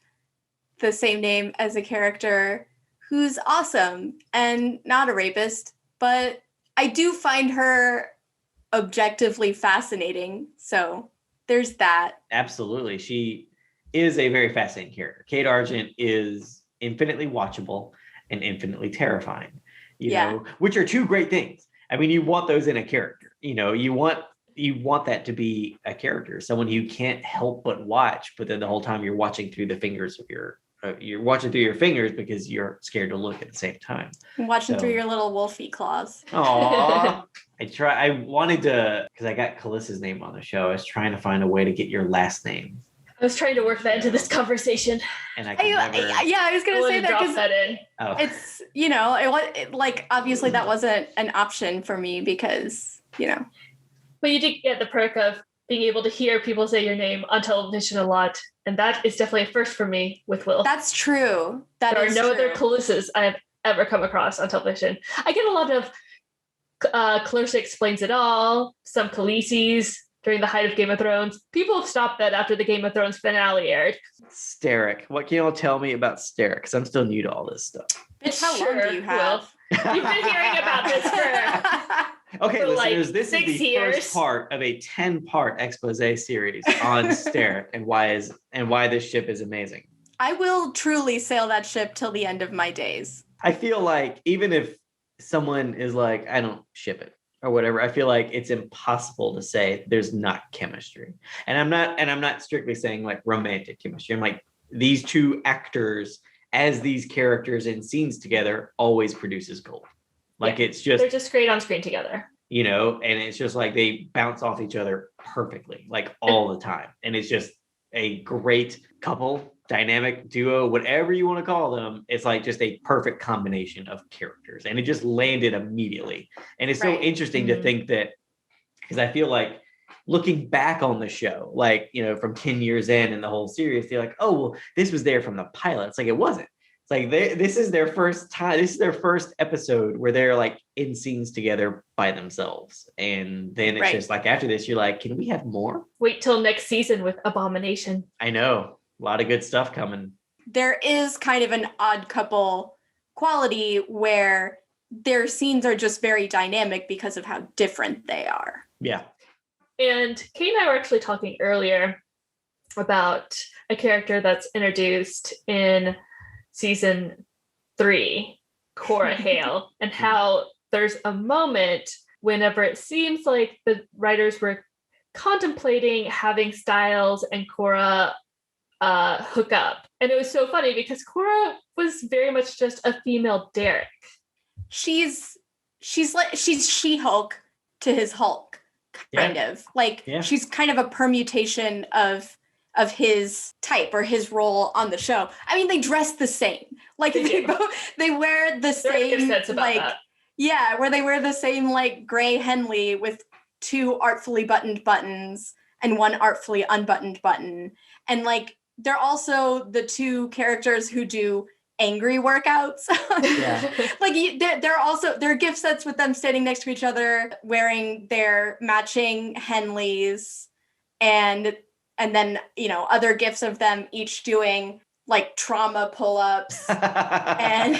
the same name as a character who's awesome and not a rapist, but I do find her objectively fascinating. So there's that. Absolutely. She is a very fascinating character. Kate Argent is infinitely watchable and infinitely terrifying, you know, which are two great things. I mean, you want those in a character, you know, you want that to be a character, someone you can't help but watch, but then the whole time you're watching through the fingers of you're watching through your fingers because you're scared to look at the same time. Watching through your little wolfie claws. Aww. I wanted to, because I got Kalissa's name on the show. I was trying to find a way to get your last name. I was trying to work that into this conversation. And I could never. Yeah, I was going to say that drop because that in. Oh. it's, you know, like obviously that wasn't an option for me because, you know. But you did get the perk of being able to hear people say your name on television a lot. And that is definitely a first for me with Will. That's true. There are no other Kalissas I have ever come across on television. I get a lot of Clarissa Explains It All, some Khaleesi's during the height of Game of Thrones. People have stopped that after the Game of Thrones finale aired. Steric. What can you all tell me about Steric? Because I'm still new to all this stuff. Bitch, how long do you have? Will. You've been hearing about this for Okay, for listeners, like this is 6 the years. first part of a 10-part expose series on Steric and why this ship is amazing. I will truly sail that ship till the end of my days. I feel like even if someone is like, I don't ship it or whatever, I feel like it's impossible to say there's not chemistry. And I'm not strictly saying like romantic chemistry. I'm like, these two actors as these characters in scenes together always produces gold. Like Yeah, it's just, they're just great on screen together. you know, and it's just like they bounce off each other perfectly, like all the time. And it's just a great couple, dynamic duo, whatever you want to call them. It's like just a perfect combination of characters. And it just landed immediately. And it's so interesting to think that, because I feel like looking back on the show, like, you know, from 10 years in and the whole series, they're like, oh, well, this was there from the pilot. It's like, it wasn't. It's like this is their first time. This is their first episode where they're like in scenes together by themselves. And then it's just like after this, you're like, can we have more? Wait till next season with Abomination. I know. A lot of good stuff coming. There is kind of an odd couple quality where their scenes are just very dynamic because of how different they are. Yeah. And Kate and I were actually talking earlier about a character that's introduced in season 3, Cora Hale, and how there's a moment whenever it seems like the writers were contemplating having Stiles and Cora hook up. And it was so funny because Cora was very much just a female Derek. She's She-Hulk to his Hulk, kind of. Like she's kind of a permutation of his type or his role on the show. I mean, they dress the same. Like they wear the same like where they wear the same like gray Henley with 2 artfully buttoned buttons and 1 artfully unbuttoned button. And like they're also the 2 characters who do angry workouts. Like they're gift sets with them standing next to each other wearing their matching Henleys and then, you know, other gifts of them each doing like trauma pull-ups. And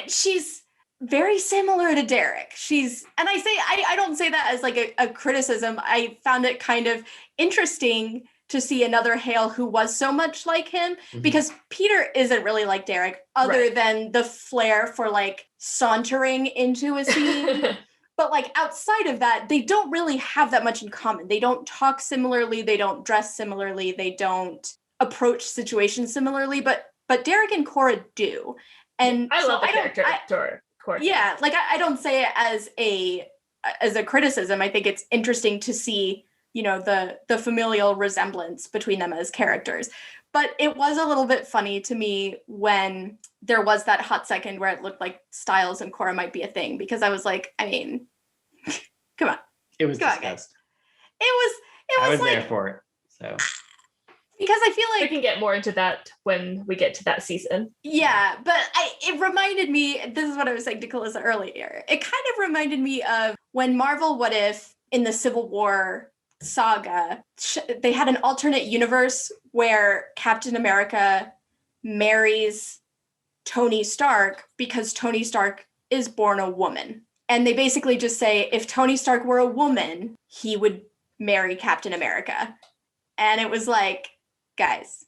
she's very similar to Derek. I don't say that as like a criticism. I found it kind of interesting to see another Hale who was so much like him, because Peter isn't really like Derek other than the flair for like sauntering into a scene. But like outside of that, they don't really have that much in common. They don't talk similarly. They don't dress similarly. They don't approach situations similarly. But but Derek and Cora do. And I so love the character Cora. Yeah, like I don't say it as a criticism. I think it's interesting to see, you know, the familial resemblance between them as characters. But it was a little bit funny to me when there was that hot second where it looked like Styles and Cora might be a thing, because I was like, I mean, come on. It was Come on, discussed. It was I was like, there for it. So because I feel We like, can get more into that when we get to that season. yeah, but it reminded me, this is what I was saying to Kalissa earlier. It kind of reminded me of when Marvel What If in the Civil War saga, they had an alternate universe where Captain America marries Tony Stark because Tony Stark is born a woman. And they basically just say, if Tony Stark were a woman, he would marry Captain America. And it was like, guys,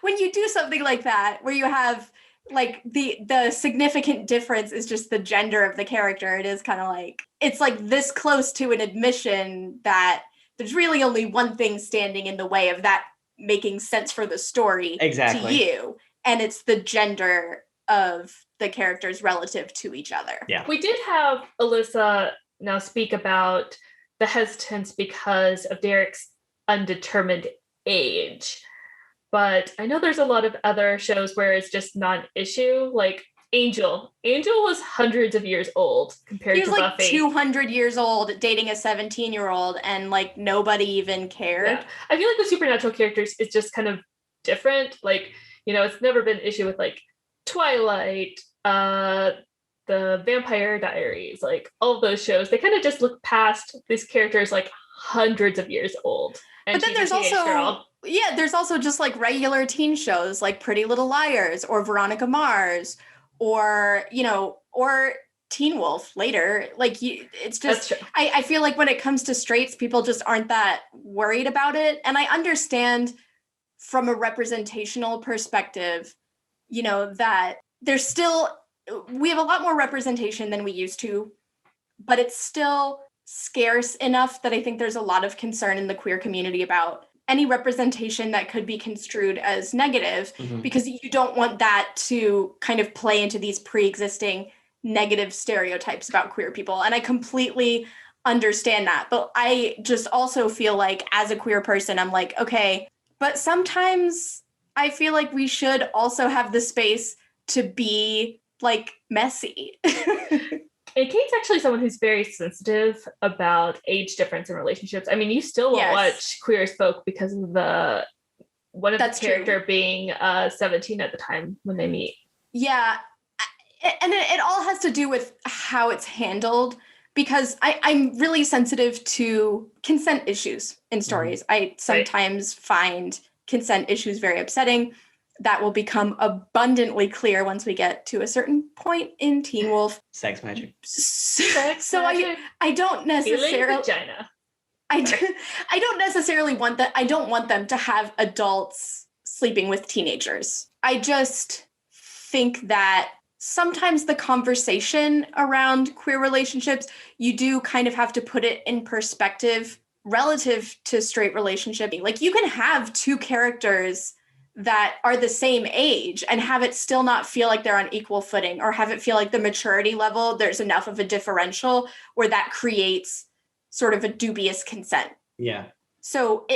when you do something like that, where you have like the significant difference is just the gender of the character, it is kind of like, it's like this close to an admission that there's really only one thing standing in the way of that making sense for the story to you, and it's the gender of the characters relative to each other. Yeah. We did have Alyssa now speak about the hesitance because of Derek's undetermined age. But I know there's a lot of other shows where it's just not an issue. Like Angel. Angel was hundreds of years old compared to Buffy. He was like Buffy. 200 years old dating a 17-year-old and like nobody even cared. Yeah. I feel like the supernatural characters is just kind of different. Like, you know, it's never been an issue with like Twilight, the Vampire Diaries, like all of those shows. They kind of just look past these characters like hundreds of years old. And but then there's also there's also just like regular teen shows like Pretty Little Liars or Veronica Mars or, you know, or Teen Wolf later. Like it's just, I feel like when it comes to straights, people just aren't that worried about it. And I understand from a representational perspective, you know, that there's still, we have a lot more representation than we used to, but it's still scarce enough that I think there's a lot of concern in the queer community about any representation that could be construed as negative, because you don't want that to kind of play into these pre-existing negative stereotypes about queer people. And I completely understand that. But I just also feel like as a queer person, I'm like, okay, but sometimes I feel like we should also have the space to be like messy. And Kate's actually someone who's very sensitive about age difference in relationships. I mean, you still won't watch Queer as Folk because of the the character being 17 at the time when they meet. Yeah. And it all has to do with how it's handled, because I'm really sensitive to consent issues in stories. I sometimes find consent issues very upsetting. That will become abundantly clear once we get to a certain point in Teen Wolf. Sex magic. I don't necessarily vagina. I don't necessarily want that. I don't want them to have adults sleeping with teenagers. I just think that sometimes the conversation around queer relationships, you do kind of have to put it in perspective relative to straight relationship. Like you can have two characters that are the same age and have it still not feel like they're on equal footing, or have it feel like the maturity level, there's enough of a differential where that creates sort of a dubious consent. Yeah. So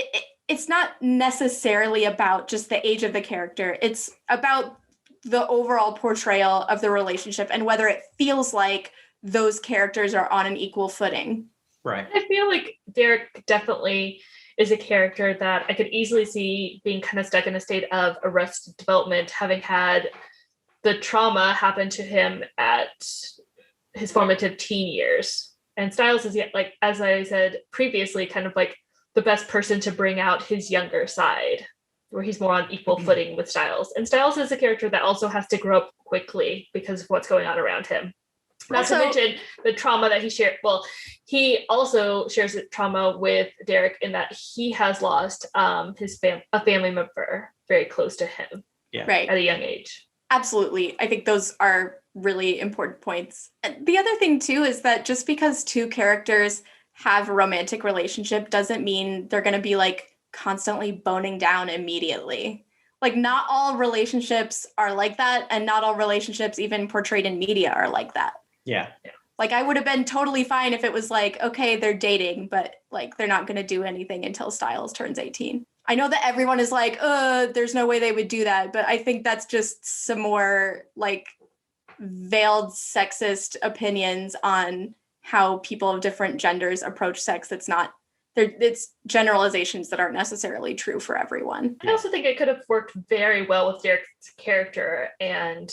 it's not necessarily about just the age of the character. It's about the overall portrayal of the relationship and whether it feels like those characters are on an equal footing. Right. I feel like Derek definitely is a character that I could easily see being kind of stuck in a state of arrested development, having had the trauma happen to him at his formative teen years. And Styles is, yet, like, as I said previously, kind of like the best person to bring out his younger side, where he's more on equal footing with Styles. And Styles is a character that also has to grow up quickly because of what's going on around him. Not to mention the trauma that he shared. Well, he also shares the trauma with Derek in that he has lost a family member very close to him at a young age. Absolutely. I think those are really important points. And the other thing, too, is that just because two characters have a romantic relationship doesn't mean they're going to be like constantly boning down immediately. Like, not all relationships are like that, and not all relationships even portrayed in media are like that. Yeah. Like, I would have been totally fine if it was like, okay, they're dating, but like they're not going to do anything until Styles turns 18. I know that everyone is like, there's no way they would do that, but I think that's just some more like veiled sexist opinions on how people of different genders approach sex. It's generalizations that aren't necessarily true for everyone. I also think it could have worked very well with Derek's character and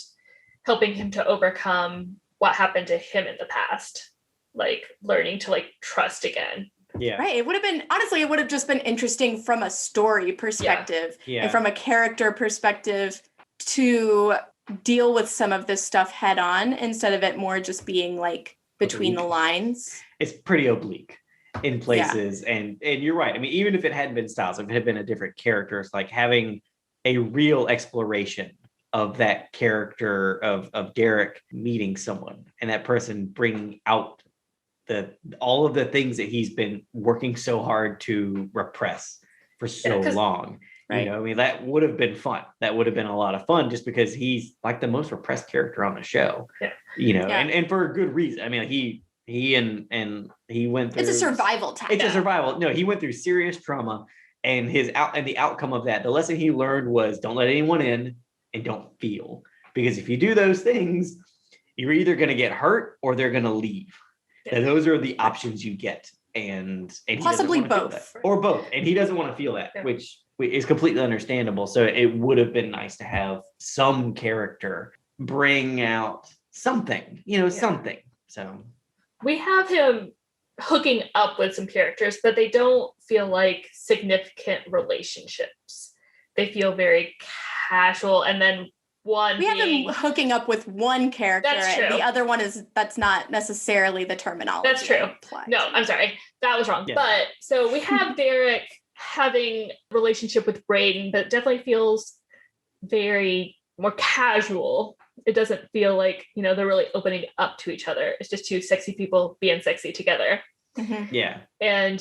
helping him to overcome what happened to him in the past, like learning to like trust again. Yeah. Right. It would have been, honestly, it would have just been interesting from a story perspective and from a character perspective to deal with some of this stuff head on instead of it more just being like between the lines. It's pretty oblique in places. And you're right. I mean, even if it hadn't been Styles, if it had been a different character, it's like having a real exploration of that character of Derek meeting someone and that person bringing out all of the things that he's been working so hard to repress for so long. Right. You know, I mean, that would have been fun. That would have been a lot of fun just because he's like the most repressed character on the show. Yeah. You know, and for a good reason. I mean, he went through, it's a survival tactic. It's a survival. No, he went through serious trauma, and the outcome of that, the lesson he learned was don't let anyone in and don't feel, because if you do those things, you're either going to get hurt or they're going to leave. And those are the options you get, and possibly both or both. And he doesn't want to feel that, which is completely understandable. So it would have been nice to have some character bring out something, something. So we have him hooking up with some characters, but they don't feel like significant relationships. They feel very casual. And then we have him hooking up with one character, and the other one that's not necessarily the terminology. That's true. No, I'm sorry. That was wrong. Yeah. But so we have Derek having a relationship with Braden, but it definitely feels very more casual. It doesn't feel like, they're really opening up to each other. It's just two sexy people being sexy together. Mm-hmm. Yeah. And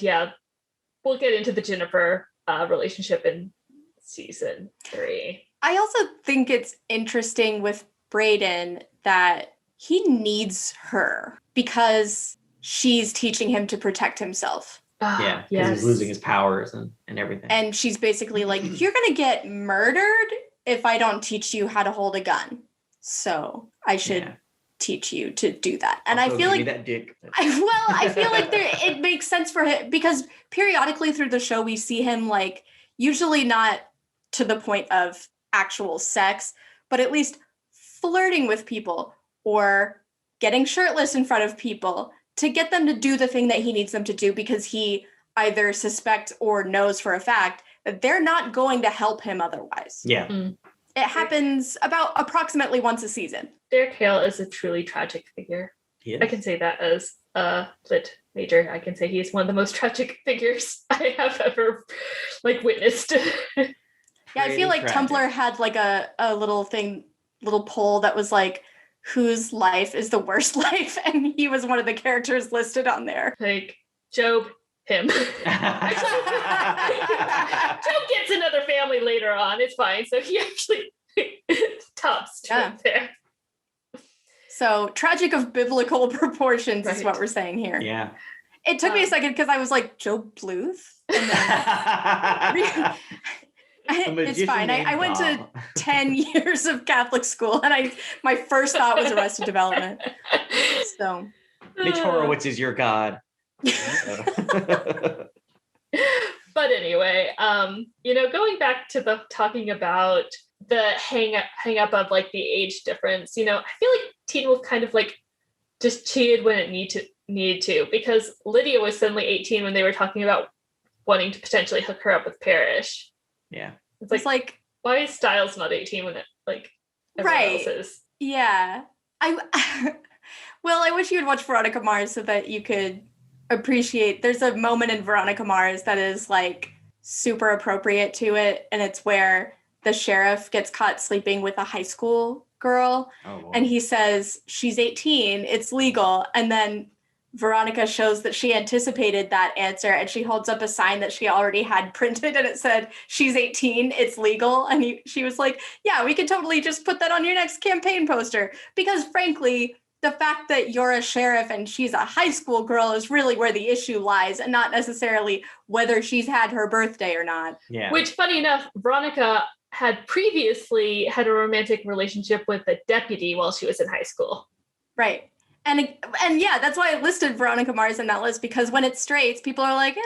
we'll get into the Jennifer relationship in season 3. I also think it's interesting with Braden that he needs her because she's teaching him to protect himself. Yeah, because he's losing his powers and everything. And she's basically like, you're going to get murdered if I don't teach you how to hold a gun. So I should teach you to do that. And I feel like that dick. I feel like it makes sense for him because periodically through the show, we see him like usually not to the point of actual sex, but at least flirting with people or getting shirtless in front of people to get them to do the thing that he needs them to do because he either suspects or knows for a fact that they're not going to help him otherwise. Yeah. It happens about approximately once a season. Derek Hale is a truly tragic figure. I can say that as a lit major. I can say he's one of the most tragic figures I have ever witnessed. Yeah, I feel like tragic. Tumblr had like a little poll that was like, whose life is the worst life? And he was one of the characters listed on there. Like, Job, him. Job gets another family later on. It's fine. So he actually tops Job there. So tragic of biblical proportions is what we're saying here. Yeah. It took me a second because I was like, Job Bluth? And then... It's fine. I went to 10 years of Catholic school, and my first thought was Arrested Development. So, Mitch Horowitz is your god. But anyway, going back to the talking about the hang up of like the age difference, I feel like Teen Wolf kind of like just cheated when it needed to, because Lydia was suddenly 18 when they were talking about wanting to potentially hook her up with Parrish. Yeah. It's like why is Styles not 18 when it everyone else is? Yeah. I wish you would watch Veronica Mars so that you could appreciate. There's a moment in Veronica Mars that is like super appropriate to it, and it's where the sheriff gets caught sleeping with a high school girl, and he says she's 18, it's legal, and then Veronica shows that she anticipated that answer, and she holds up a sign that she already had printed, and it said, "She's 18, it's legal." And she was like, yeah, we could totally just put that on your next campaign poster. Because frankly, the fact that you're a sheriff and she's a high school girl is really where the issue lies, and not necessarily whether she's had her birthday or not. Yeah. Which, funny enough, Veronica had previously had a romantic relationship with a deputy while she was in high school. Right. And yeah, that's why I listed Veronica Mars in that list, because when it's straights, people are like,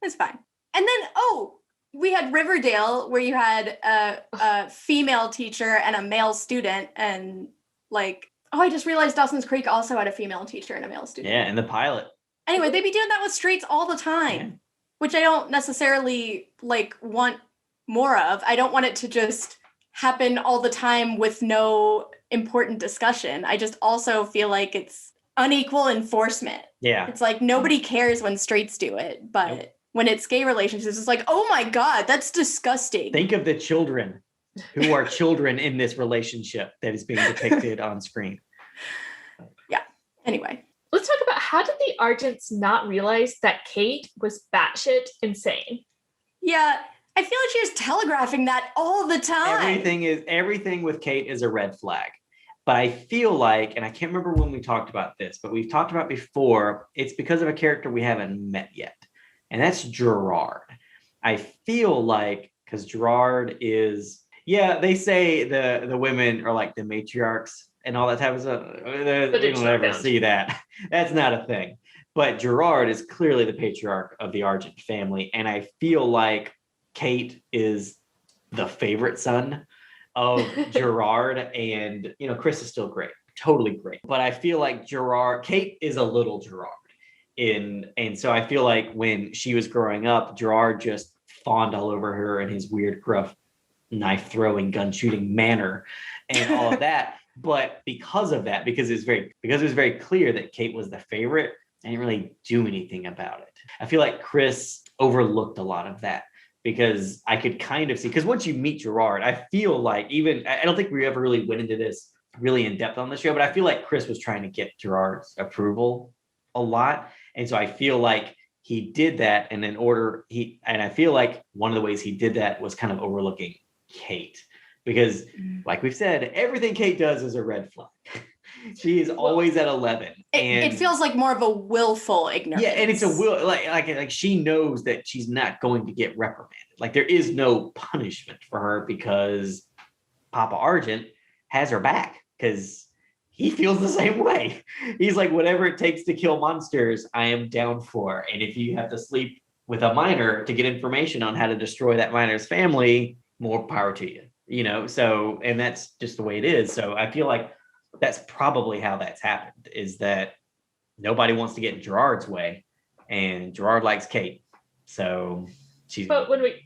it's fine. And then, we had Riverdale, where you had a female teacher and a male student, and like, I just realized Dawson's Creek also had a female teacher and a male student. Yeah, in the pilot. Anyway, they be doing that with straights all the time, which I don't necessarily like want more of. I don't want it to just happen all the time with no important discussion. I just also feel like it's unequal enforcement. Yeah. It's like nobody cares when straights do it, but when it's gay relationships, it's like, oh my God, that's disgusting. Think of the children who are children in this relationship that is being depicted on screen. Yeah. Anyway. Let's talk about, how did the Argents not realize that Kate was batshit insane? Yeah. I feel like she was telegraphing that all the time. Everything with Kate is a red flag. But I feel like, and I can't remember when we talked about this, but we've talked about before, it's because of a character we haven't met yet. And that's Gerard. I feel like, because Gerard is, they say the women are like the matriarchs and all that type of stuff. We don't ever see that. That's not a thing. But Gerard is clearly the patriarch of the Argent family. And I feel like Kate is the favorite son of Gerard, and Chris is still great, totally great. But I feel like Kate is a little Gerard and so I feel like when she was growing up, Gerard just fawned all over her in his weird, gruff, knife throwing, gun shooting manner and all of that. But because of that, because it was very clear that Kate was the favorite, I didn't really do anything about it. I feel like Chris overlooked a lot of that, because I could kind of see, because once you meet Gerard, I feel like I don't think we ever really went into this really in depth on the show, but I feel like Chris was trying to get Gerard's approval a lot. And so I feel like he did that. And I feel like one of the ways he did that was kind of overlooking Kate, because like we've said, everything Kate does is a red flag. She is always at 11. It feels like more of a willful ignorance. Yeah, and it's a will, like she knows that she's not going to get reprimanded. Like there is no punishment for her, because Papa Argent has her back, because he feels the same way. He's like, whatever it takes to kill monsters, I am down for. And if you have to sleep with a minor to get information on how to destroy that minor's family, more power to you. So, and that's just the way it is. So I feel like that's probably how that's happened, is that nobody wants to get in Gerard's way, and Gerard likes Kate. So But when we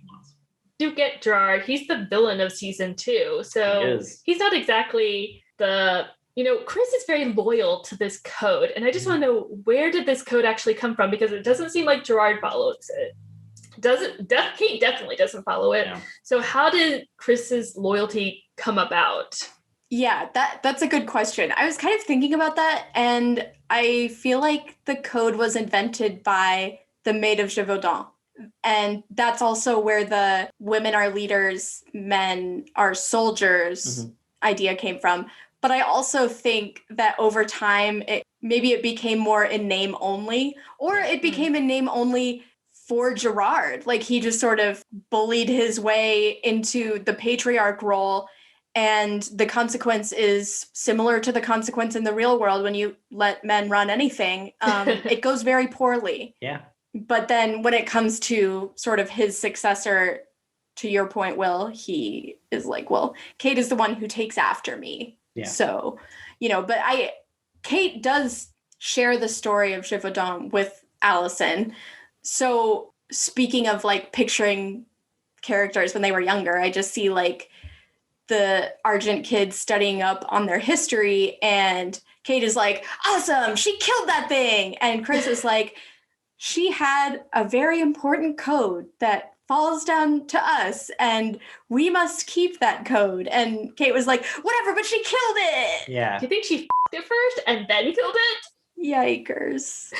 do get Gerard, he's the villain of season 2. So he's not exactly Chris is very loyal to this code. And I just want to know, where did this code actually come from? Because it doesn't seem like Gerard follows it. Kate definitely doesn't follow it. Yeah. So how did Chris's loyalty come about? Yeah, that's a good question. I was kind of thinking about that, and I feel like the code was invented by the Maid of Gévaudan. And that's also where the women are leaders, men are soldiers idea came from. But I also think that over time, maybe it became more in name only, or it became in name only for Gerard. Like he just sort of bullied his way into the patriarch role. And the consequence is similar to the consequence in the real world when you let men run anything. It goes very poorly. Yeah. But then when it comes to sort of his successor, to your point, Will, he is like, well, Kate is the one who takes after me. Yeah. So, but Kate does share the story of Gévaudan with Allison. So speaking of like picturing characters when they were younger, I just see like the Argent kids studying up on their history, and Kate is like, awesome, she killed that thing. And Chris is like, she had a very important code that falls down to us, and we must keep that code. And Kate was like, whatever, but she killed it. Yeah. Do you think she f***ed it first and then killed it? Yikers.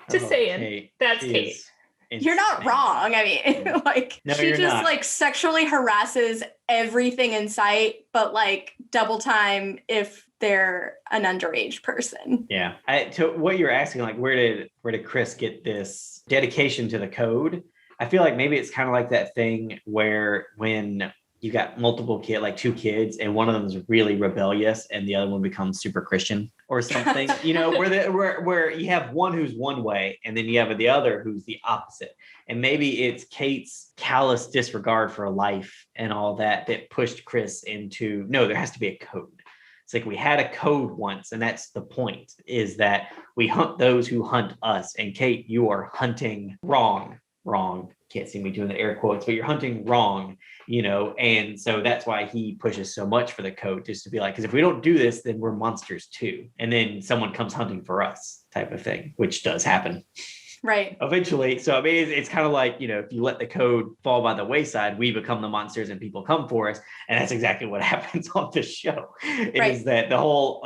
Just saying. Kate That's is Kate. You're not insane. wrong. I mean, like No, she you're just not. like sexually harasses everything in sight, but like double time if they're an underage person. Yeah. To what you're asking, like where did Chris get this dedication to the code? I feel like maybe it's kind of like that thing where when you got multiple kids, like two kids, and one of them is really rebellious and the other one becomes super Christian or something, where you have one who's one way and then you have the other who's the opposite. And maybe it's Kate's callous disregard for life and all that pushed Chris into, no, there has to be a code. It's like we had a code once, and that's the point, is that we hunt those who hunt us. And Kate, you are hunting wrong. Can't see me doing the air quotes, but you're hunting wrong, and so that's why he pushes so much for the code, just to be like, because if we don't do this, then we're monsters too. And then someone comes hunting for us type of thing, which does happen. Right. Eventually. So I mean, it's kind of like, if you let the code fall by the wayside, we become the monsters and people come for us. And that's exactly what happens on this show. It is that the whole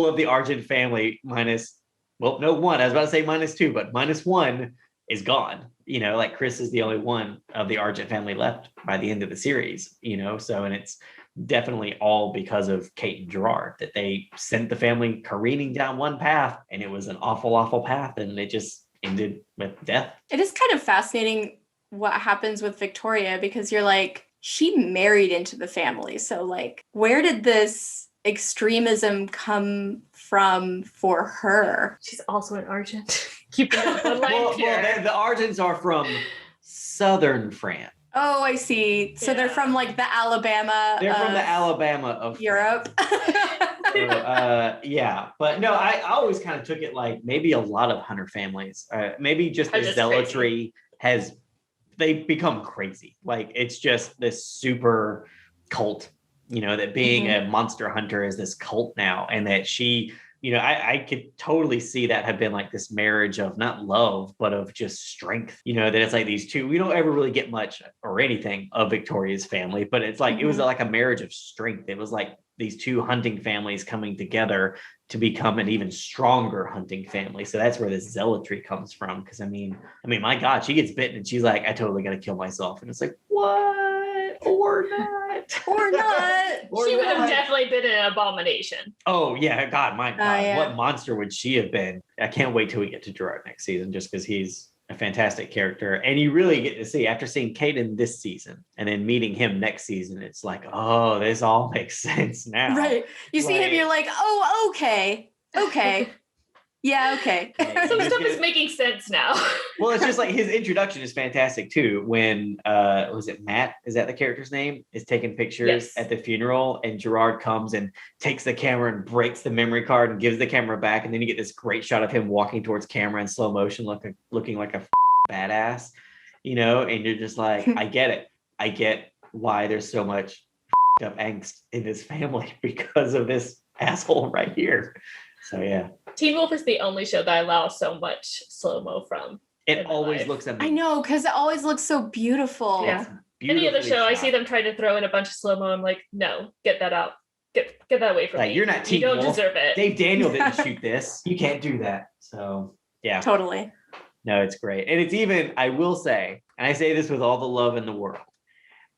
of the Argent family minus one, I was about to say -2, but -1 is gone. Like Chris is the only one of the Argent family left by the end of the series, so, and it's definitely all because of Kate and Gerard, that they sent the family careening down one path, and it was an awful, awful path, and it just ended with death. It is kind of fascinating what happens with Victoria, because you're like, she married into the family. So like, where did this extremism come from for her? She's also an Argent. Keeping it one line pure. Well, the Argents are from southern France. Oh, I see. So they're from like the Alabama. They're from the Alabama of Europe. Yeah, but no, I always kind of took it like maybe a lot of hunter families, maybe just the zealotry they've become crazy. Like it's just this super cult, that being a monster hunter is this cult now, and that she, I could totally see that have been like this marriage of not love, but of just strength, that it's like these two, we don't ever really get much or anything of Victoria's family, but it's like, it was like a marriage of strength. It was like these two hunting families coming together to become an even stronger hunting family. So that's where this zealotry comes from. Cause I mean, my God, she gets bitten and she's like, I totally got to kill myself. And it's like, what? Or not. Or not. She would have definitely been an abomination. Oh yeah. God, my God. Yeah. What monster would she have been? I can't wait till we get to Gerard next season, just because he's a fantastic character. And you really get to see, after seeing Kate in this season and then meeting him next season, it's like, oh, this all makes sense now. Right. You see him, you're like, oh, okay. Yeah, okay. Some stuff is making sense now. Well, it's just like his introduction is fantastic too. When was it Matt? Is that the character's name? Is taking pictures at the funeral, and Gerard comes and takes the camera and breaks the memory card and gives the camera back, and then you get this great shot of him walking towards camera in slow motion, looking like a badass, and you're just like, I get it. I get why there's so much up angst in this family because of this asshole right here. So yeah. Teen Wolf is the only show that I allow so much slow-mo from. It always looks amazing. I know, because it always looks so beautiful. Yeah. Any other show, I see them try to throw in a bunch of slow-mo. I'm like, no, get that out. Get that away from me. You're not Teen You don't Wolf. deserve it. Dave Daniel didn't shoot this. You can't do that. So yeah. Totally. No, it's great. And it's even, I will say, and I say this with all the love in the world,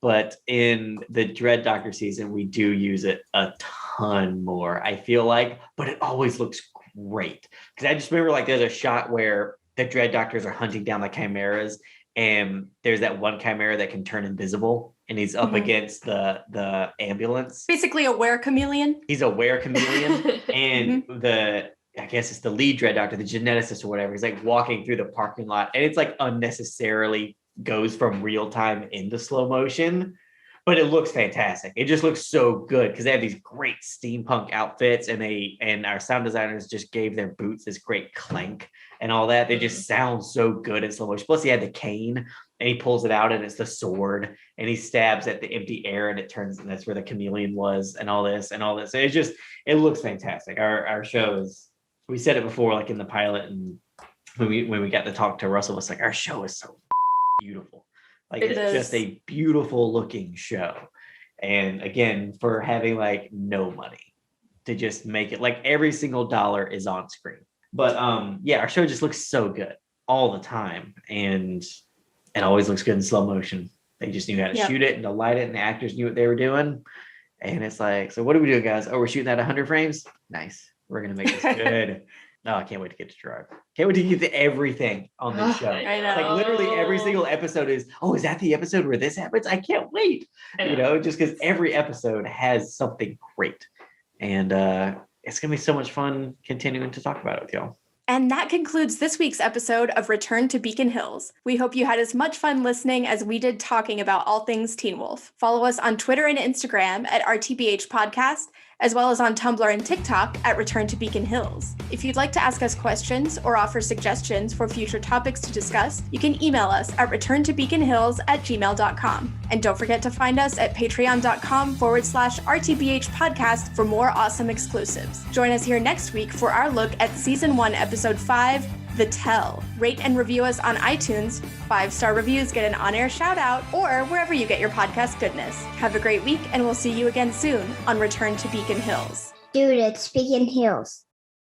but in the Dread Doctor season, we do use it a ton more, I feel like, but it always looks great. Because I just remember like there's a shot where the Dread Doctors are hunting down the chimeras, and there's that one chimera that can turn invisible, and he's up against the ambulance. Basically a were-chameleon. He's a were-chameleon, and I guess it's the lead Dread Doctor, the geneticist or whatever, he's like walking through the parking lot, and it's like unnecessarily goes from real time into slow motion, but it looks fantastic. It just looks so good because they have these great steampunk outfits, and our sound designers just gave their boots this great clank and all that. They just sound so good in slow motion. Plus he had the cane and he pulls it out and it's the sword, and he stabs at the empty air and it turns, and that's where the chameleon was, and all this. So it looks fantastic. Our show is, we said it before, like in the pilot, and when we got to talk to Russell, it's like, our show is so beautiful. Like it's just a beautiful looking show. And again, for having like no money to just make it, like every single dollar is on screen. But yeah, our show just looks so good all the time, and it always looks good in slow motion. They just knew how to shoot it and to light it, and the actors knew what they were doing. And it's like, so what are we doing, guys? Oh, we're shooting at 100 frames. Nice. We're gonna make this good. Oh, I can't wait to get to Drive. Can't wait to get to everything on this show. I Like literally every single episode is, oh, is that the episode where this happens? I can't wait. You know, just because every episode has something great. And it's gonna be so much fun continuing to talk about it with y'all. And that concludes this week's episode of Return to Beacon Hills. We hope you had as much fun listening as we did talking about all things Teen Wolf. Follow us on Twitter and Instagram at RTBH Podcast, as well as on Tumblr and TikTok at Return to Beacon Hills. If you'd like to ask us questions or offer suggestions for future topics to discuss, you can email us at returntobeaconhills@gmail.com. And don't forget to find us at patreon.com/RTBH Podcast for more awesome exclusives. Join us here next week for our look at Season 1, Episode 5, The Tell. Rate and review us on iTunes. 5-star reviews get an on-air shout out, or wherever you get your podcast goodness. Have a great week, and we'll see you again soon on Return to Beacon Hills. Dude, it's Beacon Hills.